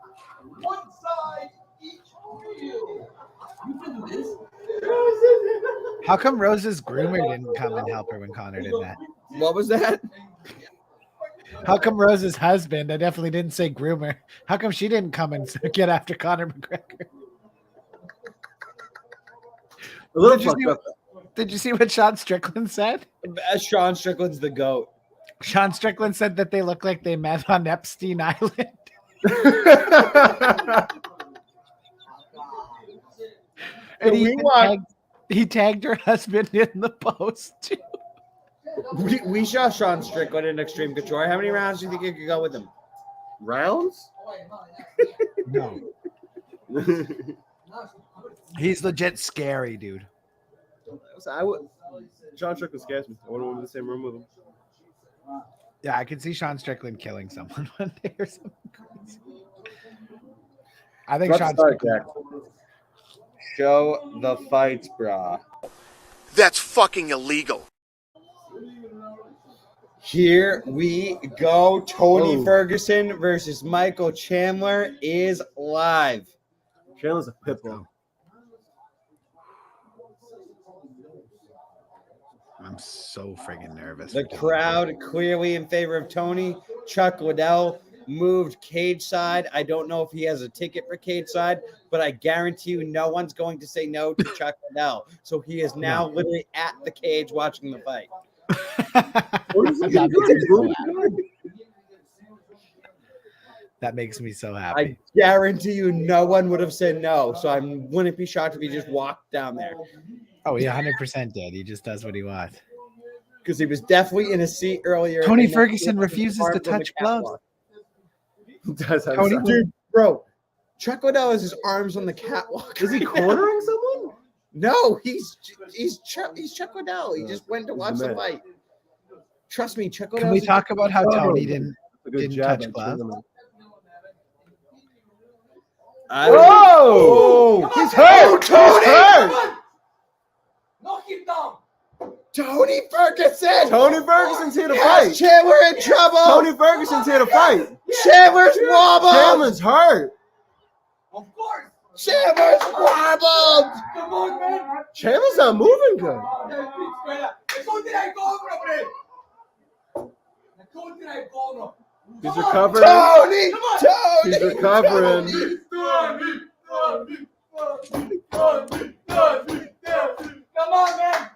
How come Rose's groomer didn't come and help her when Connor did that? What was that? How come Rose's husband, I definitely didn't say groomer, how come she didn't come and get after Conor McGregor? A little Did you fucked see up. Did you see what Sean Strickland said? Sean Strickland's the GOAT. Sean Strickland said that they look like they met on Epstein Island. And he tagged her husband in the post too. We saw Sean Strickland in Extreme Couture. How many rounds do you think you could go with him? Rounds? No. He's legit scary, dude. So John Strickland scares me. I want to go in the same room with him. Yeah, I could see Sean Strickland killing someone one day or something crazy. I think Sean Strickland. Show the fights, brah. That's fucking illegal. Here we go. Tony Ferguson versus Michael Chandler is live. Chandler's a pit bull. I'm so friggin' nervous. The crowd clearly in favor of Tony. Chuck Liddell moved cage side. I don't know if he has a ticket for cage side, but I guarantee you no one's going to say no to Chuck Liddell. So he is now literally at the cage watching the fight. That makes me so happy. I guarantee you no one would have said no. So I wouldn't be shocked if he just walked down there. Oh, he 100% did. He just does what he wants. Because he was definitely in a seat earlier. Tony Ferguson refuses to touch gloves. Tony, dude, bro, Chuck Liddell has his arms on the catwalk. Is he cornering someone? No, he's Chuck Liddell. He just went to watch the fight. Trust me, Chuck Liddell. Can we talk about how Tony didn't touch gloves? Whoa! He's hurt. Tony! Knock him down. Tony Ferguson! Tony Ferguson's here to fight. Chandler in trouble! Tony Ferguson's here to fight. Chandler's wobbled! Chandler's hurt. Of course. Chandler's wobbled! Come on, man. Chandler's not moving good. He's recovering. Tony! He's recovering. Come on, man.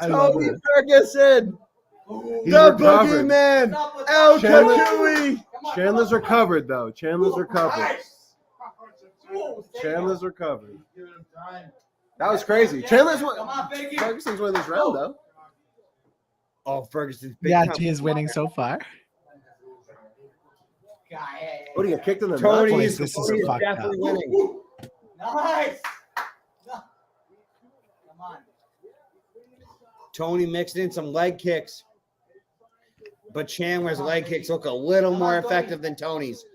Tony Ferguson! He's The recovered. boogeyman! El Chandler- Kakui! Chandler's recovered, though. Chandler's recovered. Chandler's recovered. That was crazy. Ferguson's winning this round, though. Oh, Ferguson's big Yeah, time. he is winning so far. What do you get kicked in the Tony nuts? is This is Tony fucked up. definitely winning. Nice. Come on. Tony mixed in some leg kicks. But Chandler's leg kicks look a little more effective than Tony's.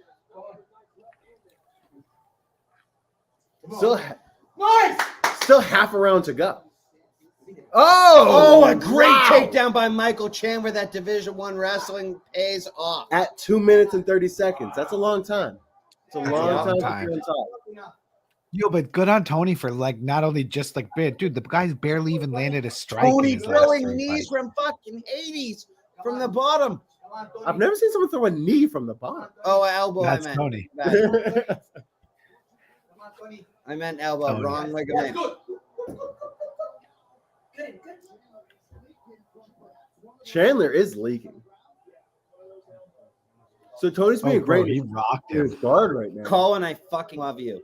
Still, Nice. still half a round to go. Oh, a great takedown by Michael Chandler. That Division I wrestling pays off. At 2 minutes and 30 seconds. That's a long time. It's a long long time to be on top. Yo, but good on Tony for like not only just like dude, the guy's barely even landed a strike. Tony in his last throwing three knees fights. from fucking Hades from the bottom. I've never seen someone throw a knee from the bottom. Oh, elbow. That's I meant. Tony. I meant elbow. Tony. Wrong ligament. Chandler is leaking. So Tony's being bro, great. he rocked His him. guard right now. Colin, I fucking love you.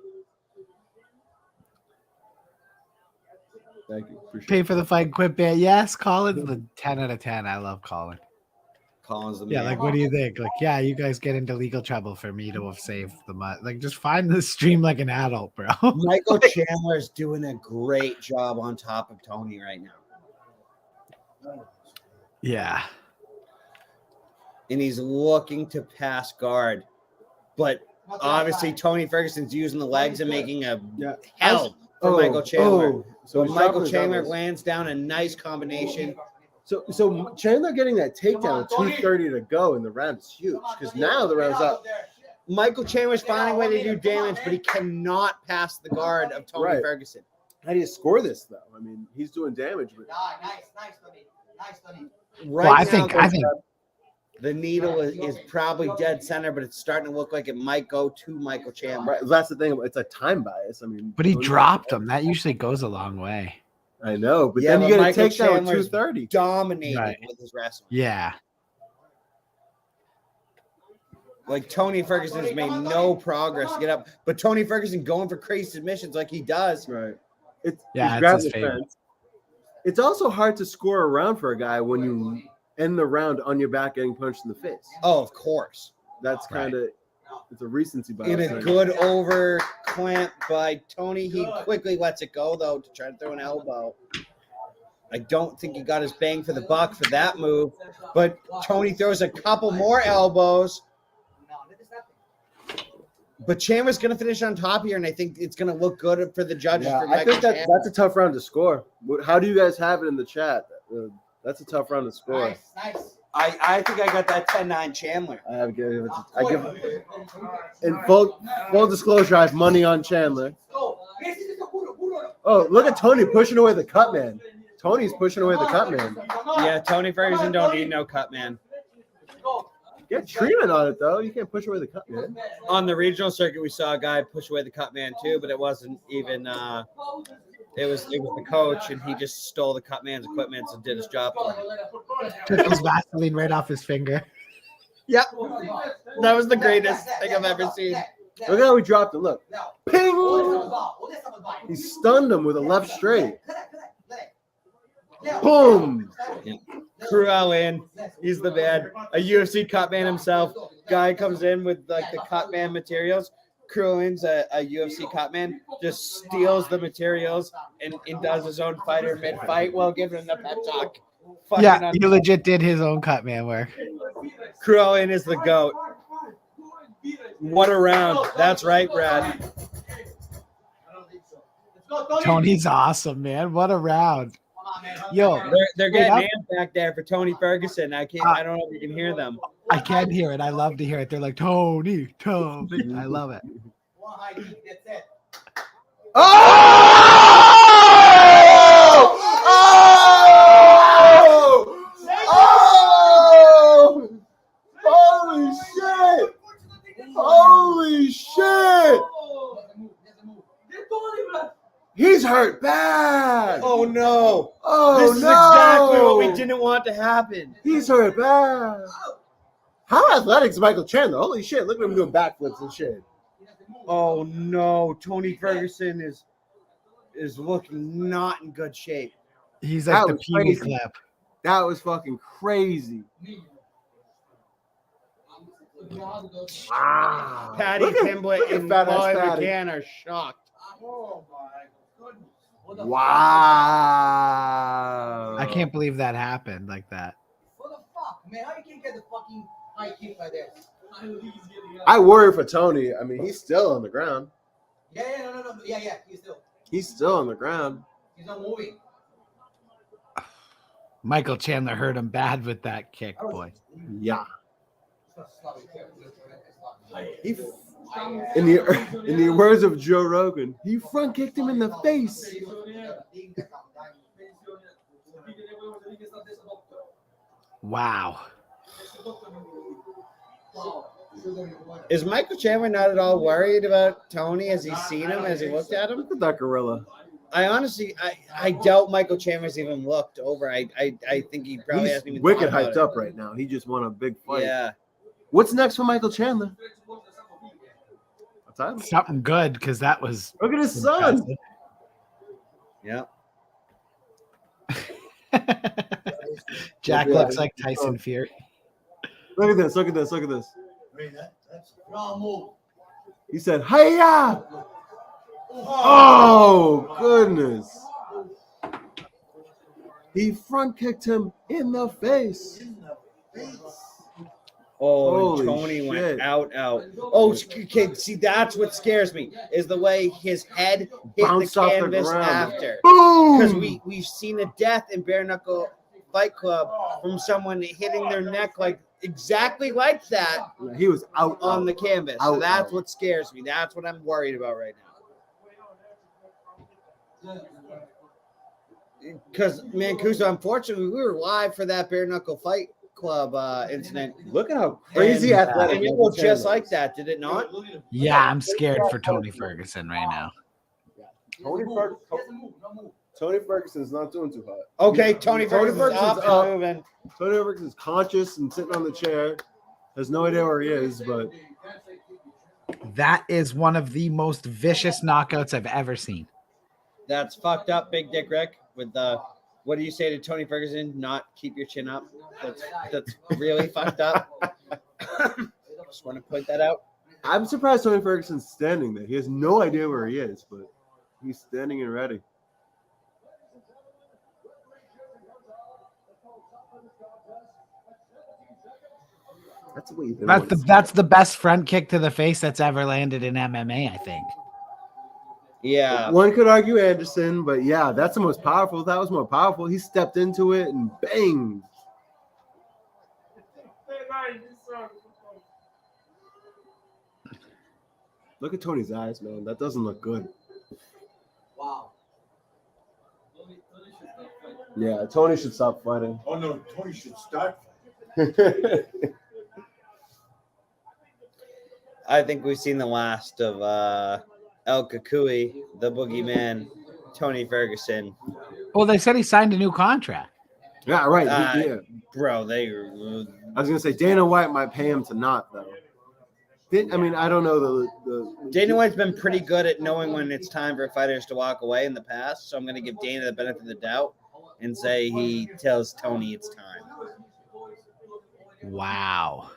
Thank you. Appreciate Pay for the fight, quit bit. Yes, Colin's the 10 out of 10. I love Colin. Colin's the Yeah, man. like what do you think? Like, yeah, you guys get into legal trouble for me to have saved the money. Like, just find the stream like an adult, bro. Michael Chandler's doing a great job on top of Tony right now. Yeah. And he's looking to pass guard. But obviously, Tony Ferguson's using the legs and making a hell for Michael Chandler. So So Michael Chandler lands down a nice combination. So Chandler getting that takedown with 2:30 to go in the round is huge because now the round's up. Michael Chandler's finding a way to do damage, but he cannot pass the guard of Tony Ferguson. How do you score this though? I mean, he's doing damage. But... Nice, Tony. Nice, Tony. Right Well, now, I think the needle is probably dead center, but it's starting to look like it might go to Michael Chandler. Right, that's the thing. It's a time bias. I mean, but he dropped him. That usually goes a long way. I know, but Yeah, then you but get Michael a takedown with Chandler's 2:30. Dominating Right. with his wrestling. Yeah. Like Tony Ferguson has made no progress to get up, but Tony Ferguson going for crazy submissions like he does. Right. It's Yeah, he's it's grabbing his the favorite. fence. It's also hard to score a round for a guy when you end the round on your back getting punched in the face. Oh, of course. That's kind of it's a recency bias. In a thing. good over clamp by Tony. He quickly lets it go, though, to try to throw an elbow. I don't think he got his bang for the buck for that move, but Tony throws a couple more elbows. But Chandler's going to finish on top here, and I think it's going to look good for the judges. Yeah, for I Michael think Chandler. that's a tough round to score. How do you guys have it in the chat? That's a tough round to score. Nice. I think I got that 10-9 Chandler. I give in full disclosure, I have money on Chandler. Oh, look at Tony pushing away the cut man. Tony's pushing away the cut man. Yeah, Tony Ferguson don't need no cut man. Get treatment on it though. You can't push away the cut man. On the regional circuit, we saw a guy push away the cut man too, but it wasn't even. It was the coach, and he just stole the cut man's equipment and did his job for him. Took his Vaseline right off his finger. Yep, that was the greatest thing I've ever seen. Look how he dropped him. Look, ping! He stunned him with a left straight. Boom! Yeah. Cruel in. He's the man. A UFC cut man himself. Guy comes in with like the cut man materials. Cruel's a UFC cut man. Just steals the materials and does his own fighter mid-fight while giving him the pep talk. Yeah, he legit did his own cut man work. Cruel is the GOAT. What a round. That's right, Brad. Tony's awesome, man. What a round. Yo, they're getting amped back there for Tony Ferguson. I don't know if you can hear them. I can hear it. I love to hear it. They're like, Tony. I love it. Holy shit! He's hurt bad. Oh no! Oh this is exactly what we didn't want to happen. He's hurt bad. How athletic is Michael Chandler? Holy shit! Look at him doing backflips and shit. Oh no! Tony Ferguson is looking not in good shape. He's like the Pee-wee clip. That was fucking crazy. Wow. Patty Pimblett and Lloyd McCann are shocked. Wow. I can't believe that happened like that. What the fuck, man? How you can't get the fucking high kick like that? I worry for Tony. I mean, he's still on the ground. Yeah, no. Yeah, He's still on the ground. He's not moving. Michael Chandler hurt him bad with that kick, boy. Yeah. In the words of Joe Rogan, he front kicked him in the face. Wow. Is Michael Chandler not at all worried about Tony? Has he seen him? Has he looked at him? Look at that gorilla. I honestly, I doubt Michael Chandler's even looked over. I think he probably hasn't even. He's wicked thought about hyped up right now. He just won a big fight. Yeah. What's next for Michael Chandler? Something good, because that was. Look at his son. Yeah. Jack looks like Tyson Fury. Look at this. Look at this. Look at this. He said, "Hiya!" Oh goodness! He front kicked him in the face. Oh, and Holy Tony shit. went out. Oh, okay. See, that's what scares me is the way his head hit Bounced the off the canvas ground. after. Boom! Because we've seen a death in bare knuckle fight club from someone hitting their neck like exactly like that. He was out on the canvas. Out, So that's what scares me. That's what I'm worried about right now. Because Mancuso, unfortunately, we were live for that bare knuckle fight club incident. Look at how crazy and athletic. it looked just like that, did it not? Yeah, I'm scared for Tony Ferguson right now. Tony Ferguson's not doing too hot. Okay, Tony Ferguson's up and moving. Tony Ferguson's conscious and sitting on the chair. Has no idea where he is, but That is one of the most vicious knockouts I've ever seen. That's fucked up, Big Dick Rick. With what do you say to Tony Ferguson? Not keep your chin up. That's really fucked up. Just want to point that out. I'm surprised Tony Ferguson's standing there. He has no idea where he is, but he's standing and ready. That's what you've been That's the best front kick to the face that's ever landed in MMA, I think. Yeah. One could argue Anderson, but yeah, that's the most powerful. That was more powerful. He stepped into it and bang. Look at Tony's eyes, man. That doesn't look good. Wow. Yeah, Tony should stop fighting. Oh no, Tony should start. I think we've seen the last of El Kakui, the boogeyman, Tony Ferguson. Well, they said he signed a new contract. Yeah, right. Yeah. Bro, I was gonna say Dana White might pay him to not though. I mean, I don't know the Dana White's been pretty good at knowing when it's time for fighters to walk away in the past, so I'm gonna give Dana the benefit of the doubt and say he tells Tony it's time. Wow.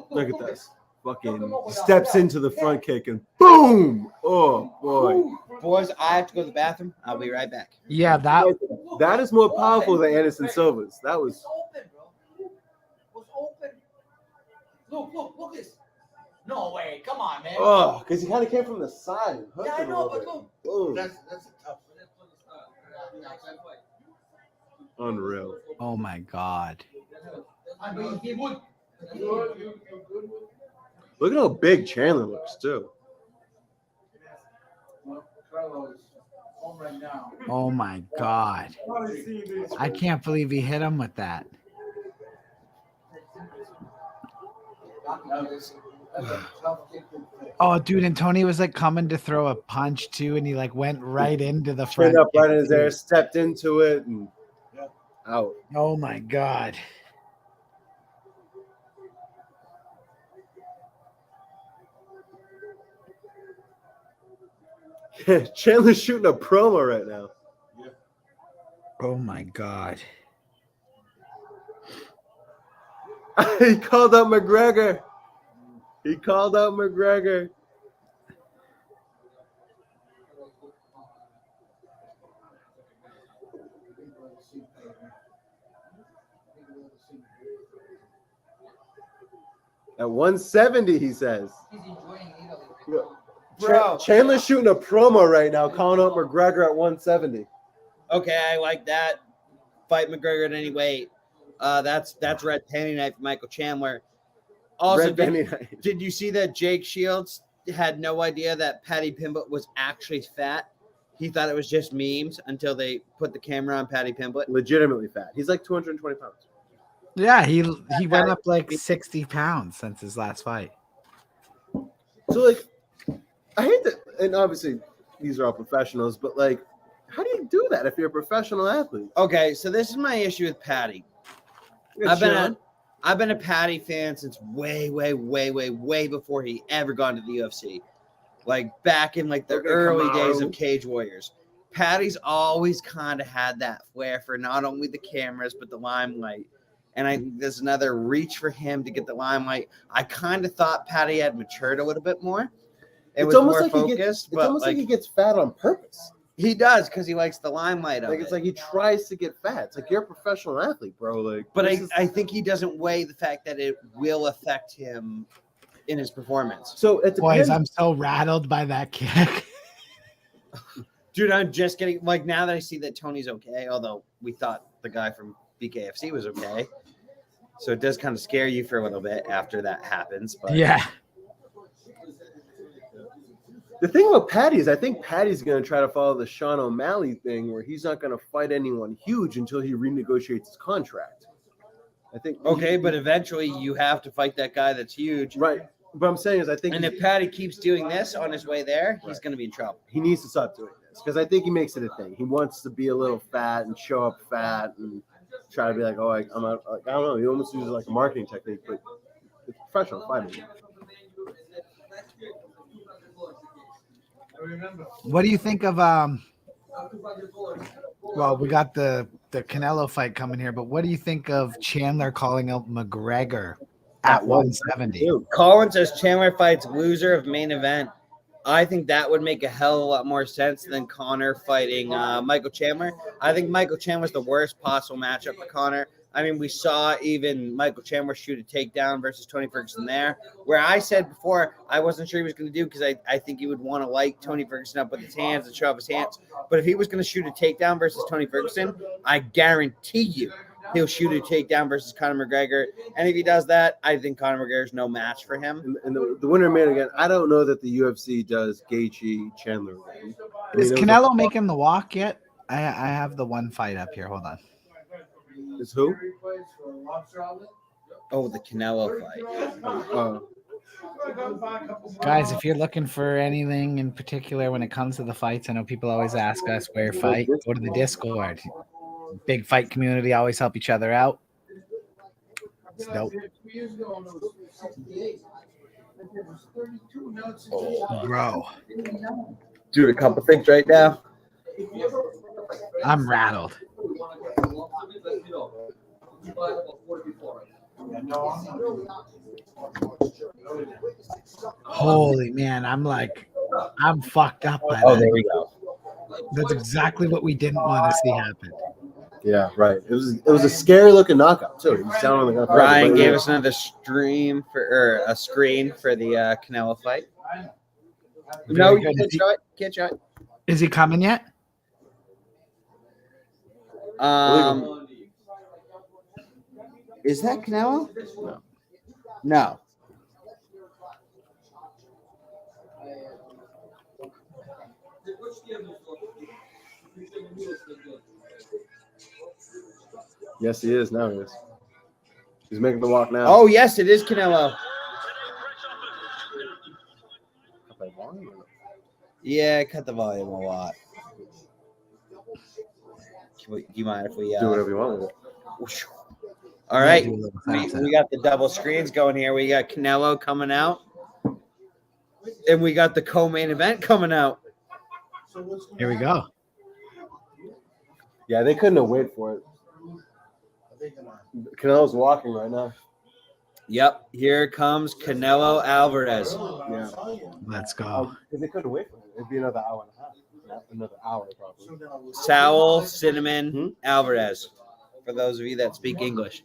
Look at this. Fucking steps into the front kick and boom! Oh boy. Boys, I have to go to the bathroom. I'll be right back. Yeah, that is more powerful than Anderson Silva's. That was Look this. No way. Come on, man. oh, because he kind of came from the side and hooked Yeah, I it a know, little but bit. look. Boom. That's a tough. Unreal. Oh my God. I mean, he would. Look at how big Chandler looks too. Oh my God. I can't believe he hit him with that. Oh, dude, and Tony was like coming to throw a punch too, and he like went right into the front. Straight up right in his air, stepped into it, and out. Oh my God. Chandler's shooting a promo right now. Oh my God. He called out McGregor. He called out McGregor. At 170, he says. Bro. Chandler's shooting a promo right now, calling out McGregor at 170. Okay, I like that. Fight McGregor at any weight. That's red panty night for Michael Chandler. Also, did you see that Jake Shields had no idea that Paddy Pimblett was actually fat? He thought it was just memes until they put the camera on Paddy Pimblett. Legitimately fat. He's like 220 pounds. Yeah, he went up like 60 pounds since his last fight. So, like, I hate that. And obviously, these are all professionals, but, like, how do you do that if you're a professional athlete? Okay, so this is my issue with Paddy. I've been a Paddy fan since way before he ever got into the UFC. Like back in like the early days of Cage Warriors. Paddy's always kind of had that flair for not only the cameras but the limelight. And there's another reach for him to get the limelight. I kind of thought Paddy had matured a little bit more. It was more focused. It's almost like he gets fat on purpose. He does because he likes the limelight of it. It's like he tries to get fat. It's like you're a professional athlete, bro. Like, but I think he doesn't weigh the fact that it will affect him in his performance. So it Boys, I'm so rattled by that kick. Dude, I'm just getting like now that I see that Tony's okay, although we thought the guy from BKFC was okay. So it does kind of scare you for a little bit after that happens. But yeah. The thing about Paddy is I think Paddy's going to try to follow the Sean O'Malley thing where he's not going to fight anyone huge until he renegotiates his contract. I think. Okay, but eventually you have to fight that guy that's huge. Right. What I'm saying is I think. And if Paddy keeps doing this on his way there, he's going to be in trouble. He needs to stop doing this because I think he makes it a thing. He wants to be a little fat and show up fat and try to be like, oh, I'm not, like, I don't know. He almost uses like a marketing technique, but it's professional fighting. What do you think of well, we got the Canelo fight coming here, but what do you think of Chandler calling out McGregor at 170? Colin says Chandler fights loser of main event. I think that would make a hell of a lot more sense than Conor fighting Michael Chandler. I think Michael Chandler's the worst possible matchup for Conor. I mean, we saw even Michael Chandler shoot a takedown versus Tony Ferguson there, where I said before I wasn't sure he was going to do because I think he would want to light Tony Ferguson up with his hands and show off his hands. But if he was going to shoot a takedown versus Tony Ferguson, I guarantee you he'll shoot a takedown versus Conor McGregor. And if he does that, I think Conor McGregor is no match for him. And the winner man again, I don't know that the UFC does Gaethje Chandler again. Is Canelo making the walk yet? I have the one fight up here. Hold on. It's who? Oh, the Canelo fight. Guys, if you're looking for anything in particular when it comes to the fights, I know people always ask us where fight. Go to the Discord. Big fight community, always help each other out. It's dope. Bro. Doing a couple things right now. I'm rattled. Holy man, I'm fucked up by that. Oh, there we go. That's exactly what we didn't want to see happen. Yeah, right. It was a scary looking knockout too. He was down on the ground. Ryan gave us another screen for the Canelo fight. No, you can't show it. Can't show it. Is he coming yet? Is that Canelo? No. Yes, he is. Now he is. He's making the walk now. Oh, yes, it is Canelo. Yeah, cut the volume a lot. Do you mind if we do whatever you want with it? All right, we got the double screens going here. We got Canelo coming out, and we got the co-main event coming out. Here we go. Yeah, they couldn't have waited for it. Canelo's walking right now. Yep, here comes Canelo Alvarez. Yeah, let's go. Because they couldn't wait for it. It'd be another hour and a half. Another hour, probably. Saul Cinnamon Alvarez. For those of you that speak English.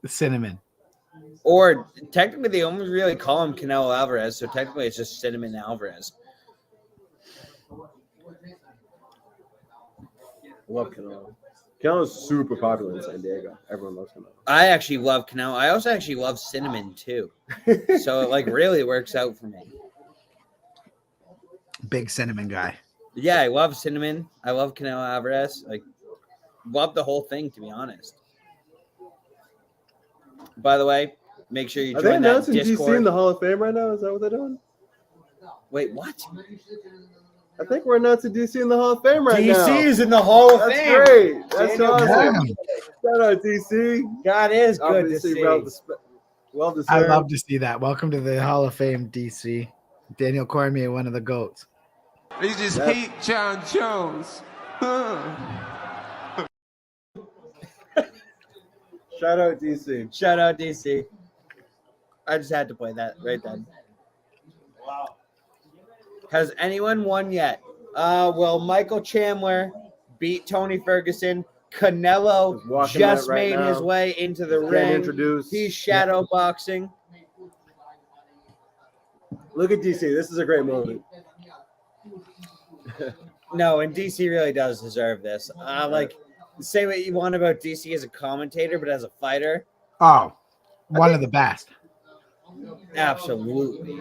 Cinnamon. Or technically, they almost really call him Canelo Alvarez, so technically it's just Cinnamon Alvarez. Love Canelo. Canelo's super popular in San Diego. Everyone loves Canelo. I actually love Canelo. I also actually love cinnamon too. So it like really works out for me. Big cinnamon guy. Yeah, I love cinnamon. I love Canelo Alvarez. Like, love the whole thing, to be honest. By the way, make sure you join that Discord. Are they announcing DC in the Hall of Fame right now? Is that what they're doing? Wait, what? I think we're announcing DC in the Hall of Fame right now. DC is in the Hall of Fame. That's great. That's awesome. Shout out DC. God is good Obviously, to see. Well deserved. I love to see that. Welcome to the Hall of Fame, DC. Daniel Cormier, one of the GOATs. They just hate John Jones. Shout out DC. Shout out DC. I just had to play that right then. Wow. Has anyone won yet? Well, Michael Chandler beat Tony Ferguson. Canelo just made his way into the ring. He's shadow boxing. Look at DC. This is a great moment. No, and DC really does deserve this. Say what you want about DC as a commentator, but as a fighter. Oh, one of the best. Absolutely.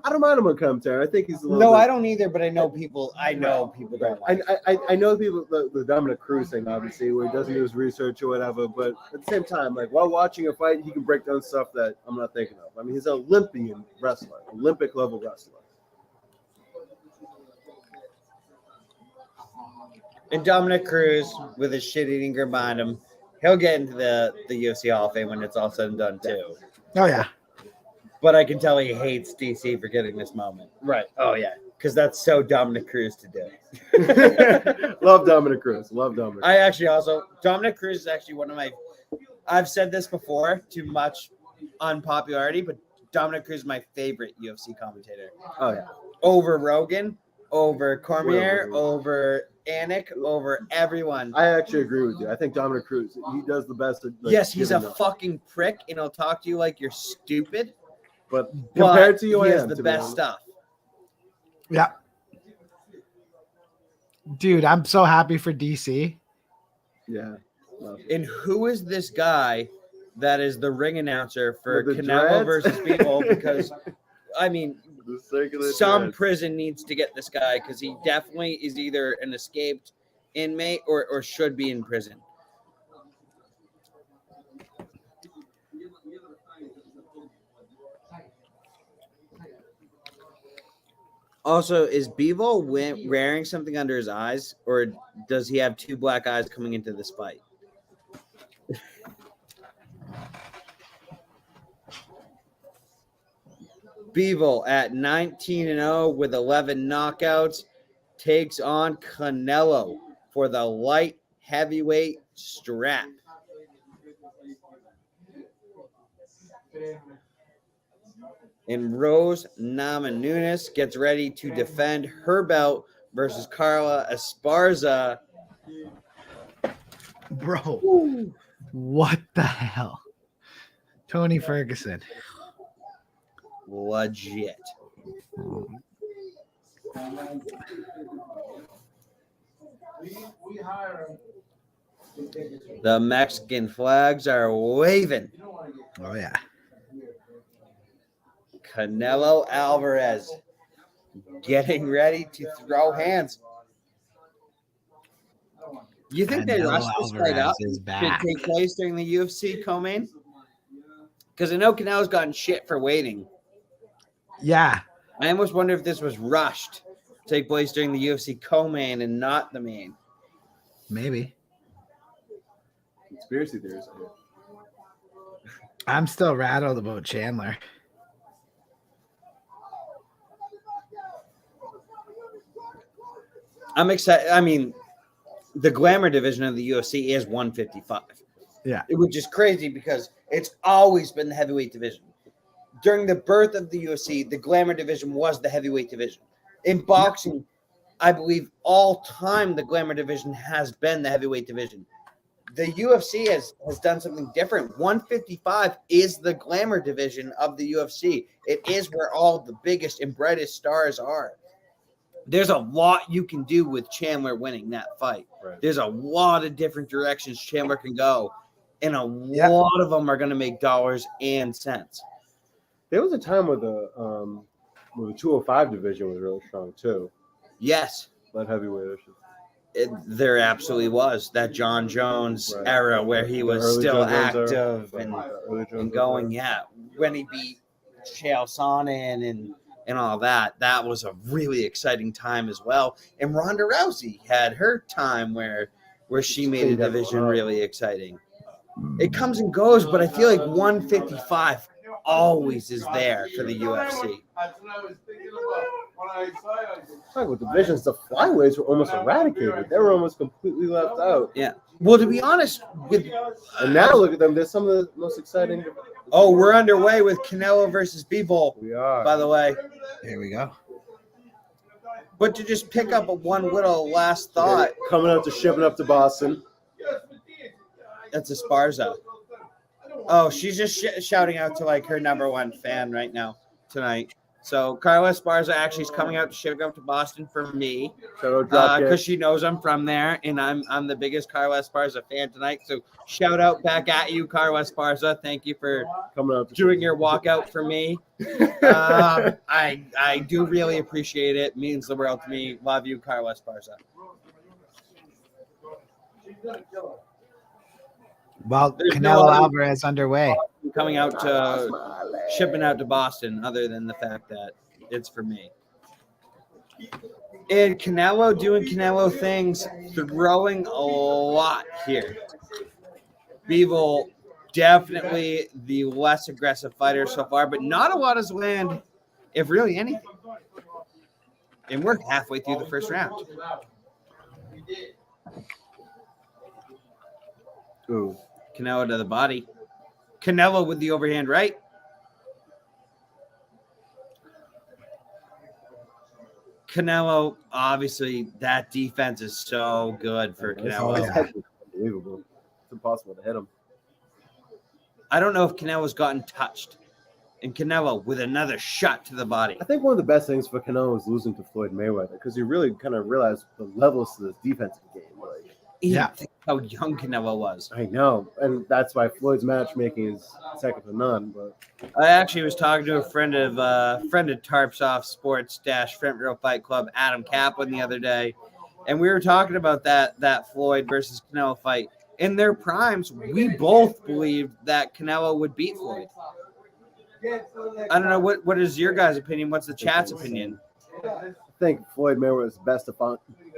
I don't mind him on commentary. I think he's a little. No, bit... I don't either. But I know people. I know people don't. Like I know people. The Dominic Cruz thing, obviously, where he doesn't do his research or whatever. But at the same time, like while watching a fight, he can break down stuff that I'm not thinking of. I mean, he's an Olympian wrestler, Olympic level wrestler. And Dominic Cruz, with his shit-eating grin behind him, he'll get into the UFC Hall of Fame when it's all said and done too. Oh yeah. But I can tell he hates DC for getting this moment. Right. Oh yeah, because that's so Dominic Cruz to do. Love Dominic Cruz. Love Dominic. I actually also Dominic Cruz is actually one of my. I've said this before, too much unpopularity, but Dominic Cruz is my favorite UFC commentator. Oh yeah. Over Rogan, over Cormier, over Anik, over everyone. I actually agree with you. I think Dominic Cruz, he does the best. At, yes, he's a fucking prick, and he'll talk to you like you're stupid. But compared to you, he has the best stuff. Yeah. Dude, I'm so happy for DC. Yeah. And who is this guy that is the ring announcer for Canelo versus Bivol? Because, I mean, The circular some threads. prison needs to get this guy because he definitely is either an escaped inmate or should be in prison. Also, is Bivol wearing something under his eyes, or does he have two black eyes coming into this fight? Bivol at 19-0 with 11 knockouts takes on Canelo for the light heavyweight strap. And Rose Namajunas gets ready to defend her belt versus Carla Esparza. Bro, what the hell? Tony Ferguson. Legit. The Mexican flags are waving. Oh, yeah. Canelo Alvarez getting ready to throw hands. You think they rushed this fight up to take place during the UFC co-main? Because I know Canelo's gotten shit for waiting. Yeah. I almost wonder if this was rushed to take place during the UFC co-main and not the main. Maybe. Conspiracy theories. I'm still rattled about Chandler. I'm excited. I mean, the glamour division of the UFC is 155. Yeah. Which is crazy because it's always been the heavyweight division. During the birth of the UFC, the glamour division was the heavyweight division. In boxing, I believe all time the glamour division has been the heavyweight division. The UFC has done something different. 155 is the glamour division of the UFC. It is where all the biggest and brightest stars are. There's a lot you can do with Chandler winning that fight. Right. There's a lot of different directions Chandler can go, and a lot of them are going to make dollars and cents. There was a time where the 205 division was really strong too. Yes. That heavyweight issue. There absolutely was that John Jones era where he was still active and going. Yeah, when he beat Chael Sonnen and all that, that was a really exciting time as well. And Ronda Rousey had her time where she made a division really exciting. It comes and goes, but I feel like 155 always is there for the UFC. That's what I was thinking about when I saw it. Talking about divisions, the flyweights were almost eradicated. They were almost completely left out. Yeah. Well, to be honest, and now look at them. They're some of the most exciting. Oh, we're underway with Canelo versus Bivol. We are. By the way. Here we go. But to just pick up one little last thought. Coming shipping up to Boston. That's Esparza. Oh, she's just shouting out to like her number one fan right now tonight. So Carla Esparza actually is coming out to ship up to Boston for me because she knows I'm from there, and I'm the biggest Carla Esparza fan tonight. So shout out back at you, Carla Esparza. Thank you for coming out doing your walkout for me. I do really appreciate it. Means the world to me. Love you, Carla Esparza. Well, Canelo Alvarez underway. Coming out to shipping out to Boston, other than the fact that it's for me. And Canelo doing Canelo things, throwing a lot here. Bivol definitely the less aggressive fighter so far, but not a lot has landed, if really anything. And we're halfway through the first round. Ooh. Canelo to the body. Canelo with the overhand right. Canelo, obviously, that defense is so good for Canelo. Unbelievable. It's impossible to hit him. I don't know if Canelo's gotten touched. And Canelo with another shot to the body. I think one of the best things for Canelo is losing to Floyd Mayweather because you really kind of realize the levels to this defensive game. Like, even think how young Canelo was. I know, and that's why Floyd's matchmaking is second to none. But I actually was talking to a friend of Tarps Off Sports - Front Row Fight Club, Adam Kaplan, the other day, and we were talking about that Floyd versus Canelo fight. In their primes, we both believed that Canelo would beat Floyd. I don't know what is your guys' opinion. What's the chat's opinion? I think Floyd Mayweather is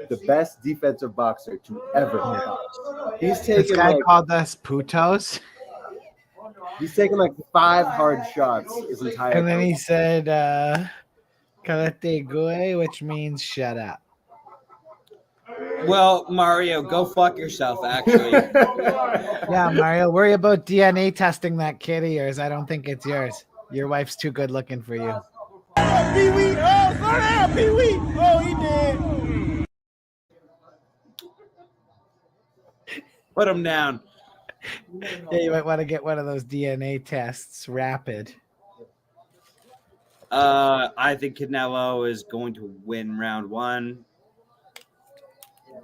the best defensive boxer to ever box. He's taken This guy called us putos. He's taken like 5 hard shots his entire And then career. he said, "Kalete gue," which means shut up. Well, Mario, go fuck yourself, actually. Yeah, Mario, worry about DNA testing that kid of yours. I don't think it's yours. Your wife's too good looking for you. Pee-wee, oh, slow down, Pee-wee. Oh, he did. Put him down. Yeah, you might want to get one of those DNA tests rapid. I think Canelo is going to win round 1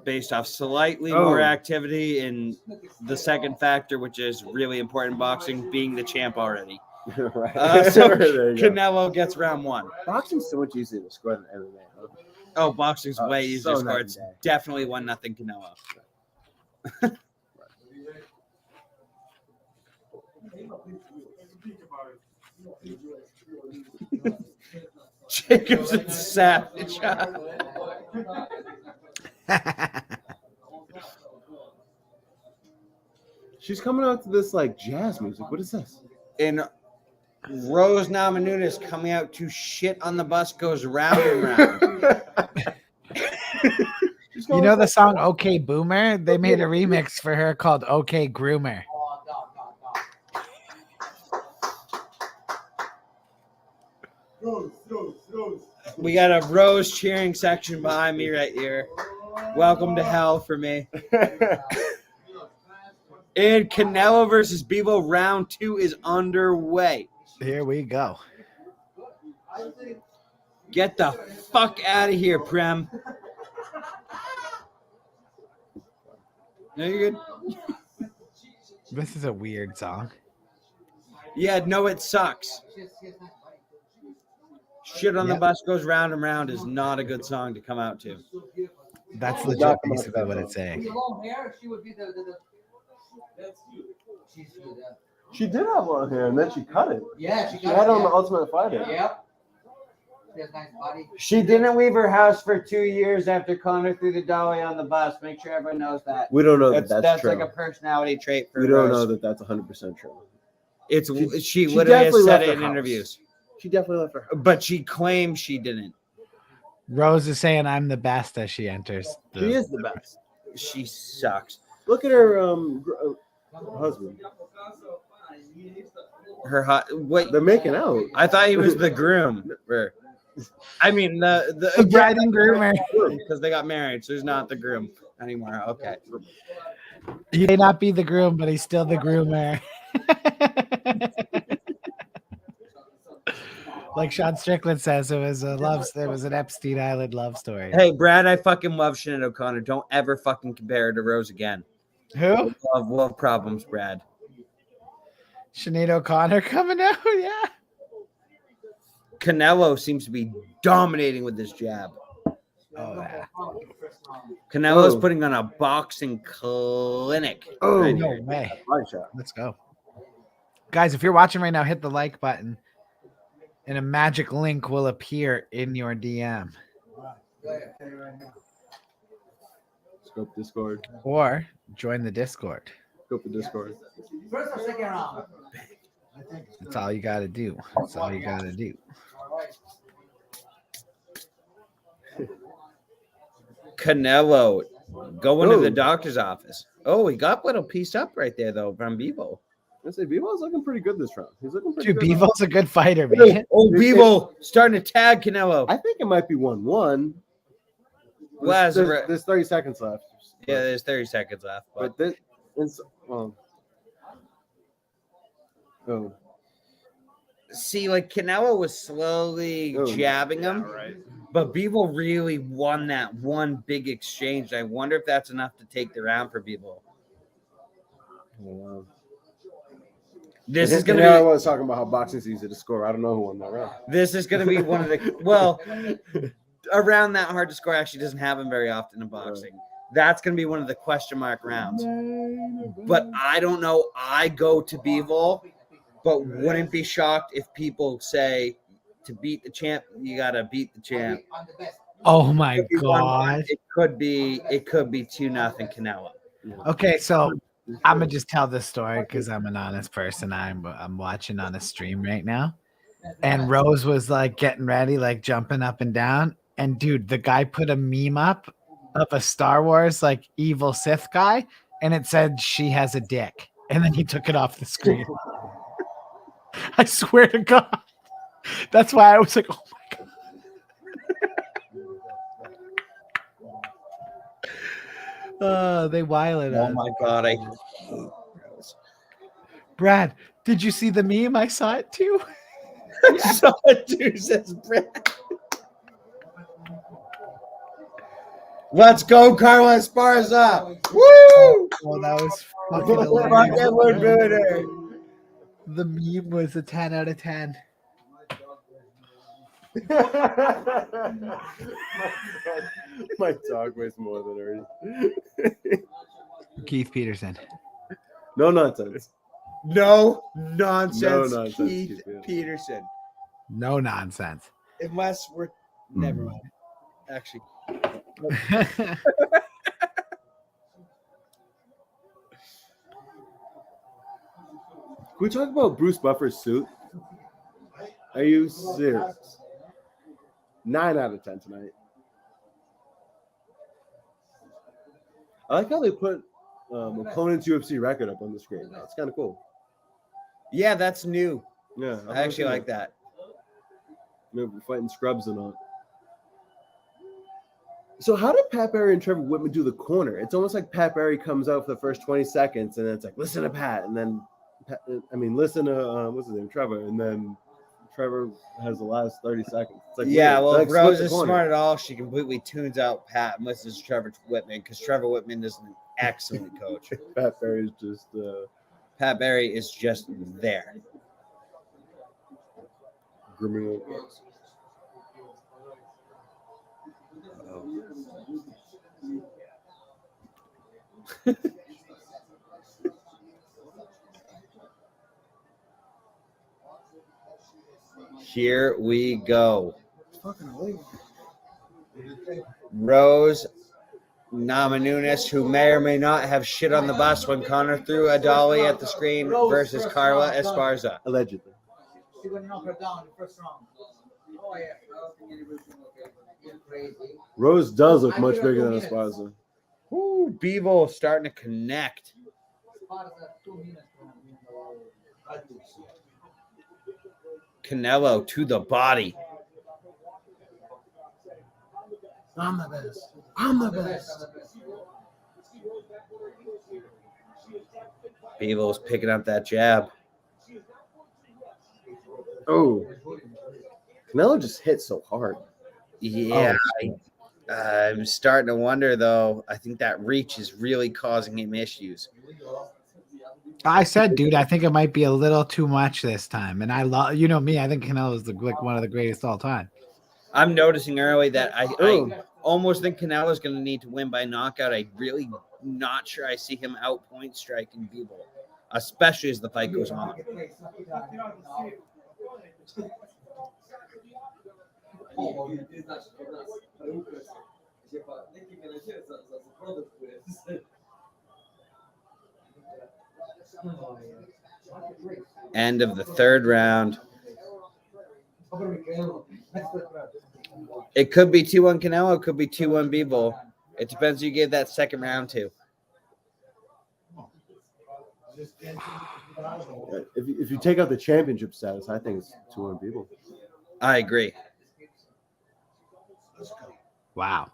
based off slightly more activity in the second factor, which is really important in boxing, being the champ already. Right. So Canelo gets round 1. Boxing's so much easier to score than MMA. Huh? Oh, boxing's way easier to so score. night It's and day. definitely 1-0 Canelo. Jacobson savage. She's coming out to this like jazz music. What is this? And Rose Namajunas coming out to shit on the bus goes round and round. You know the song "Okay Boomer"? They made a remix for her called "Okay Groomer." We got a Rose cheering section behind me right here. Welcome to hell for me. And Canelo versus Bivol round 2 is underway. Here we go. Get the fuck out of here, Prem. No, you're good. This is a weird song. Yeah, no, it sucks. Shit on the bus goes round and round is not a good song to come out to. That's legit basically what it's saying. Long hair, she would be the She did have long hair, and then she cut it. Yeah, she had it on the Ultimate Fighter. Yep. She has nice body. She didn't leave her house for 2 years after Connor threw the dolly on the bus. Make sure everyone knows that. We don't know that's true. Like a personality trait for We don't Rose. know that that's 100% true. She literally has definitely said left it her in house. interviews. She definitely left her house. But she claims she didn't. Rose is saying I'm the best as she enters. She is the best. She sucks. Look at her husband. Her hot. Wait, They're making out. I thought he was the groom. I mean the bride and groomer. Because they got married, so he's not the groom anymore. Okay. He may not be the groom, but he's still the groomer. Like Sean Strickland says, it was an Epstein Island love story. Hey, Brad, I fucking love Sinead O'Connor. Don't ever fucking compare her to Rose again. Who? Love problems, Brad. Sinead O'Connor coming out, yeah. Canelo seems to be dominating with his jab. Oh, yeah. Canelo's putting on a boxing clinic. Oh, right no here. way. Right shot. Let's go. Guys, if you're watching right now, hit the like button. And a magic link will appear in your DM. Scope Discord. Or join the Discord. Scope the Discord. First or second round? That's all you got to do. That's all you got to do. Canelo going to the doctor's office. Oh, he got a little pieced up right there, though, from Bivol. I say Bivol's looking pretty good this round. He's looking pretty Dude, good. Bivol's a good fighter, man. Oh, Bivol starting to tag Canelo. I think it might be 1-1. There's 30 seconds left. Yeah, there's 30 seconds left. But this, See, like Canelo was slowly jabbing him. right. But Bivol really won that one big exchange. I wonder if that's enough to take the round for Bivol. This is going to be. I was talking about how boxing's easy to score. I don't know who won that round. This is going to be one of the. Well, a round that hard to score actually doesn't happen very often in boxing. That's going to be one of the question mark rounds. But I don't know. I go to Bivol, but wouldn't be shocked if people say to beat the champ, you got to beat the champ. Oh my God. It could be 2-0 Canelo. Okay, so I'm gonna just tell this story because I'm an honest person. I'm watching on a stream right now, and Rose was like getting ready, like jumping up and down. And dude, the guy put a meme up of a Star Wars like evil Sith guy, and it said she has a dick, and then he took it off the screen. I swear to God, that's why I was like, oh my God. They wilded Oh us. my God, I Brad, did you see the meme? I saw it too. saw it too, says Brad. Let's go, Carla Esparza. Woo! Oh, that was fucking hilarious. The meme was a 10 out of 10. My dog weighs more than hers. Keith Peterson. No nonsense. No nonsense. No nonsense, Keith Peterson. No nonsense. Unless we're never mind. Actually. Can we talk about Bruce Buffer's suit? Are you serious? 9 out of 10 tonight. I like how they put opponent's UFC record up on the screen. It's kind of cool. Yeah, that's new. Yeah, I actually like that. We're fighting scrubs and all. So how did Pat Barry and Trevor Whitman do the corner? It's almost like Pat Barry comes out for the first 20 seconds, and then it's like, listen to Pat, and then, listen to, what's his name, Trevor, and then Trevor has the last 30 seconds. It's like, yeah, well, like, if Rose is smart at all, she completely tunes out Pat and listens to Trevor Whitman, because Trevor Whitman is an excellent coach. Pat Barry is just... Pat Barry is just there. Grooming. Here we go. Rose Namajunas, who may or may not have shit on the bus when Connor threw a dolly at the screen, versus Carla Esparza. Allegedly. She went knock her down in the first round. Oh yeah. Rose does look much bigger than Esparza. Ooh, Bivol starting to connect. Canelo to the body. I'm the best. I'm the best. Bivol's picking up that jab. Oh. Canelo just hit so hard. Yeah. I'm starting to wonder, though. I think that reach is really causing him issues. I said, dude, I think it might be a little too much this time. And I love, you know me, I think Canelo is like one of the greatest all time. I'm noticing early that I almost think Canelo is going to need to win by knockout. I really not sure I see him outpoint striking Bivol, especially as the fight goes on. End of the third round. It could be 2-1 Canelo. It could be 2-1 Bivol. It depends who you give that second round to. If you take out the championship status, I think it's 2-1 Bivol. I agree. Wow.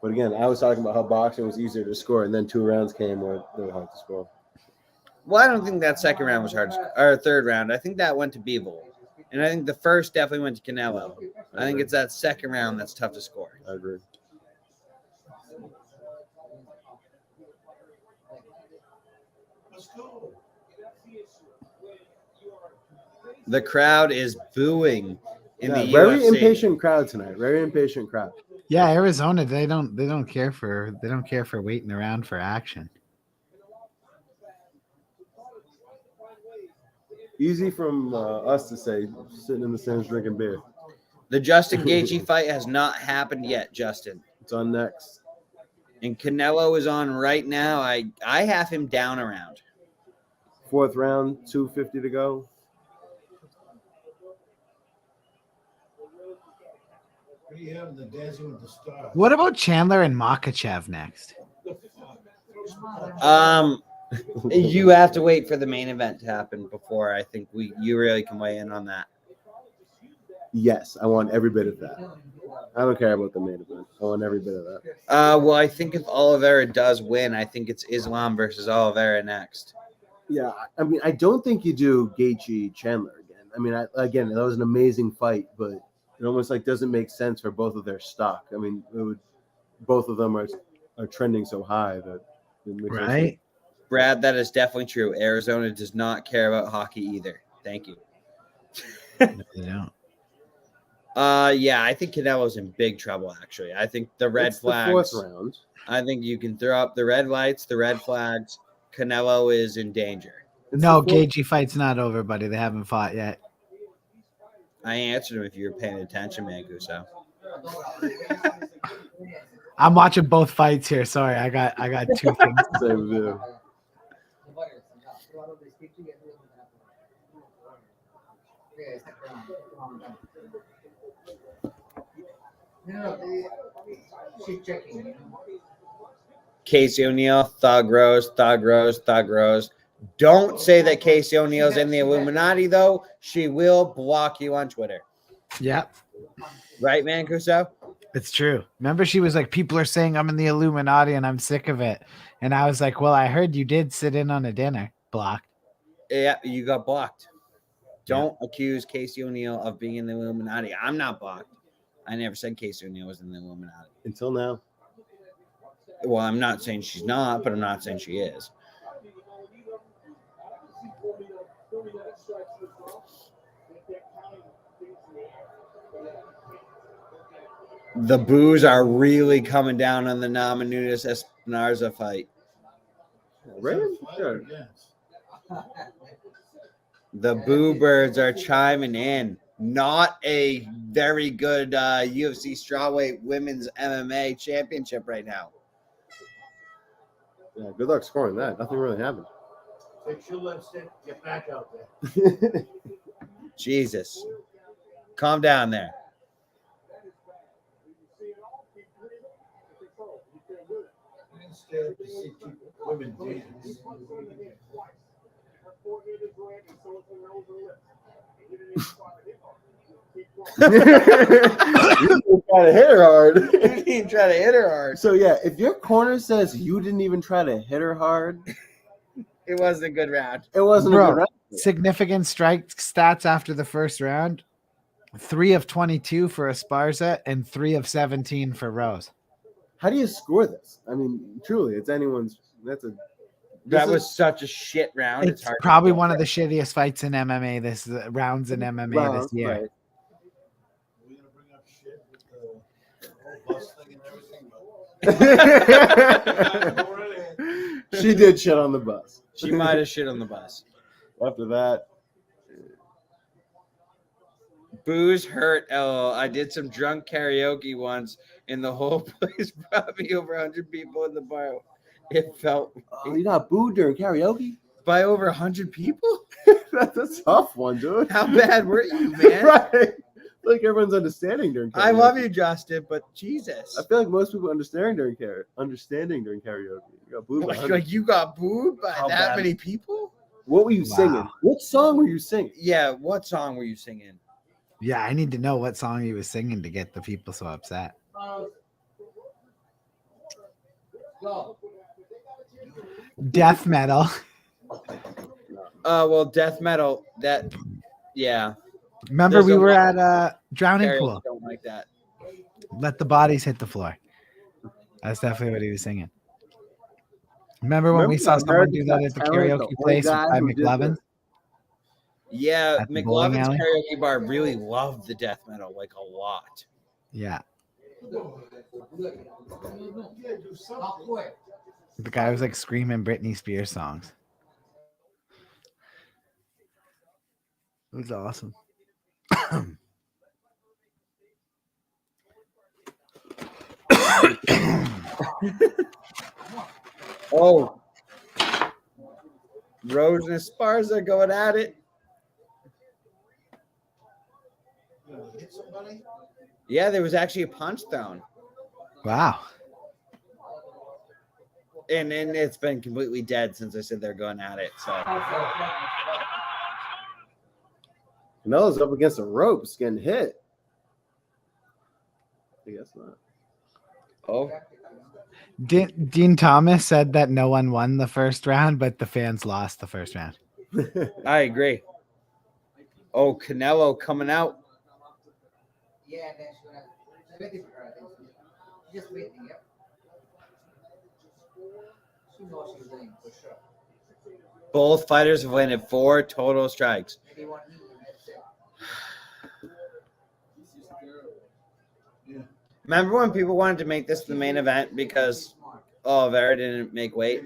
But again, I was talking about how boxing was easier to score, and then 2 rounds came where they were hard to score. Well, I don't think that second round was hard, or third round. I think that went to Bivol. And I think the first definitely went to Canelo. I think it's that second round that's tough to score. I agree. The crowd is booing in the very UFC. impatient crowd tonight. Very impatient crowd. Yeah, Arizona, they don't care for waiting around for action. Easy from us to say, sitting in the stands drinking beer. The Justin Gaethje fight has not happened yet, Justin. It's on next. And Canelo is on right now. I have him down around. 4th round, 2:50 to go. What about Chandler and Makhachev next? You have to wait for the main event to happen before I think you really can weigh in on that. Yes, I want every bit of that. I don't care about the main event. I want every bit of that. Well, I think if Oliveira does win, I think it's Islam versus Oliveira next. Yeah, I mean, I don't think you do Gaethje Chandler again. I mean, again, that was an amazing fight, but it almost like doesn't make sense for both of their stock. I mean, both of them are trending so high that it makes Right. sense. Brad, that is definitely true. Arizona does not care about hockey either. Thank you. No, they don't. Yeah, I think Canelo's in big trouble, actually. I think the red flags. The 4th round. I think you can throw up the red lights, the red flags. Canelo is in danger. No, Gaethje fight's not over, buddy. They haven't fought yet. I answered him if you were paying attention, Mancuso. I'm watching both fights here. Sorry, I got 2 things. Same view. Casey O'Neill, Thug Rose. Don't say that Casey O'Neill's in the Illuminati, though. She will block you on Twitter. Yep. Right, Mancuso? It's true. Remember, she was like, people are saying I'm in the Illuminati and I'm sick of it. And I was like, well, I heard you did sit in on a dinner. Blocked. Yeah, you got blocked. Don't accuse Casey O'Neill of being in the Illuminati. I'm not blocked. I never said Casey O'Neill was in the Illuminati. Until now. Well, I'm not saying she's not, but I'm not saying she is. The boos are really coming down on the Namajunas Espinarza fight. Really? Sure. The boo birds are chiming in. Not a very good UFC strawweight women's MMA championship right now. Yeah, good luck scoring that. Nothing really happened. Take your lipstick, get back out there. Jesus. Calm down there. Women dance. You didn't try to hit her hard. You didn't even try to hit her hard. So yeah, if your corner says you didn't even try to hit her hard, it wasn't a good round. It wasn't a good round. Significant strike stats after the first round: 3 of 22 for Esparza and 3 of 17 for Rose. How do you score this? I mean, truly, it's anyone's. That was such a shit round. It's probably one of the shittiest fights in MMA rounds in MMA this year. Right. She did shit on the bus. She might have shit on the bus. After that, booze hurt. Oh, I did some drunk karaoke once, and the whole place brought me over 100 people in the bar. It felt. Oh, you got booed during karaoke by over 100 people. That's a tough one, dude. How bad were you, man? Right. Like everyone's understanding during karaoke. I love you, Justin, but Jesus. I feel like most people understanding during karaoke. You got booed. You got booed by that many people? What were you singing? What song were you singing? Yeah, what song were you singing? Yeah, I need to know what song he was singing to get the people so upset. Death metal. Well, death metal. Yeah. Remember, There's we a were lot at drowning Carriers pool. don't like that. Let the bodies hit the floor. That's definitely what he was singing. Remember when we saw someone do that at the karaoke place by McLovin's? Yeah, At the bowling McLovin's alley? karaoke bar really loved the death metal like a lot. Yeah. The guy was like screaming Britney Spears songs. It was awesome. Oh, Rose and Esparza going at it. Yeah, there was actually a punch thrown. Wow. And then it's been completely dead since I said they're going at it. So Canelo's up against the ropes getting hit. I guess not. Oh. Dean Thomas said that no one won the first round, but the fans lost the first round. I agree. Oh, Canelo coming out. Yeah, that's waiting for her. Just waiting, yep. She knows she's doing for sure. Both fighters have landed 4 total strikes. Maybe one knee, that's it. Remember when people wanted to make this the main event because Oliveira didn't make weight?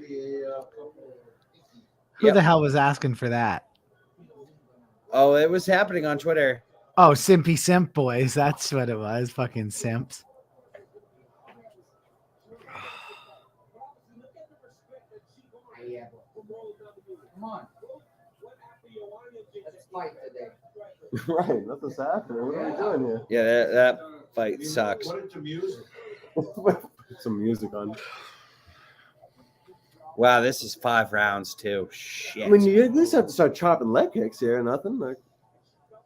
Who the hell was asking for that? Oh, it was happening on Twitter. Oh, Simpy Simp boys. That's what it was. Fucking simps. Come on. Let's fight today. Right, nothing's happening. What are we doing here? Yeah, that fight sucks. Put some music on. Wow, this is 5 rounds too. Shit. I mean, you at least have to start chopping leg kicks here. Nothing like.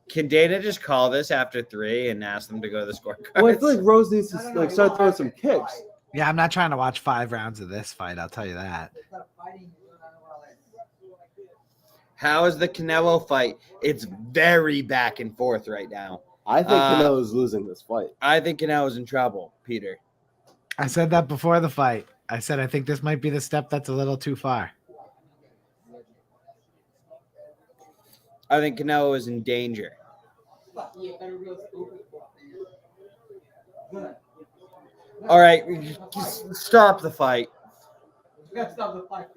Can Dana just call this after 3 and ask them to go to the scorecard? Well, I feel like Rose needs to like start throwing some kicks. Yeah, I'm not trying to watch 5 rounds of this fight. I'll tell you that. How is the Canelo fight? It's very back and forth right now. I think Canelo's losing this fight. I think Canelo's in trouble, Peter. I said that before the fight. I said I think this might be the step that's a little too far. I think Canelo is in danger. All right, stop the fight. Stop the fight.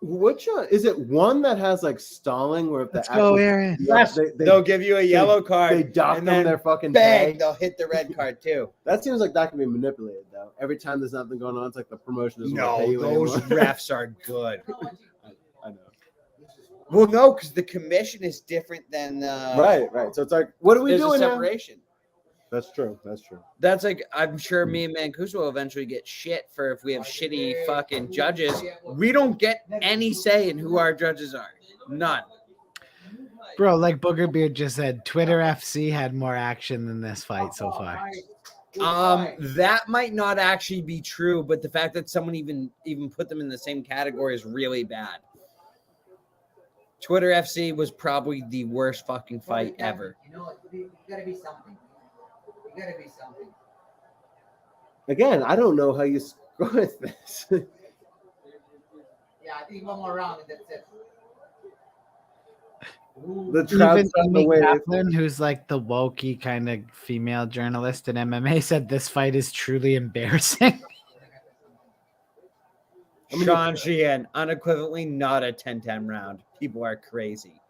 Which is it? One that has like stalling, where if Let's go, Aaron. Yes, they'll give you a yellow card. They dock and them then their fucking bang, pay. they'll hit the red card too. That seems like that can be manipulated though. Every time there's nothing going on, it's like the promotion is No, pay you those anymore. refs are good. I know. Well, no, because the commission is different than Right. So it's like, what are we there's doing a now? separation. That's true. That's like, I'm sure me and Mancuso will eventually get shit for if we have shitty fucking judges. We don't get any say in who our judges are. None. Bro, like Booger Beard just said, Twitter FC had more action than this fight so far. That might not actually be true, but the fact that someone even put them in the same category is really bad. Twitter FC was probably the worst fucking fight ever. You know, you gotta be something. You gotta be something. Again, I don't know how you score with this. Yeah, I think one more round and that's it. The trout's on the Amy way. Kaplan, who's like the wokey kind of female journalist in MMA, said this fight is truly embarrassing. Sean Sheehan, unequivocally not a 10-10 round. People are crazy.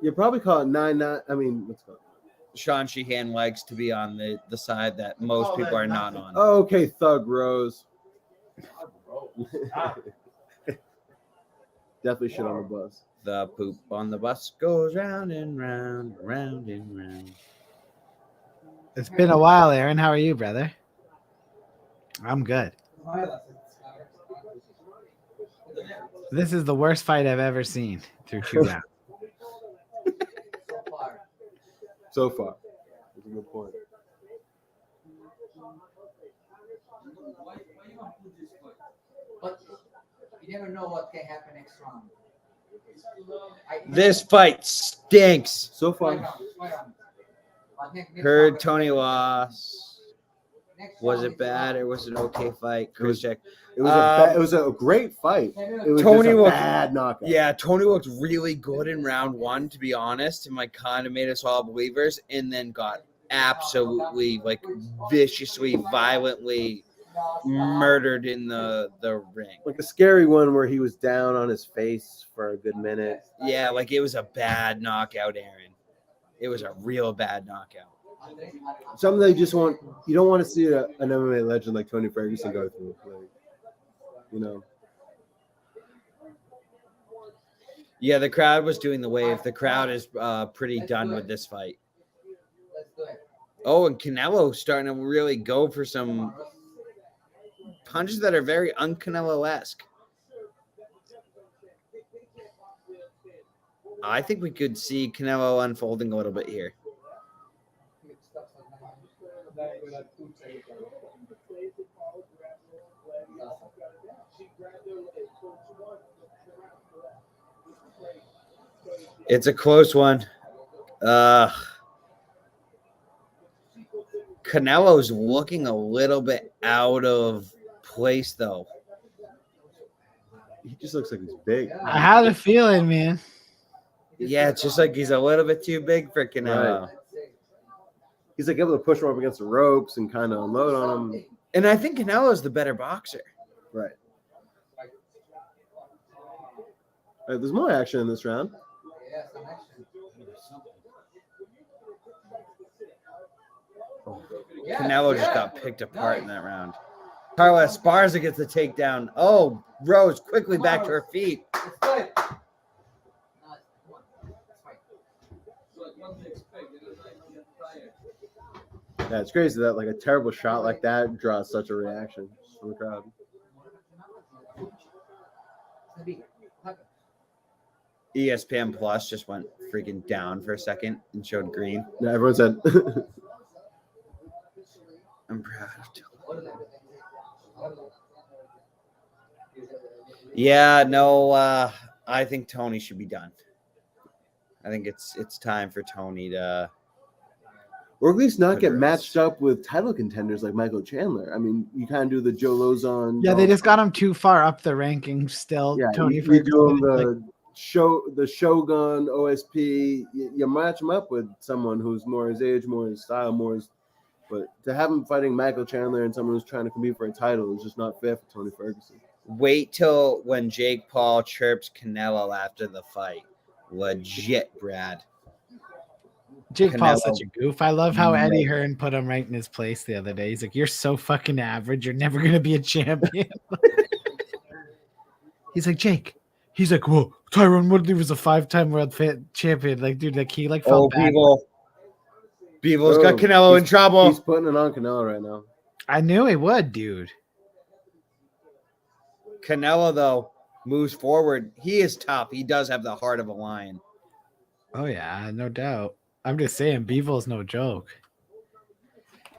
You probably call it 9-9. I mean, what's going on? Sean Sheehan likes to be on the side that most people are not on. Oh, okay, Thug Rose. Definitely shit on the bus. The poop on the bus goes round and round, round and round. It's been a while, Aaron. How are you, brother? I'm good. This is the worst fight I've ever seen through 2 rounds. So far. That's a good point. But you never know what can happen next round. This fight stinks. So far. Heard Tony lost. Was it bad or was it an okay fight? Chris check. It was a great fight. It was Tony just a looked bad knockout. Yeah, Tony looked really good in round 1, to be honest, and like kind of made us all believers, and then got absolutely like viciously, violently murdered in the ring. Like a scary one where he was down on his face for a good minute. Yeah, like it was a bad knockout, Aaron. It was a real bad knockout. Something that you don't want to see an MMA legend like Tony Ferguson go through. Like, you know. Yeah, the crowd was doing the wave. The crowd is pretty done with this fight. Oh, and Canelo starting to really go for some punches that are very un-Canelo-esque. I think we could see Canelo unfolding a little bit here. It's a close one. Canelo's looking a little bit out of place, though. He just looks like he's big. I had a feeling, man. Yeah, it's just like he's a little bit too big for Canelo. Right. He's like able to push him up against the ropes and kind of unload on him. And I think Canelo's the better boxer. Right. All right, there's more action in this round. Canelo just got picked apart in that round. Carla Esparza gets the takedown. Oh, Rose quickly back to her feet. Yeah, it's crazy that like a terrible shot like that draws such a reaction from the crowd. ESPN Plus just went freaking down for a second and showed green. Yeah, everyone said. I'm proud of Tony. Yeah, no, I think Tony should be done. I think it's time for Tony to, or at least not get matched up with title contenders like Michael Chandler. I mean, you kind of do the Joe Lozon. Yeah, they just got him too far up the rankings still. Yeah, Tony you Ferguson, do the Shogun, OSP. You match him up with someone who's more his age, more his style, more his. But to have him fighting Michael Chandler and someone who's trying to compete for a title is just not fair for Tony Ferguson. wait till when Jake Paul chirps Canelo after the fight. Legit, Brad. Jake Paul's such a goof. I love how Eddie Hearn put him right in his place the other day. He's like, "You're so fucking average. You're never gonna be a champion." He's like, Jake. He's like, "Well, Tyron Woodley was a 5-time world champion." Like, dude, like he like felt bad. Bivol's got Canelo in trouble. He's putting it on Canelo right now. I knew he would, dude. Canelo, though, moves forward. He is tough. He does have the heart of a lion. Oh yeah, no doubt. I'm just saying, Bivol's no joke.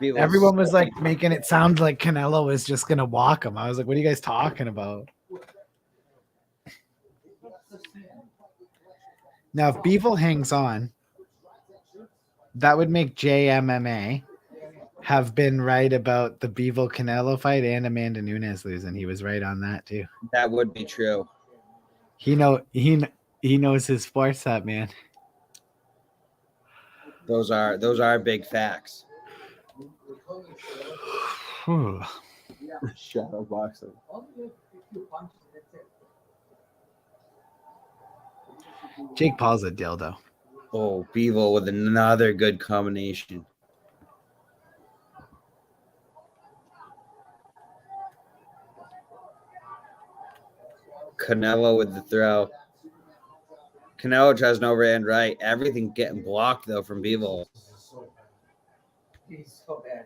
Bivol's Everyone was like making it sound like Canelo was just gonna walk him. I was like, "What are you guys talking about?" Now, if Bivol hangs on, that would make JMMA have been right about the Bivol Canelo fight and Amanda Nunes losing. He was right on that too. That would be true. He knows his sports, that man. Those are big facts. Shadow boxing. Jake Paul's a dildo. Oh, Bivol with another good combination. Canelo with the throw. Canelo tries an overhand right. Everything getting blocked, though, from Bivol. He's so bad.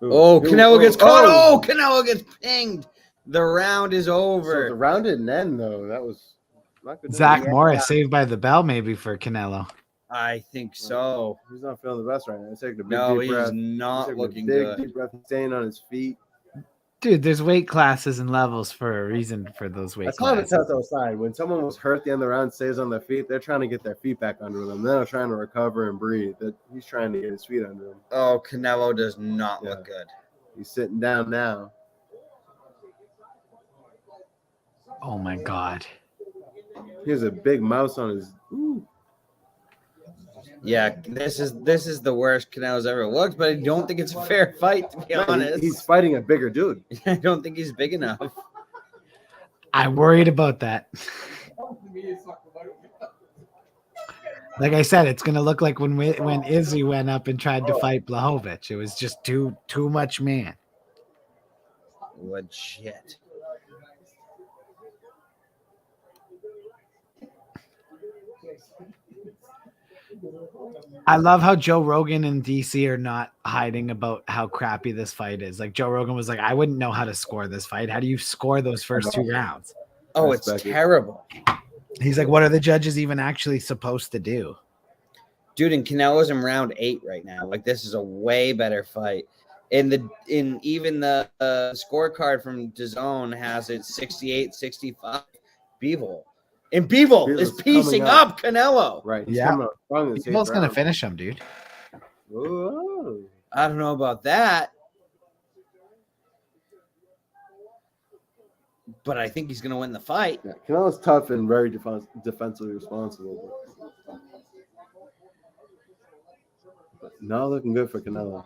Oh, Canelo gets caught. Oh, Canelo gets pinged. The round is over. So the round didn't end, though. That was not good. Zach Morris saved by the bell, maybe, for Canelo. I think so. He's not feeling the best right now. He's taking a big, No, deep breath. he's not He's looking big, good. Deep breath, staying on his feet. Dude, there's weight classes and levels for a reason for those weight That's kind of a classes. telltale sign. When someone was hurt at the end of the round, stays on their feet, they're trying to get their feet back under them. They're not trying to recover and breathe. He's trying to get his feet under him. Oh, Canelo does not look good. He's sitting down now. Oh my God. He has a big mouse on his. Ooh. Yeah, this is the worst Canelo's ever looked, but I don't think it's a fair fight, to be honest. He's fighting a bigger dude. I don't think he's big enough. I'm worried about that. Like I said, it's gonna look like when Izzy went up and tried to fight Blachowicz. It was just too much man. Legit. I love how Joe Rogan and DC are not hiding about how crappy this fight is. Like Joe Rogan was like, I wouldn't know how to score this fight. How do you score those first 2 rounds? Oh, it's terrible. He's like, what are the judges even actually supposed to do? Dude, and Canelo's in round 8 right now. Like, this is a way better fight. Even the scorecard from DAZN has it 68-65 Bivol. And Bivol is piecing up Canelo. Right. Yeah. Bivol's going to finish him, dude. Ooh. I don't know about that. But I think he's going to win the fight. Yeah, Canelo's tough and very defensively responsible. But not looking good for Canelo.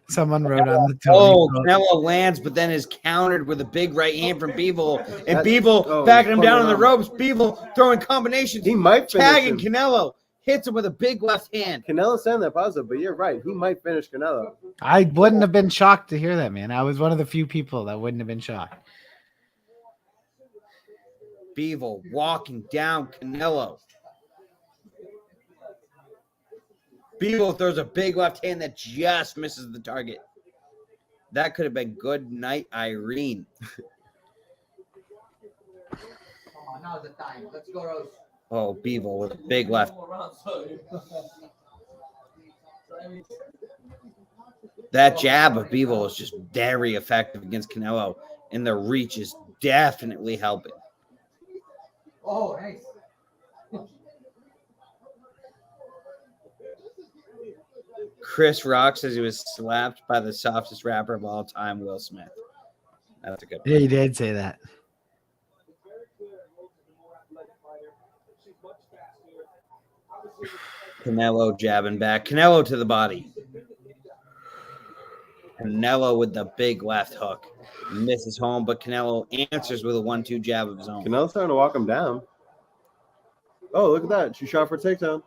Someone wrote on the Canelo lands, but then is countered with a big right hand from Bivol. And Bivol backing him down on the ropes. Bivol throwing combinations. He might tagging Canelo. Hits him with a big left hand. Canelo's saying that positive, but you're right. He might finish Canelo. I wouldn't have been shocked to hear that, man. I was one of the few people that wouldn't have been shocked. Bivol walking down Canelo. Bivol throws a big left hand that just misses the target. That could have been good night, Irene. Come on, now's the time. Let's go, Rose. Oh, Bivol with a big left. That jab of Bivol is just very effective against Canelo, and the reach is definitely helping. Oh, nice. Chris Rock says he was slapped by the softest rapper of all time, Will Smith. That's a good one. Yeah, he did say that. Canelo jabbing back. Canelo to the body. Canelo with the big left hook. Misses home, but Canelo answers with a 1-2 jab of his own. Canelo's starting to walk him down. Oh, look at that. She shot for takedown.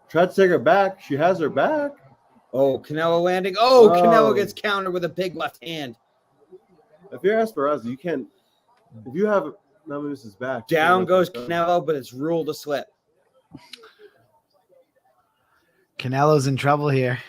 Tried to take her back. She has her back. Oh, Canelo landing. Oh, Canelo gets countered with a big left hand. If you're Esperanza, you can't. If you have Namus's back. Down goes Canelo, but it's ruled a slip. Canelo's in trouble here.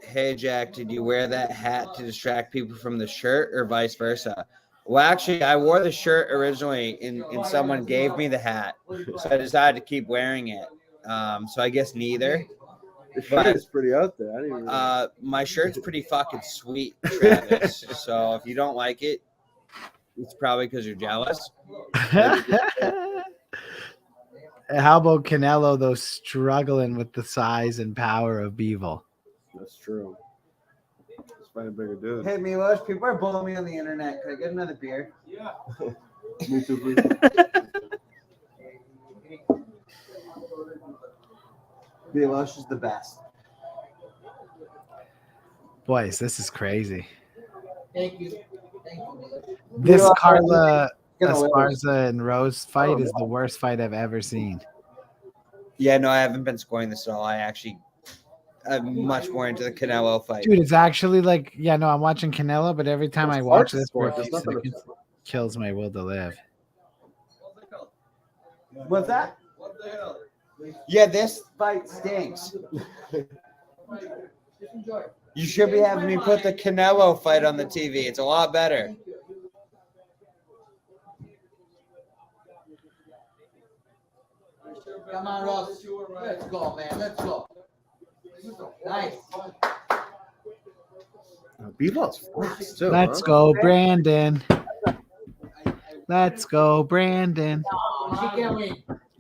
Hey, Jack, did you wear that hat to distract people from the shirt or vice versa? Well, actually, I wore the shirt originally, and someone gave me the hat, so I decided to keep wearing it. So I guess neither. The shirt is pretty out there. I didn't even my shirt's pretty fucking sweet, Travis. So if you don't like it, it's probably because you're jealous. How about Canelo, though, struggling with the size and power of Bivol? That's true. Let's find a bigger dude. Hey, Milos, people are bullying me on the internet. Can I get another beer? Yeah. Me too, please. Milos is the best. Boys, this is crazy. Thank you. Thank you. This Carla Esparza and Rose fight is the worst fight I've ever seen. Yeah, no, I haven't been scoring this at all. I'm much more into the Canelo fight. Dude, it's actually like, yeah, no, I'm watching Canelo, but every time I watch this for a few seconds, it kills my will to live. What's that? Yeah, this fight stinks. You should be having me put the Canelo fight on the TV. It's a lot better. Come on, Ross. Let's go, man. Let's go. Nice. Bivol's fast too. Let's go, Brandon. Let's go, Brandon.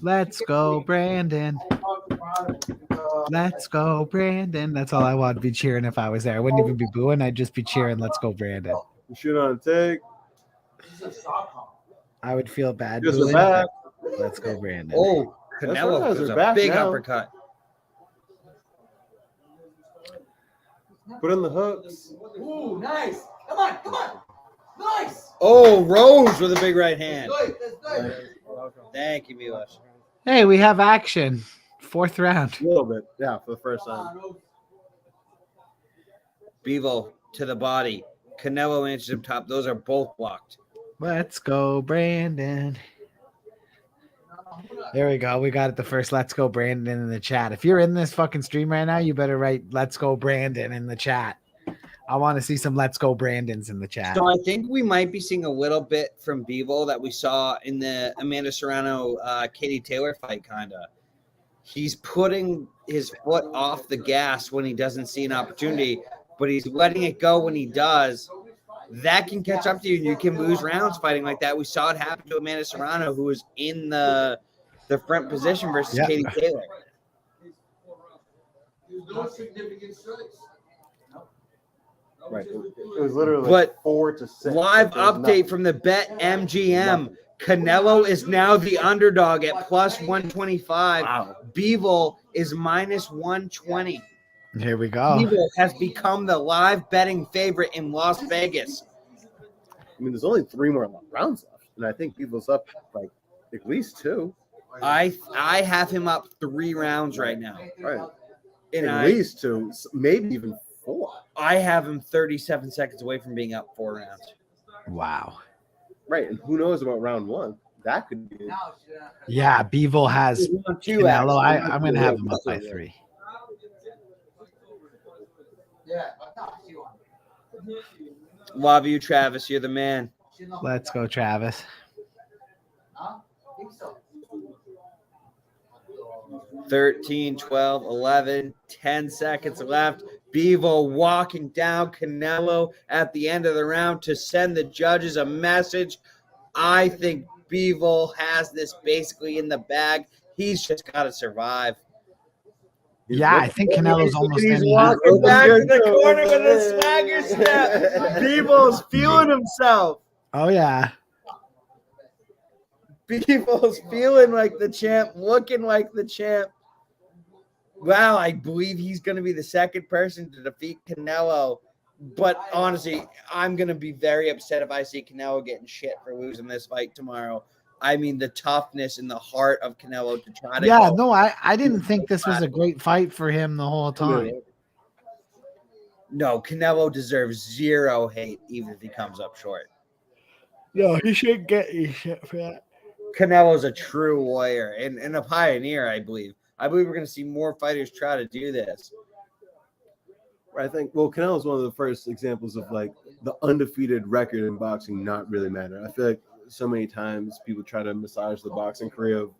Let's go, Brandon. Let's go, Brandon. That's all I want to be cheering if I was there. I wouldn't even be booing. I'd just be cheering, let's go, Brandon. You shoot on take. I would feel bad. Just Booing, back. let's go, Brandon. Oh, Canelo was a big uppercut. Put in the hooks. Ooh, nice. Come on, come on. Nice. Oh, Rose with a big right hand. That's good. Thank you, Milos. Hey, we have action. 4th round. A little bit. Yeah, for the first time. Bivol to the body. Canelo inches him top. Those are both blocked. Let's go, Brandon. There we go. We got it the first let's go, Brandon in the chat. If you're in this fucking stream right now, you better write let's go, Brandon in the chat. I want to see some let's go, Brandons in the chat. So I think we might be seeing a little bit from Bivol that we saw in the Amanda Serrano, Katie Taylor fight, kind of. He's putting his foot off the gas when he doesn't see an opportunity, but he's letting it go when he does. That can catch up to you, and you can lose rounds fighting like that. We saw it happen to Amanda Serrano, who was in the front position versus Katie Taylor. Right. It was literally But 4-6. Live update from the Bet MGM. Canelo is now the underdog at plus 125. Wow. Bivol is minus 120. Here we go. Bivol has become the live betting favorite in Las Vegas. I mean, there's only 3 more rounds left, and I think Bivol's up like at least 2. I have him up 3 rounds right now. Right. And At least 2, maybe even 4. I have him 37 seconds away from being up 4 rounds. Wow. Right, and who knows about round 1? That could be. Yeah, Bivol has Two Canelo. actually. I'm going to have him up by 3. Love you, Travis. You're the man. Let's go, Travis. 13, 12, 11, 10 seconds left. Bivol walking down Canelo at the end of the round to send the judges a message. I think Bivol has this basically in the bag. He's just got to survive. Yeah, I think Canelo's almost in. Walking back to the corner with a swagger step. Bivol's feeling himself. Oh, yeah. Bivol's feeling like the champ, looking like the champ. Wow, I believe he's going to be the second person to defeat Canelo. But honestly, I'm going to be very upset if I see Canelo getting shit for losing this fight tomorrow. I mean, the toughness and the heart of Canelo to try to. Yeah, no, I didn't think this was a great fight for him the whole time. No, Canelo deserves 0 hate, even if he comes up short. No, he shouldn't get any shit for that. Canelo's a true warrior and a pioneer, I believe. I believe we're going to see more fighters try to do this. I think, well, Canelo's one of the first examples of like the undefeated record in boxing not really matter. I feel like so many times people try to massage the boxing career of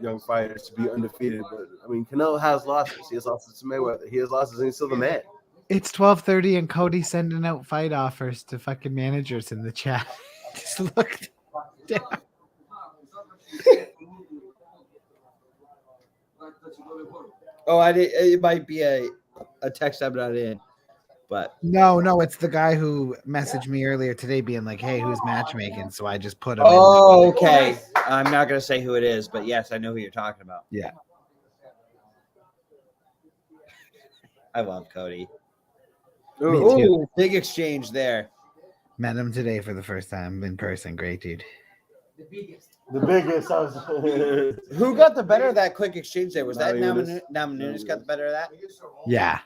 young fighters to be undefeated. But I mean, Canelo has losses. He has losses to Mayweather. He has losses, and he's still the man. It's 12:30 and Cody's sending out fight offers to fucking managers in the chat. Just looked down. Oh, I did. It might be a text I'm not in, but No, it's the guy who messaged me earlier today being like, hey, who's matchmaking? So I just put him oh, okay. I'm not going to say who it is, but yes, I know who you're talking about. Yeah. I love Cody. Me too. Ooh, big exchange there. Met him today for the first time in person. Great dude. The biggest. Who got the better of that quick exchange there? Was that Namajunas. Namajunas got the better of that? Yeah.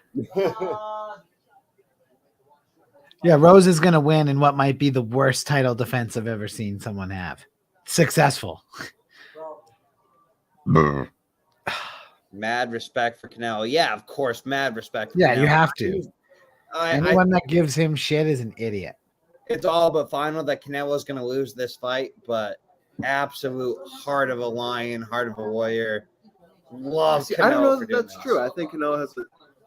Yeah, Rose is going to win in what might be the worst title defense I've ever seen someone have. Successful. Mad respect for Canelo. Yeah, of course, mad respect for Yeah, Canelo. you have to. Anyone that gives him shit is an idiot. It's all but final that Canelo is going to lose this fight, but absolute heart of a lion, heart of a warrior. Love. See, I don't know that that's true. I think Canelo has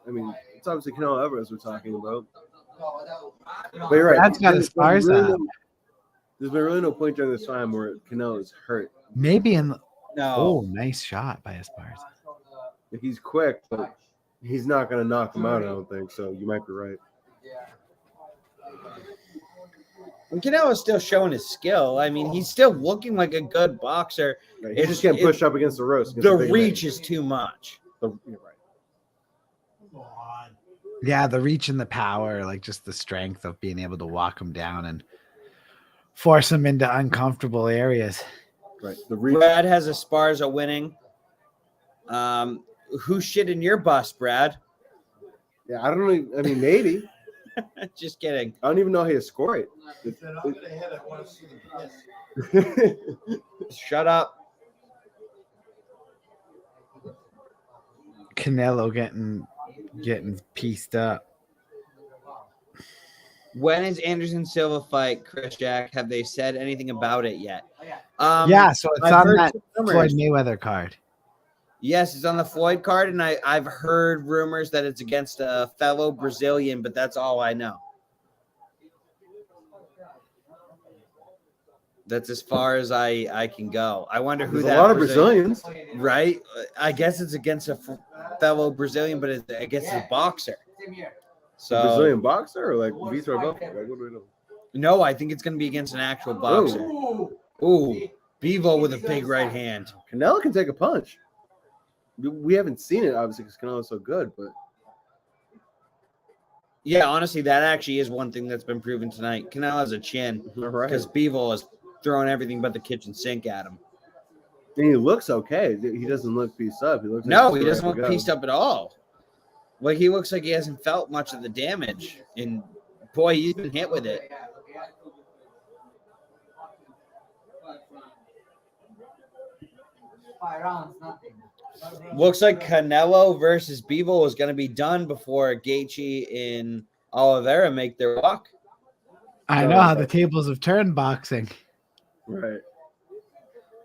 I mean, it's obviously Canelo Alvarez we're talking about. But you're right. That's got his scars up. There's been really no point during this time where Canelo is hurt. Maybe in the No. Oh, nice shot by Esparza. He's quick, but he's not going to knock him out, I don't think. So you might be right. And Canelo's still showing his skill. I mean, he's still looking like a good boxer. Right. He's just getting pushed up against the ropes. The reach is too much. You're right. Yeah, the reach and the power, like just the strength of being able to walk him down and force him into uncomfortable areas. Right. The Brad has Esparza winning. Who shit in your bus, Brad? Yeah, I don't know. I mean, maybe. Just kidding. I don't even know how you score it. Shut up. Canelo getting pieced up. When is Anderson Silva fight, Chris Jack? Have they said anything about it yet? Yeah, so it's I've on heard that rumors. Floyd Mayweather card. Yes, it's on the Floyd card, and I've heard rumors that it's against a fellow Brazilian, but that's all I know. That's as far as I can go. I wonder who There's that a lot of Brazilian- Brazilians. Right? I guess it's against a fellow Brazilian, but it's against a boxer. So Brazilian boxer or like Vitor Belfort? Like, what do we know? no, I think it's going to be against an actual boxer. Ooh, Bivol with a big right hand. Canelo can take a punch. We haven't seen it, obviously, because Canelo's so good, but Yeah, honestly, that actually is one thing that's been proven tonight. Canelo has a chin because Bivol is throwing everything but the kitchen sink at him. And he looks okay. He doesn't look pieced up. He looks No, like he doesn't ready to look go. pieced up at all. Like, he looks like he hasn't felt much of the damage. And, boy, he's been hit with it. Looks like Canelo versus Bivol is going to be done before Gaethje and Oliveira make their walk. I know how the tables have turned boxing. Right.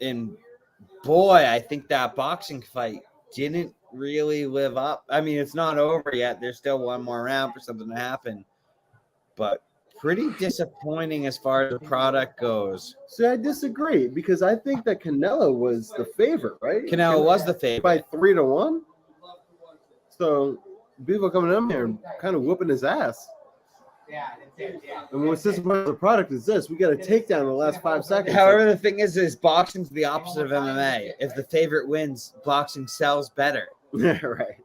And, boy, I think that boxing fight didn't really live up. I mean, it's not over yet. There's still one more round for something to happen. But pretty disappointing as far as the product goes. See, I disagree because I think that Canelo was the favorite, right? Canelo was the favorite. By 3-1. So Bivol coming in here and kind of whooping his ass. And what's this about the product is this? We got a takedown in the last 5 seconds. However, the thing is boxing's the opposite of MMA. If the favorite wins, boxing sells better. Yeah, right.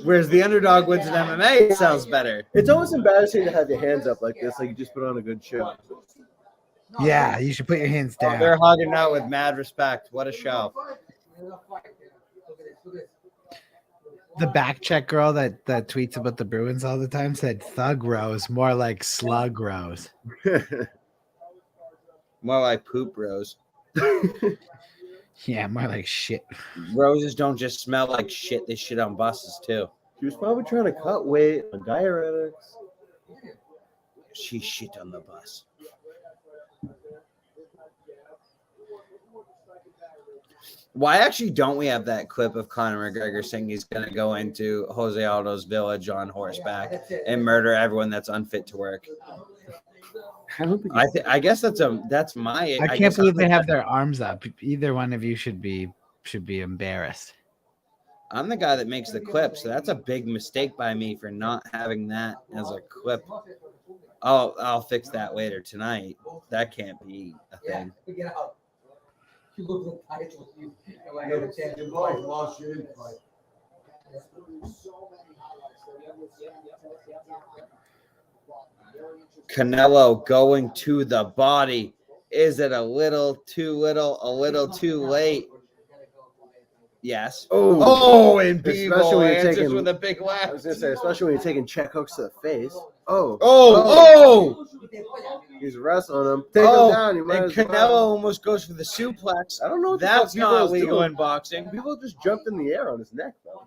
Whereas the underdog wins in MMA, it sells better. It's almost embarrassing to have your hands up like this, like you just put on a good show. Yeah, you should put your hands Oh, down. they're hugging out with mad respect. What a show. The back check girl that tweets about the Bruins all the time said thug rose, more like slug rose. More like poop rose. Yeah, more like shit. Roses don't just smell like shit. They shit on buses, too. She was probably trying to cut weight on diuretics. She shit on the bus. Why actually don't we have that clip of Conor McGregor saying he's going to go into Jose Aldo's village on horseback and murder everyone that's unfit to work? I guess that's my. I can't believe they have their arms up. Either one of you should be embarrassed. I'm the guy that makes the clip, so that's a big mistake by me for not having that as a clip. I'll fix that later tonight. That can't be a thing. Canelo going to the body. Is it a little too late? Yes. And Bivol answers with a big laugh. I was gonna say, especially when you're taking check hooks to the face. Oh. He's wrestling him. Take him down. You might And as well. Canelo almost goes for the suplex. I don't know what That's the fuck not Bivol's legal doing. in boxing. People just jumped in the air on his neck, though.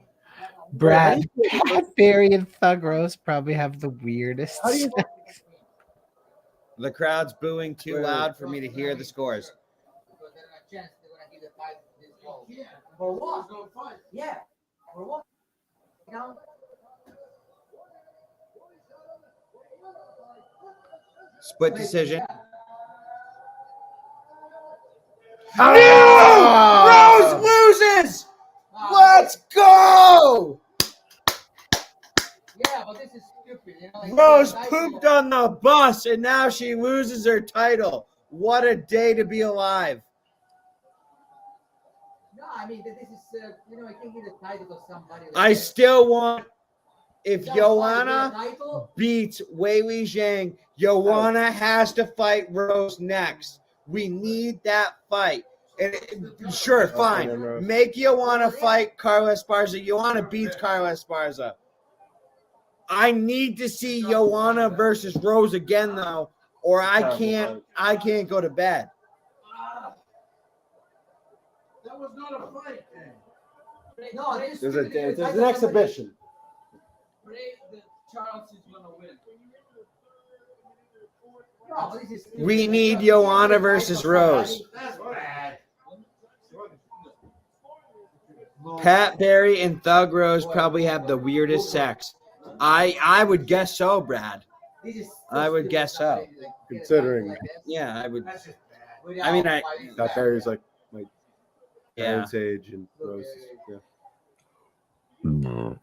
Brad, Pat Barry and Thug Rose probably have the weirdest. The crowd's booing too loud for me to hear the scores. the fight this role. For what? Yeah. For what? You know? Split decision. Oh! Rose loses. Let's go. Yeah, but this is stupid. You know, like, Rose pooped on the bus, and now she loses her title. What a day to be alive. No, I mean, this is, you know, I can get a title to somebody. Like I this. still want, if Yeah, Joanna fight, title? beats Weili Zhang, Joanna has to fight Rose next. We need that fight. And sure, fine. Make Joanna fight Carla Esparza. Joanna beats Carla Esparza. I need to see Joanna versus Rose again, though, or I can't go to bed. That was not a fight. No, There's an exhibition. Charles is gonna win. No, but this is stupid. We need Joanna versus Rose. That's bad. Pat Barry and Thug Rose probably have the weirdest sex. I would guess so, Brad. I would guess so. Considering. Yeah, I would. That's just bad. I mean, That Barry's like yeah. Aaron's age and Rose. Yeah. Were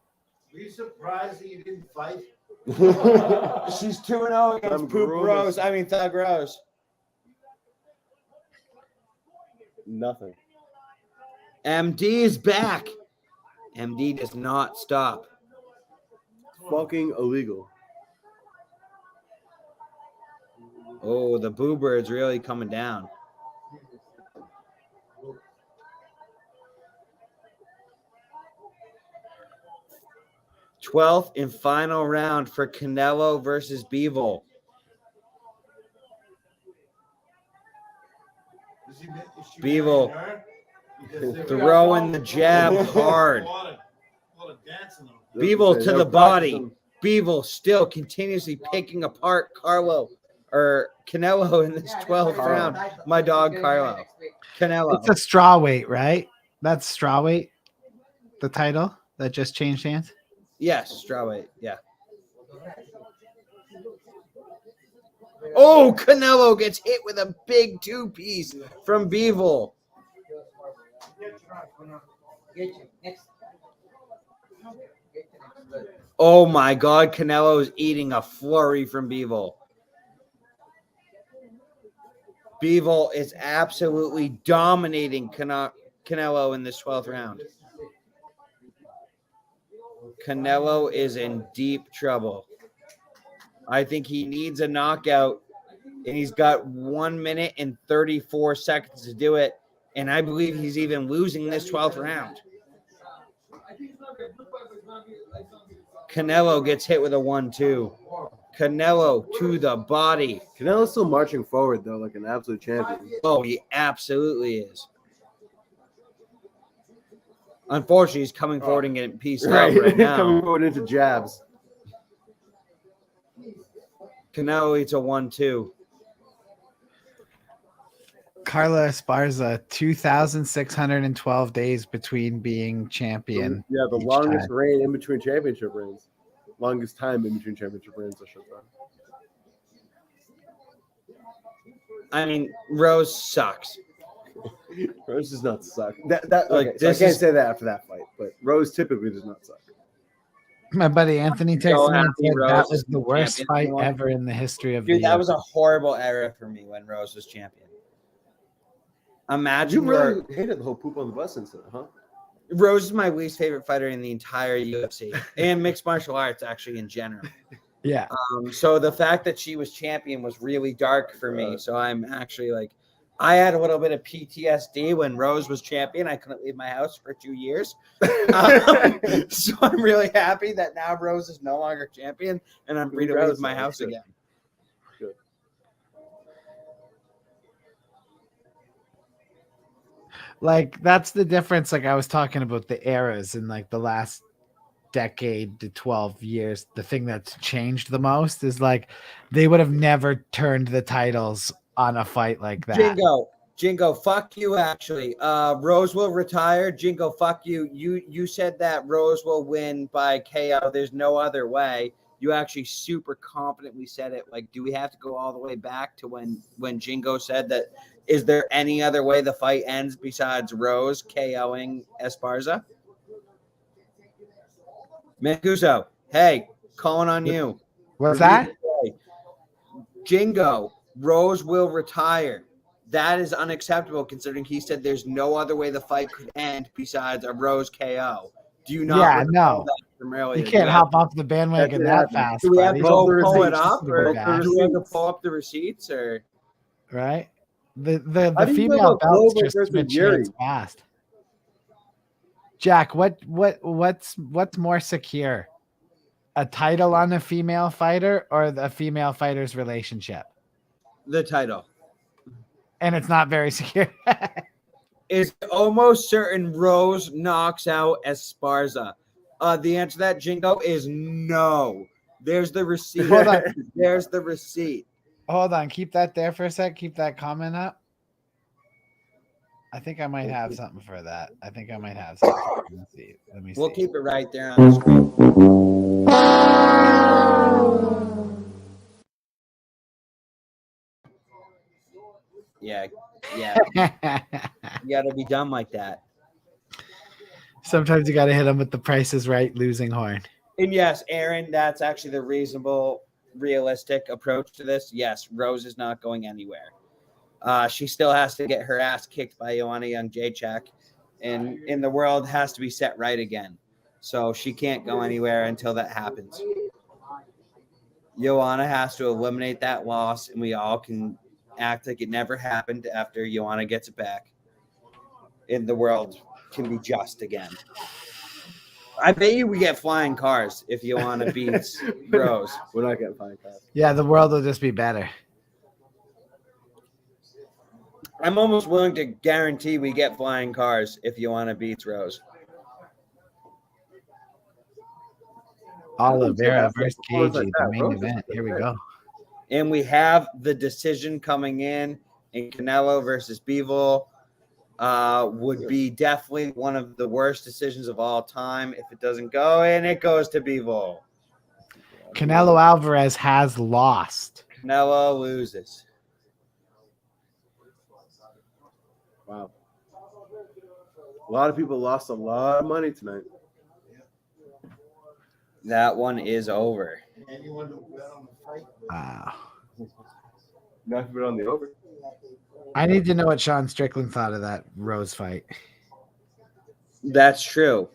you surprised that you didn't fight? She's 2-0 against Poop Rose. I mean, Thug Rose. Nothing. MD is back. MD does not stop. Fucking illegal. Oh, the Boo Bird's really coming down. Twelfth and final round for Canelo versus Bivol. Bivol throwing the jab hard. Bivol to the body. Bivol still continuously picking apart Canelo in this 12th round. My dog Carlo. Canelo. It's a straw weight, right? That's straw weight. The title that just changed hands. Yes, strawweight. Yeah. Oh, Canelo gets hit with a big two-piece from Bivol. Oh my God, Canelo is eating a flurry from Bivol. Bivol is absolutely dominating Canelo in this 12th round. Canelo is in deep trouble. I think he needs a knockout, and he's got 1 minute and 34 seconds to do it, and I believe he's even losing this 12th round. Canelo gets hit with a 1-2. Canelo to the body. Canelo's still marching forward, though, like an absolute champion. Oh, he absolutely is. Unfortunately, he's coming forward and getting pieced out right now. Coming forward into jabs. Canelo eats a 1-2. Carla Esparza, 2,612 days between being champion. Yeah, the longest reign in between championship reigns. Longest time in between championship reigns, I should say. I mean, Rose sucks. Rose does not suck. Like, so I can't say that after that fight, but Rose typically does not suck. My buddy Anthony texted me and said Rose that was is the worst champion. fight ever in the history of Dude, the that was a horrible era for me when Rose was champion. Imagine You really hated the whole poop on the bus incident, huh? Rose is my least favorite fighter in the entire UFC and mixed martial arts, actually, in general. Yeah. So the fact that she was champion was really dark for me. So I'm actually like, I had a little bit of PTSD when Rose was champion. I couldn't leave my house for 2 years. So I'm really happy that now Rose is no longer champion and I'm free to leave my house again. Good. Like, that's the difference. Like, I was talking about the eras in like the last decade to 12 years. The thing that's changed the most is like they would have never turned the titles on a fight like that. Jingo, fuck you, actually. Rose will retire. Jingo, fuck you. You said that Rose will win by KO. There's no other way. You actually super confidently said it. Like, do we have to go all the way back to when Jingo said that? Is there any other way the fight ends besides Rose KOing Esparza? Mancuso, hey, calling on you. What's that? Jingo, Rose will retire. That is unacceptable considering he said there's no other way the fight could end besides a Rose KO. Do you not? Yeah, no. From earlier? You can't hop off the bandwagon that fast. Do we have to buddy. go pull it up, or do we have to pull up the receipts, or right? How The do you feel female about belts Glover just versus switch Yuri? hands fast. Jack, what's more secure? A title on a female fighter or the female fighter's relationship? the title? And it's not very secure. Is almost certain Rose knocks out Esparza. The answer to that, Jingo, is no. There's the receipt. Hold on. There's the receipt. Hold on. Keep that there for a sec. Keep that comment up. I think I might have something for that. Let's see. Let me see. We'll keep it right there on the screen. Yeah. You gotta be done like that. Sometimes you got to hit them with the Price is Right losing horn. And yes, Aaron, that's actually the reasonable, realistic approach to this. Yes, Rose is not going anywhere. She still has to get her ass kicked by Joanna Jędrzejczyk, and in the world has to be set right again. So she can't go anywhere until that happens. Joanna has to eliminate that loss, and we all can act like it never happened after Joanna gets it back. And the world can be just again. I bet you we get flying cars if Joanna beats Rose. We're not getting flying cars. Yeah, the world will just be better. I'm almost willing to guarantee we get flying cars if Joanna beats Rose. Oliveira versus Gaethje, the main event. Here we go. And we have the decision coming in Canelo versus Bivol. Would be definitely one of the worst decisions of all time if it doesn't go, and it goes to Bivol. Canelo Alvarez has lost. Canelo loses. Wow. A lot of people lost a lot of money tonight. That one is over. Wow. Not bet on the over. I need to know what Sean Strickland thought of that Rose fight. That's true.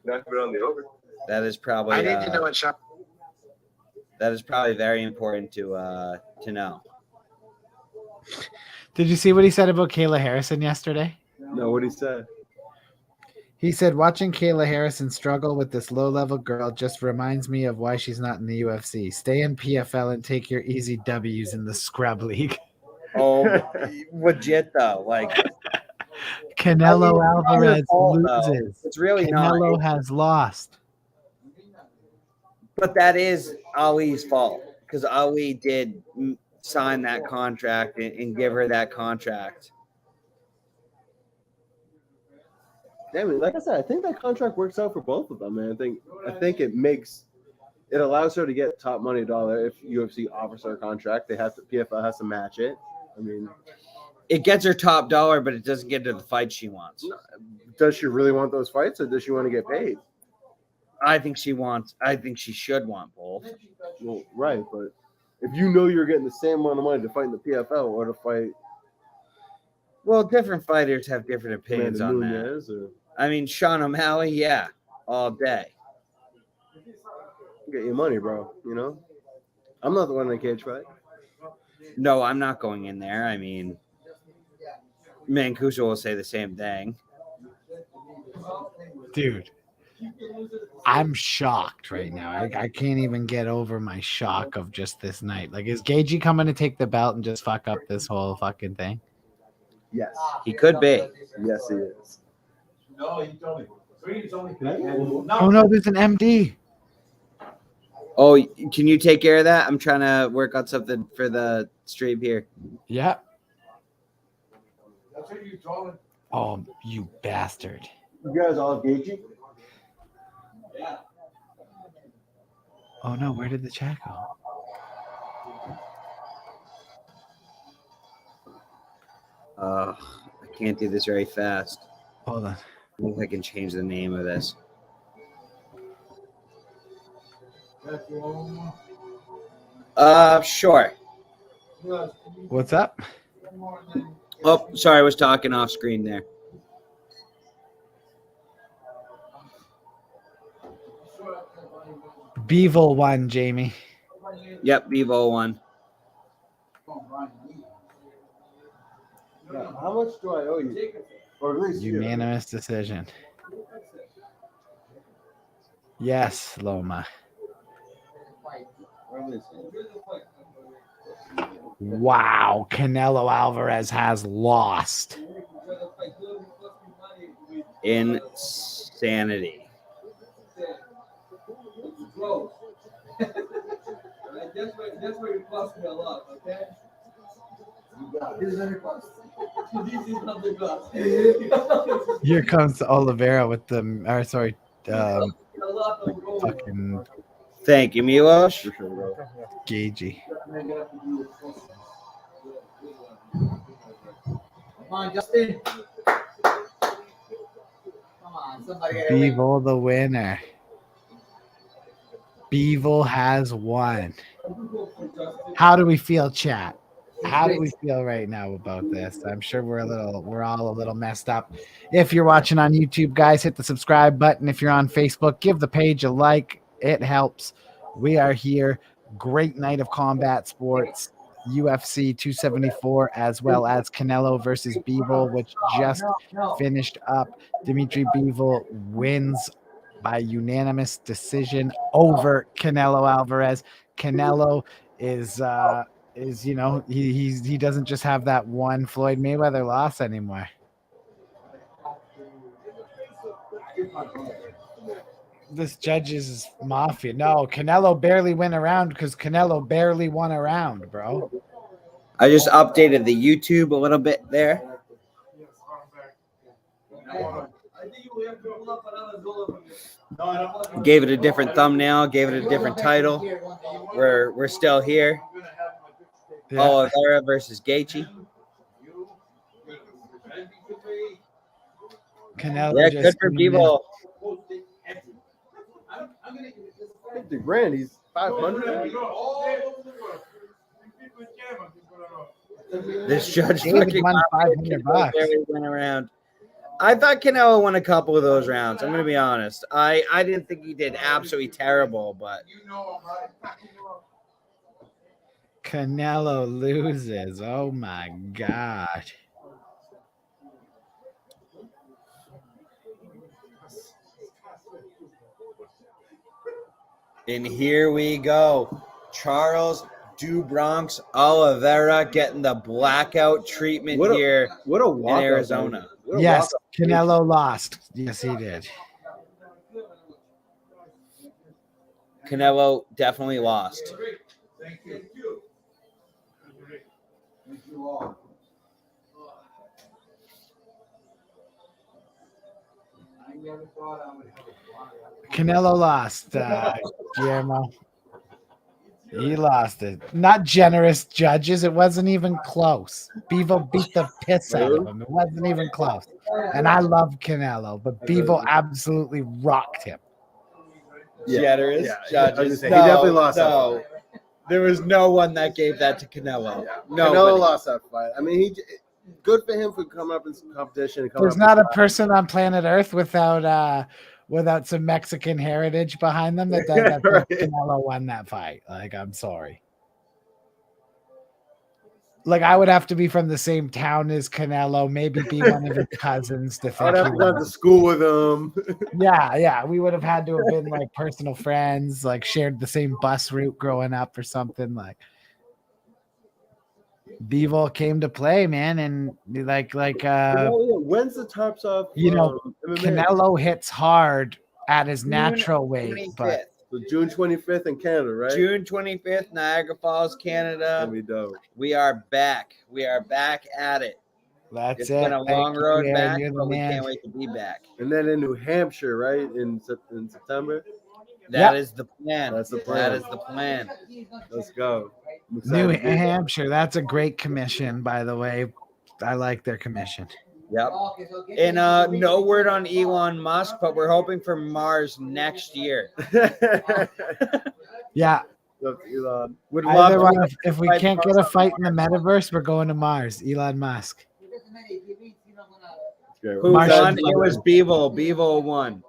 Not bet on the over. That is probably. I need to know what Sean. That is probably very important to know. Did you see what he said about Kayla Harrison yesterday? No, what he said. He said, watching Kayla Harrison struggle with this low-level girl just reminds me of why she's not in the UFC. Stay in PFL and take your easy W's in the scrub league. Oh, legit though. Like Canelo Alvarez loses. It's really Canelo not. has lost. But that is Ali's fault because Ali did sign that contract and give her that contract. Damn, like I said, I think that contract works out for both of them, man. I think it allows her to get top money dollar if UFC offers her a contract. PFL has to match it. I mean, it gets her top dollar, but it doesn't get her the fight she wants. Does she really want those fights, or does she want to get paid? I think she should want both. Well, right, but if you know you're getting the same amount of money to fight in the PFL or to fight, well, different fighters have different opinions on that. I mean, Sean O'Malley, yeah, all day. Get your money, bro. You know, I'm not the one in the cage fight. No, I'm not going in there. I mean, Mancuso will say the same thing. Dude, I'm shocked right now. I can't even get over my shock of just this night. Like, is Gaethje coming to take the belt and just fuck up this whole fucking thing? Yes. He could be. Yes, he is. No, he told me. Oh, no, there's an MD. Oh, can you take care of that? I'm trying to work on something for the stream here. Yeah. Oh, you bastard. You guys all have Gaethje? Oh no, where did the chat go? I can't do this very fast. Hold on. I think I can change the name of this. Sure. What's up? Oh, sorry, I was talking off screen there. Bivol won, Jamie. Yep, Bivol won. How much do I owe you? Or at least Unanimous decision. Yes, Loma. Wow, Canelo Alvarez has lost. Insanity. That's where you cost me a lot, okay? Here comes Oliveira with the, or sorry, fucking. Thank you, Milos. Gaethje. Come on, Justin. Come on, somebody get it. Bivol the winner. Bivol has won. How do we feel, chat? How do we feel right now about this? I'm sure we're all a little messed up. If you're watching on YouTube, guys, hit the subscribe button. If you're on Facebook, give the page a like. It helps. We are here. Great night of combat sports. UFC 274, as well as Canelo versus Bivol, which just finished up. Dmitry Bivol wins by unanimous decision over Canelo Alvarez. Canelo is you know, he doesn't just have that one Floyd Mayweather loss anymore. This judge's mafia. No, Canelo barely went around because Canelo barely won a round, bro. I just updated the YouTube a little bit there. Gave it a different thumbnail, gave it a different title. We're still here. Yeah. Oliveira versus Gaethje. Canelo Yeah, good for Bivol. $50,000. He's 500. This judge David fucking won $500. went around. I thought Canelo won a couple of those rounds. I'm gonna be honest. I didn't think he did absolutely terrible, but Canelo loses. Oh my God. and here we go. Charles Bronx Oliveira getting the blackout treatment here what a in walkout, Arizona. Yes, Canelo lost. Yes, he did. Canelo definitely lost. Thank you. Thank you all. I never thought I would have a Canelo lost, Guillermo. He lost it. Not generous judges. It wasn't even close. Bivol beat the piss out of him. It wasn't even close. And I love Canelo, but Bivol absolutely rocked him. Generous judges. He definitely lost that. There was no one that gave that to Canelo. No, Canelo lost that fight. I mean, good for him for coming up in some competition. There's not a person on planet Earth without some Mexican heritage behind them that Right. Canelo won that fight. Like, I'm sorry. Like, I would have to be from the same town as Canelo, maybe be one of his cousins to think. I'd have to go to school with him. Yeah. We would have had to have been like personal friends, like shared the same bus route growing up or something. Like, Bivol came to play, man, and when's the tops off? MMA? Canelo hits hard at his natural weight, 25th. but June 25th in Canada, right? June 25th, Niagara Falls, Canada. That'd be dope. We are back. We are back at it. That's It's it. been a Thank long you, road Aaron. back, You're the but we man. can't wait to be back. And then in New Hampshire, right in September. That is the plan. That's the plan. That is the plan. Let's go. I'm excited New to be there. Hampshire. That's a great commission, by the way. I like their commission. Yep. And no word on Elon Musk, but we're hoping for Mars next year. Yeah. Look, Elon. Would Either love one, to if we fight can't Mars get a on fight in the Mars. metaverse, we're going to Mars. Elon Musk. Who Mars won? should It be was Bivol. Bivol won.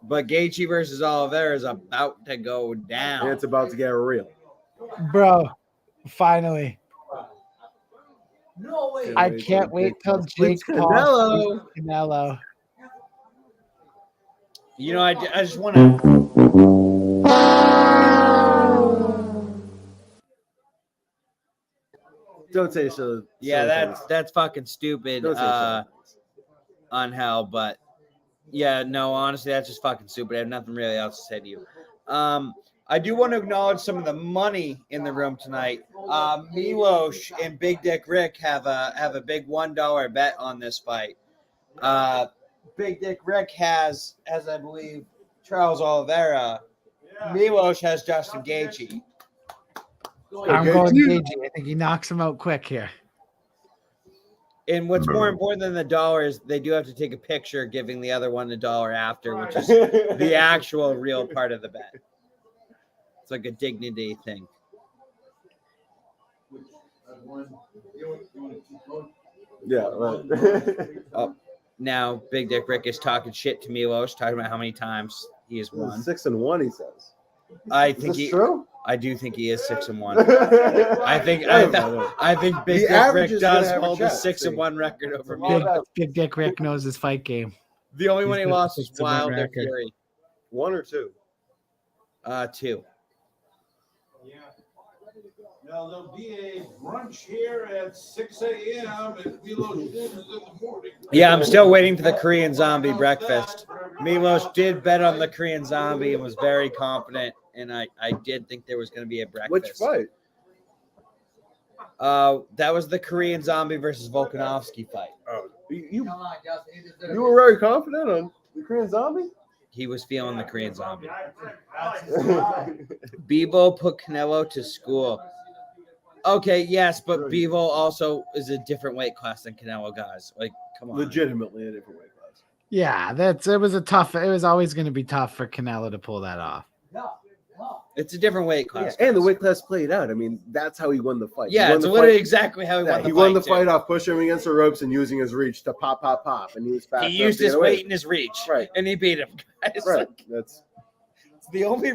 But Gaethje versus Oliveira is about to go down. And it's about to get real. Bro, finally. No way. I can't wait till Jake Paul Canelo. beats Canelo. You know, I just want to. Don't say so. Yeah, that's fucking stupid. Don't say so. On hell, but yeah, no, honestly, that's just fucking stupid. I have nothing really else to say to you. I do want to acknowledge some of the money in the room tonight. Milos and Big Dick Rick have a big $1 bet on this fight. Big Dick Rick has I believe, Charles Oliveira. Milos has Justin Gaethje. I'm going Gaethje. I think he knocks him out quick here. And what's more important than the dollar is they do have to take a picture giving the other one the dollar after, which is the actual real part of the bet. It's like a dignity thing. Yeah, right. Oh, now Big Dick Rick is talking shit to Milos, talking about how many times he has won. 6-1, he says. I think he. True? I do think he is 6-1. I think Big Dick Rick does hold a 6-1 record over me. Big Dick Rick knows his fight game. The only one he got lost a is 6-1 Wilder record. Fury. 1 or 2? 2. Now, there'll be a brunch here at 6 a.m. and Milos in the morning. Yeah, I'm still waiting for the Korean Zombie breakfast. Milos did bet on the Korean Zombie and was very confident, and I did think there was going to be a breakfast. Which fight? That was the Korean Zombie versus Volkanovski fight. Oh, you were very confident on the Korean Zombie? He was feeling the Korean Zombie. Bivol put Canelo to school. Okay, yes, but Bivol also is a different weight class than Canelo, guys. Like, come on. Legitimately a different weight class. Yeah, it was always going to be tough for Canelo to pull that off. It's a different weight class. Yeah, and the weight class played out. I mean, that's how he won the fight. Yeah, it's literally exactly how he won the fight. He won the fight off pushing him against the ropes and using his reach to pop, and he was fast. He used his weight and his reach, right? And he beat him, guys. Right. Like, it's the only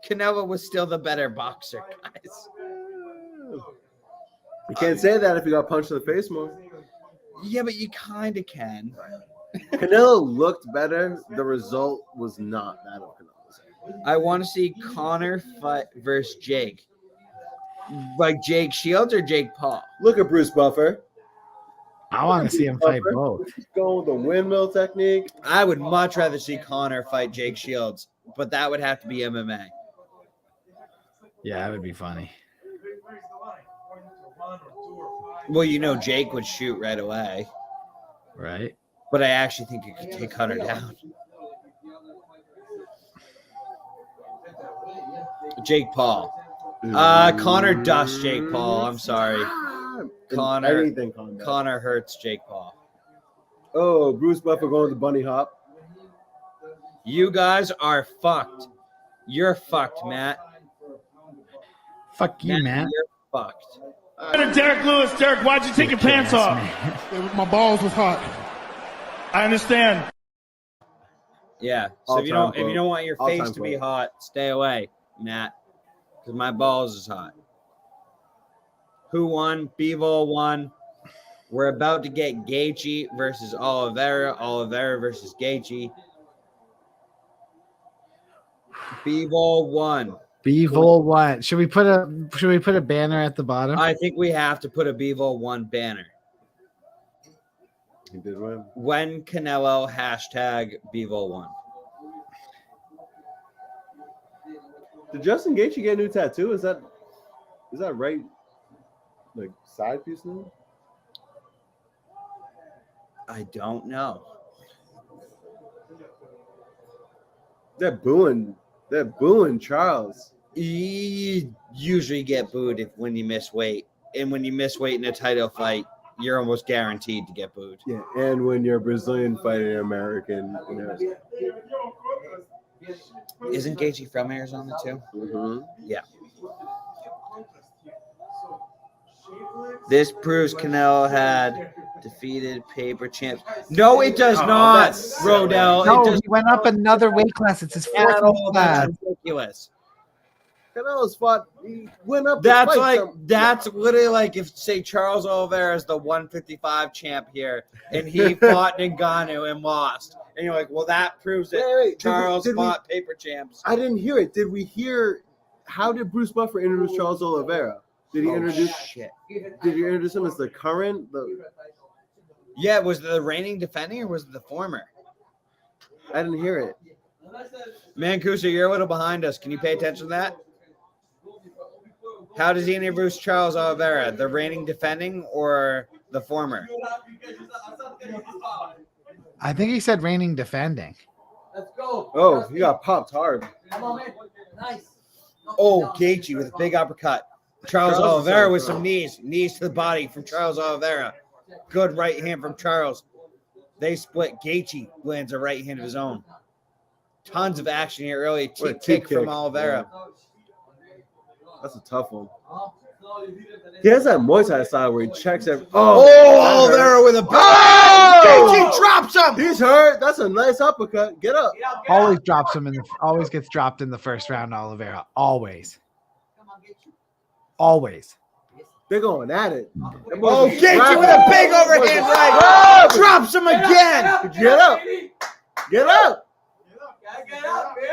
Canelo was still the better boxer, guys. You can't say that if you got punched in the face more. Yeah, but you kind of can. Canelo looked better. The result was not that of Canelo's. I want to see Connor fight versus Jake. Like Jake Shields or Jake Paul? Look at Bruce Buffer. I want to see him fight both. Going with the windmill technique. I would much rather see Connor fight Jake Shields, but that would have to be MMA. Yeah, that would be funny. Well, you know Jake would shoot right away. Right. But I actually think you could take Connor down. Jake Paul. Connor dusts Jake Paul. I'm sorry. Connor hurts Jake Paul. Oh, Bruce Buffer going with the bunny hop. You guys are fucked. You're fucked, Matt. Fuck you, Matt. You're fucked. Derek Lewis, Derek, why'd you take your pants off? My balls was hot. I understand. Yeah. So if you don't want your face to be hot, stay away, Matt. Because my balls is hot. Who won? Bivol won. We're about to get Gaethje versus Oliveira. Oliveira versus Gaethje. Bivol won. Bivol won. Should we put a banner at the bottom? I think we have to put a Bivol won banner. He did win. When Canelo #Bivol won. Did Justin Gaethje get a new tattoo? Is that right? Like side piece now? I don't know. They're booing Charles. You usually get booed when you miss weight. And when you miss weight in a title fight, you're almost guaranteed to get booed. Yeah, and when you're Brazilian fighting an American, Isn't Gaethje from Arizona too? Mm-hmm. Yeah. This proves Canelo had defeated paper champs. No, it does not, Rodell. No, it he went up another weight class. It's his fourth weight class. That's ridiculous. Canelo's fought. He went up. That's literally like if say Charles Oliveira is the 155 champ here, and he fought Ngannou and lost, and you're like, well, that proves it. Wait, Charles fought paper champs. I didn't hear it. Did we hear? How did Bruce Buffer introduce Charles Oliveira? Did he introduce? Shit. Did you introduce him as the current? Yeah, was it the reigning defending or was it the former? I didn't hear it. Mancuso, you're a little behind us. Can you pay attention to that? How does he introduce Charles Oliveira? The reigning defending or the former? I think he said reigning defending. Let's go. Oh, he got popped hard. Come on, man. Nice. Oh, Gaethje with a big uppercut. Charles Oliveira with some knees to the body from Charles Oliveira. Good right hand from Charles. They split. Gaethje lands a right hand of his own. Tons of action here early. Kick from Oliveira. Yeah. That's a tough one. He has that Muay Thai style where he checks every. Oliveira with a Gaethje drops him. He's hurt. That's a nice uppercut. Get up. Always drops him always gets dropped in the first round, Oliveira. Always. They're going at it. Oh, Gaethje with a big overhand right. Drops him again. Get up. Get up.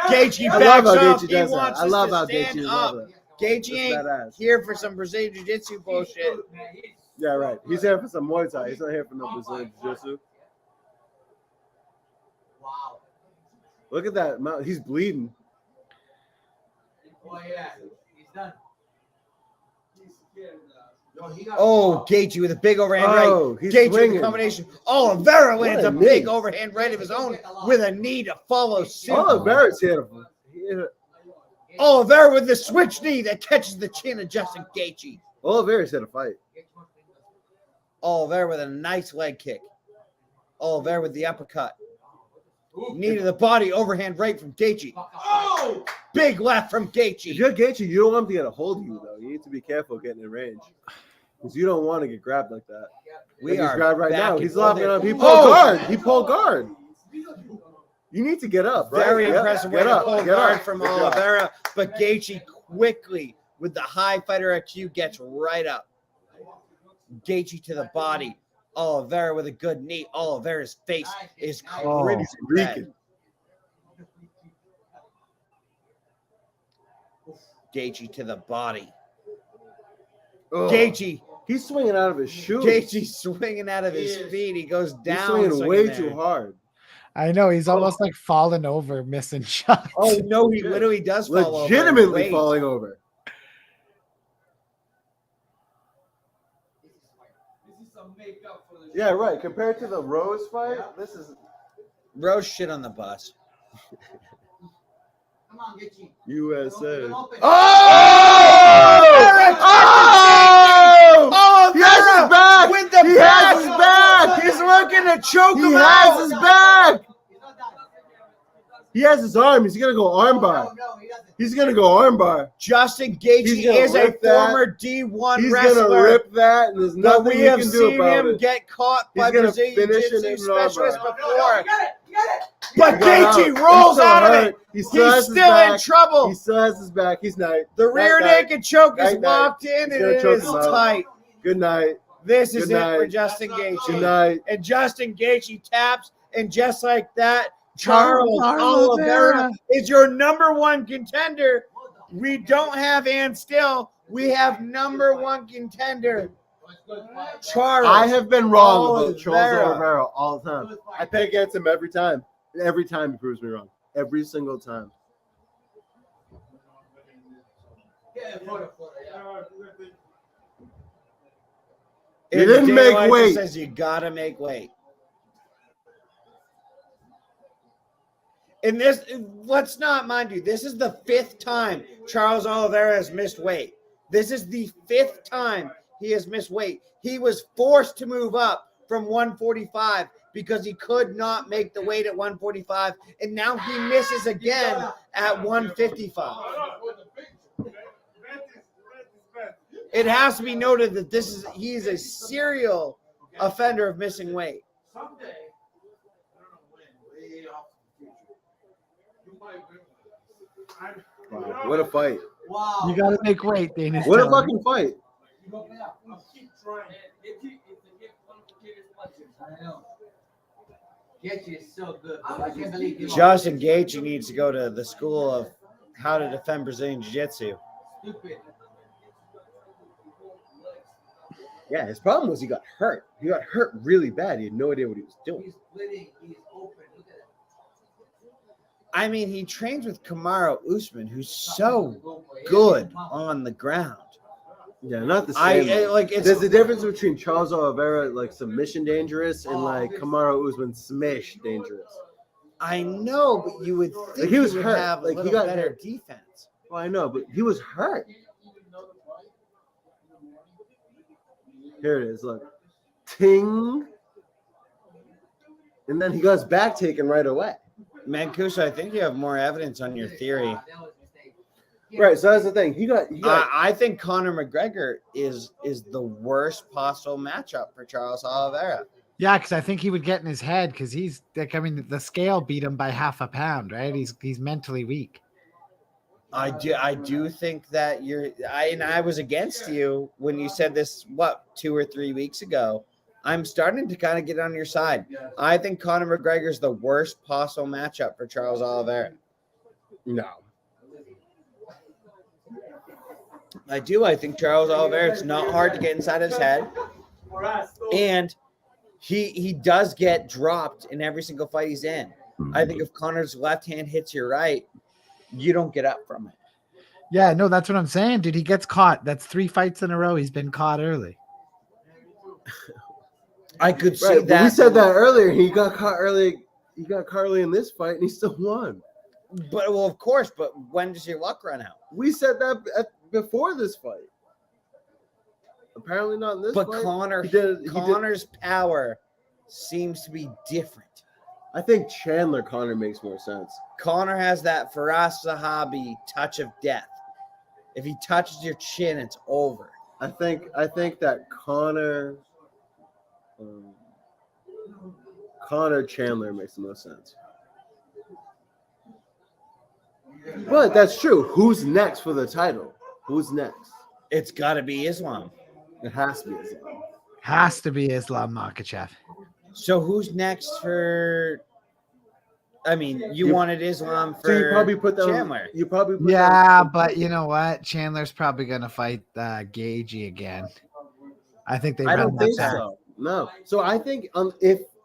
Gaethje I love how backs up. Gaethje He does that. wants I us love to how stand Gaethje up. does that. Gaethje ain't badass. here for some Brazilian Jiu-Jitsu bullshit. Yeah, right. He's here for some Muay Thai. He's not here for no Brazilian Jiu-Jitsu. Wow. Look at that mouth. He's bleeding. Oh, yeah. He's done. Oh, Gaethje with a big overhand right. He's Gaethje with swinging. a combination. Oliveira lands What a a big knee. overhand right of his own with a knee to follow suit. Oliveira's here. Oliveira with the switch knee that catches the chin of Justin Gaethje. Oliveira's here to fight. Oliveira with a nice leg kick. Oliveira with the uppercut. Knee to the body, overhand right from Gaethje. Oh! Big left from Gaethje. If you're Gaethje, you don't want him to get a hold of you, though. You need to be careful getting in range. Because you don't want to get grabbed like that. We He's are grabbed right back now. and He's forth locking there. up. He pulled Oh! guard. He pulled guard. You need to get up, right? Very Yep. impressive way Get to up. pull Get guard up. from Good job. Oliveira. But Gaethje quickly, with the high fighter IQ, gets right up. Gaethje to the body. Oliveira with a good knee. Oliveira's face is crazy red. Gaethje to the body. Ugh. Gaethje. He's swinging out of his shoes. Gaethje's swinging out of his feet. He goes He's down. swinging way there. too hard. I know. He's almost like falling over, missing shots. Oh, no, he literally does fall over. Legitimately Wait. falling over. Yeah, right. Compared to the Rose fight, this is Rose shit on the bus. Come on, Gaethje. USA. Oh! Oh! He has his back! With the He back! has his back! He's looking to choke He him has out! his back! He has his arm. He's gonna go armbar. He's gonna go armbar. Justin Gaethje He's gonna is a rip that. former D1 He's wrestler. gonna rip that, and there's But nothing we he have can do seen about him it. get caught by He's gonna Brazilian finish it Jiu-Jitsu in specialists armbar. before. Get it. But He got Gaethje out. rolls He's still out of hurt. it. He still has He's his still in back. trouble. He still has his back. He's night. The rear Night, naked choke is Night, night. locked in, He's and gonna it choke is him out. tight. Good night. This is Good it for night. Justin Gaethje. Good night. And Justin Gaethje taps, and just like that, Charles Oliveira is your number one contender. We don't have Ann Still. We have number one contender. Charles. I have been wrong about Charles Oliveira. Oliveira all the time. I pay against him every time. Every time he proves me wrong. Every single time. You didn't make weight. Says you gotta make weight. And this, let's not mind you, this is the 5th time Charles Oliveira has missed weight. This is the 5th time he has missed weight. He was forced to move up from 145 because he could not make the weight at 145, and now he misses again at 155. It has to be noted that he is a serial offender of missing weight. Wow, what a fight. Wow. You got to make weight, Dana. What a fucking fight. I know. Gaethje is so good. I can't believe Justin Gaethje needs to go to the school of how to defend Brazilian Jiu-Jitsu. Stupid. Yeah, his problem was he got hurt. He got hurt really bad. He had no idea what he was doing. He's bleeding. He's open. Look at that. I mean, he trains with Kamaru Usman, who's so good on the ground. Yeah, not the same. There's a difference between Charles Oliveira, like submission dangerous, and like Kamaru Usman smash dangerous. I know, but you would think he was would hurt. have a Like, he little got better hurt. defense. Well, I know, but he was hurt. Here it is. Look, ting, and then he got his back taken right away. Mancuso, I think you have more evidence on your theory. Right, so that's the thing. He got I think Conor McGregor is the worst possible matchup for Charles Oliveira. Yeah, because I think he would get in his head because he's like, I mean, the scale beat him by half a pound, right? He's mentally weak. I do think that I was against you when you said this, 2 or 3 weeks ago. I'm starting to kind of get on your side. I think Conor McGregor is the worst possible matchup for Charles Oliveira. No. I do. I think Charles Oliveira, it's not hard to get inside his head. And he does get dropped in every single fight he's in. I think if Conor's left hand hits your right, you don't get up from it. Yeah, no, that's what I'm saying, dude. He gets caught. That's 3 fights in a row. He's been caught early. I could see right, that. We said that earlier. He got caught early. He got caught early in this fight, and he still won. But well, of course. But when does your luck run out? We said that before this fight. Apparently not in this fight. But Conor's power seems to be different. I think Chandler Conor makes more sense. Conor has that Faraz Sahabi touch of death. If he touches your chin, it's over. I think that Conor Chandler makes the most sense. But that's true. Who's next for the title? Who's next? It's got to be Islam. It has to be Islam. Has to be Islam Makhachev. So who's next for? I mean, you wanted Islam for. So you probably put them, Chandler. You probably put but you know what? Chandler's probably gonna fight Gaethje again. I think they. I don't think so. No. So I think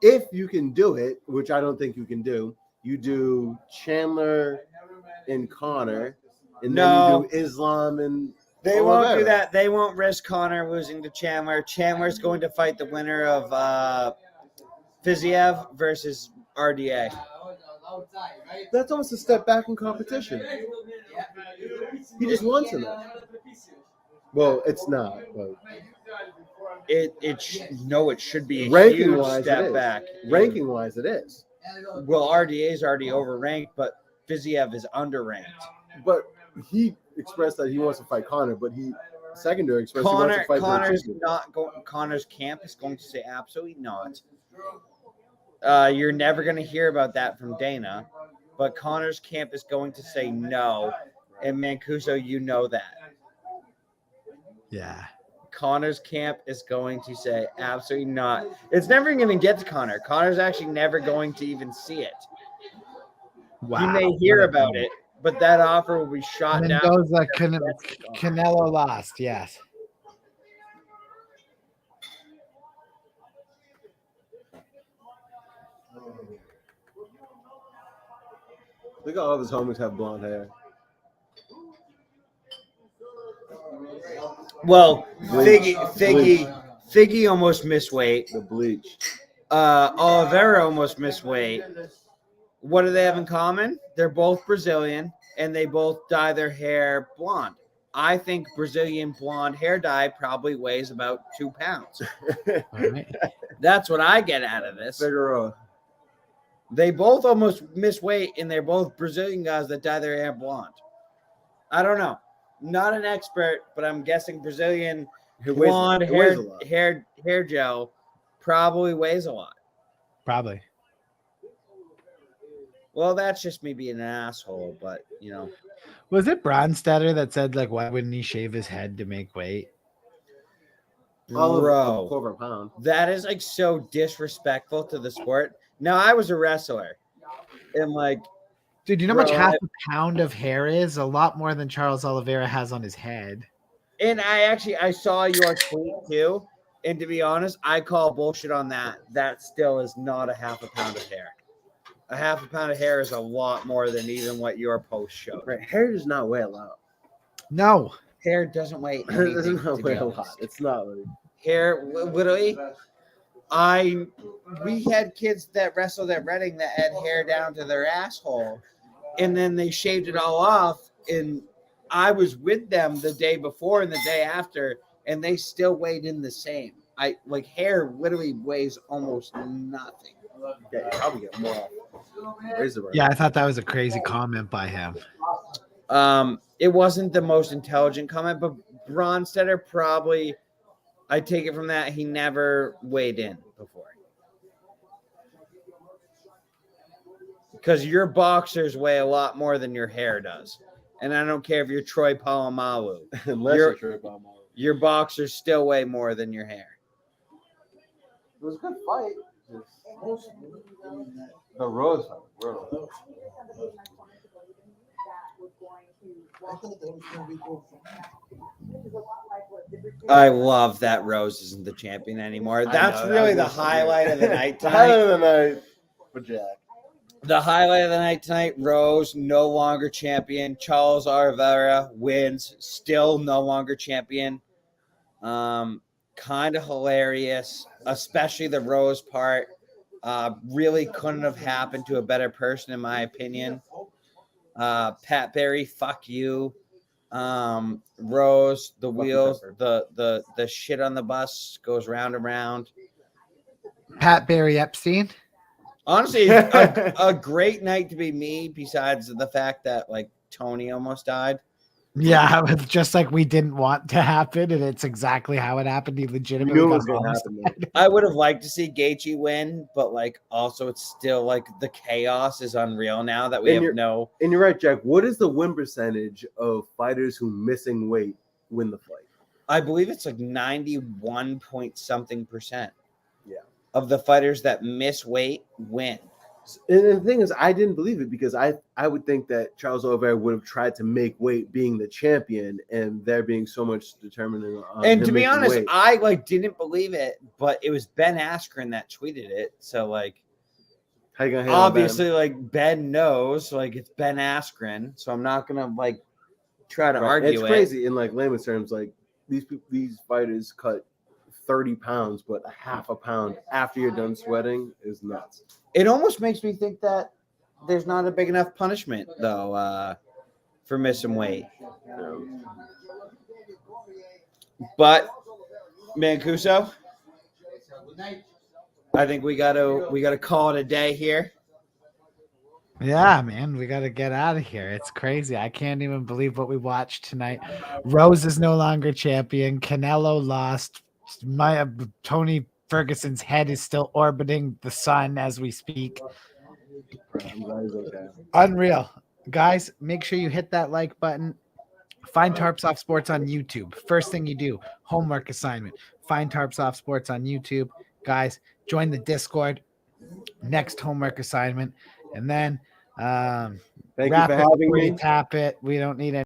if you can do it, which I don't think you can do, you do Chandler and Conor, and then you do Islam and. They won't do that. They won't risk Conor losing to Chandler. Chandler's going to fight the winner of Fiziev versus RDA. That's almost a step back in competition. He just wants him. Well, it's not. But it should be a ranking huge wise step back. Ranking wise, it is. Well, RDA is already overranked, but Fiziev is underranked. But he expressed that he wants to fight Conor, but he secondary expressed he wants to fight Conor's camp is going to say absolutely not. You're never going to hear about that from Dana, but Conor's camp is going to say no, and Mancuso, you know that. Yeah. Conor's camp is going to say absolutely not. It's never going to get to Conor. Conor's actually never going to even see it. Wow. He may hear about it, but that offer will be shot down. Canelo lost, yes. Look at all of his homies have blonde hair. Well, Figgy Figgy almost missed weight. The bleach. Oliveira almost missed weight. What do they have in common? They're both Brazilian, and they both dye their hair blonde. I think Brazilian blonde hair dye probably weighs about 2 pounds. That's what I get out of this. Figueroa. They both almost miss weight, and they're both Brazilian guys that dye their hair blonde. I don't know. Not an expert, but I'm guessing Brazilian blonde hair gel probably weighs a lot. Probably. Well, that's just me being an asshole, but, you know. Was it Bronstetter that said, like, why wouldn't he shave his head to make weight? Bro, quarter of a pound. That is, like, so disrespectful to the sport. Now, I was a wrestler, and, like, dude, you know how much half a pound of hair is? A lot more than Charles Oliveira has on his head. And I saw your tweet, too, and to be honest, I call bullshit on that. That still is not a half a pound of hair. A half a pound of hair is a lot more than even what your post showed. Right. Hair does not weigh a lot. No. Hair doesn't weigh anything. It doesn't weigh a lot. It's not like hair. Literally, we had kids that wrestled at Reading that had hair down to their asshole, and then they shaved it all off. And I was with them the day before and the day after, and they still weighed in the same. Hair literally weighs almost nothing. Yeah, you probably get more. Yeah, I thought that was a crazy comment by him. It wasn't the most intelligent comment, but Bronstetter probably, I take it from that, he never weighed in before. Because your boxers weigh a lot more than your hair does. And I don't care if you're Troy Polamalu. Unless you're Troy Polamalu. Your boxers still weigh more than your hair. It was a good fight. The Rose fight. I love that Rose isn't the champion anymore. That's really the highlight of the night tonight. Highlight of the night for Jack. The highlight of the night tonight, Rose no longer champion. Charles Oliveira wins, still no longer champion. Kind of hilarious, especially the Rose part. Really couldn't have happened to a better person, in my opinion. Pat Barry, fuck you. Rose, the wheels, the shit on the bus goes round and round. Pat Barry Epstein. Honestly, a great night to be me, besides the fact that, like, Tony almost died. Yeah, it was just like we didn't want to happen, and it's exactly how it happened. He legitimately knew it was going to happen. I would have liked to see Gaethje win, but, like, also it's still, like, the chaos is unreal now that we have no. And you're right, Jack. What is the win percentage of fighters who missing weight win the fight? I believe it's like 91 point something %. Yeah. Of the fighters that miss weight win. And the thing is, I didn't believe it because I would think that Charles Oliveira would have tried to make weight being the champion, and there being so much determining on. And to be honest, weight. I didn't believe it, but it was Ben Askren that tweeted it. So how you gonna handle obviously Ben? Ben knows, it's Ben Askren, so I'm not gonna try to argue it. It's crazy in layman's terms. These fighters cut 30 pounds, but a half a pound after you're done sweating is nuts. It almost makes me think that there's not a big enough punishment, though, for missing weight. But Mancuso, I think we gotta call it a day here. Yeah, man, we got to get out of here. It's crazy. I can't even believe what we watched tonight. Rose is no longer champion. Canelo lost. Tony Ferguson's head is still orbiting the sun as we speak. Unreal. Guys, make sure you hit that like button. Find Tarps Off Sports on YouTube. First thing you do, homework assignment. Find Tarps Off Sports on YouTube. Guys, join the Discord. Next homework assignment. And then thank you for having me. Tap it. We don't need any.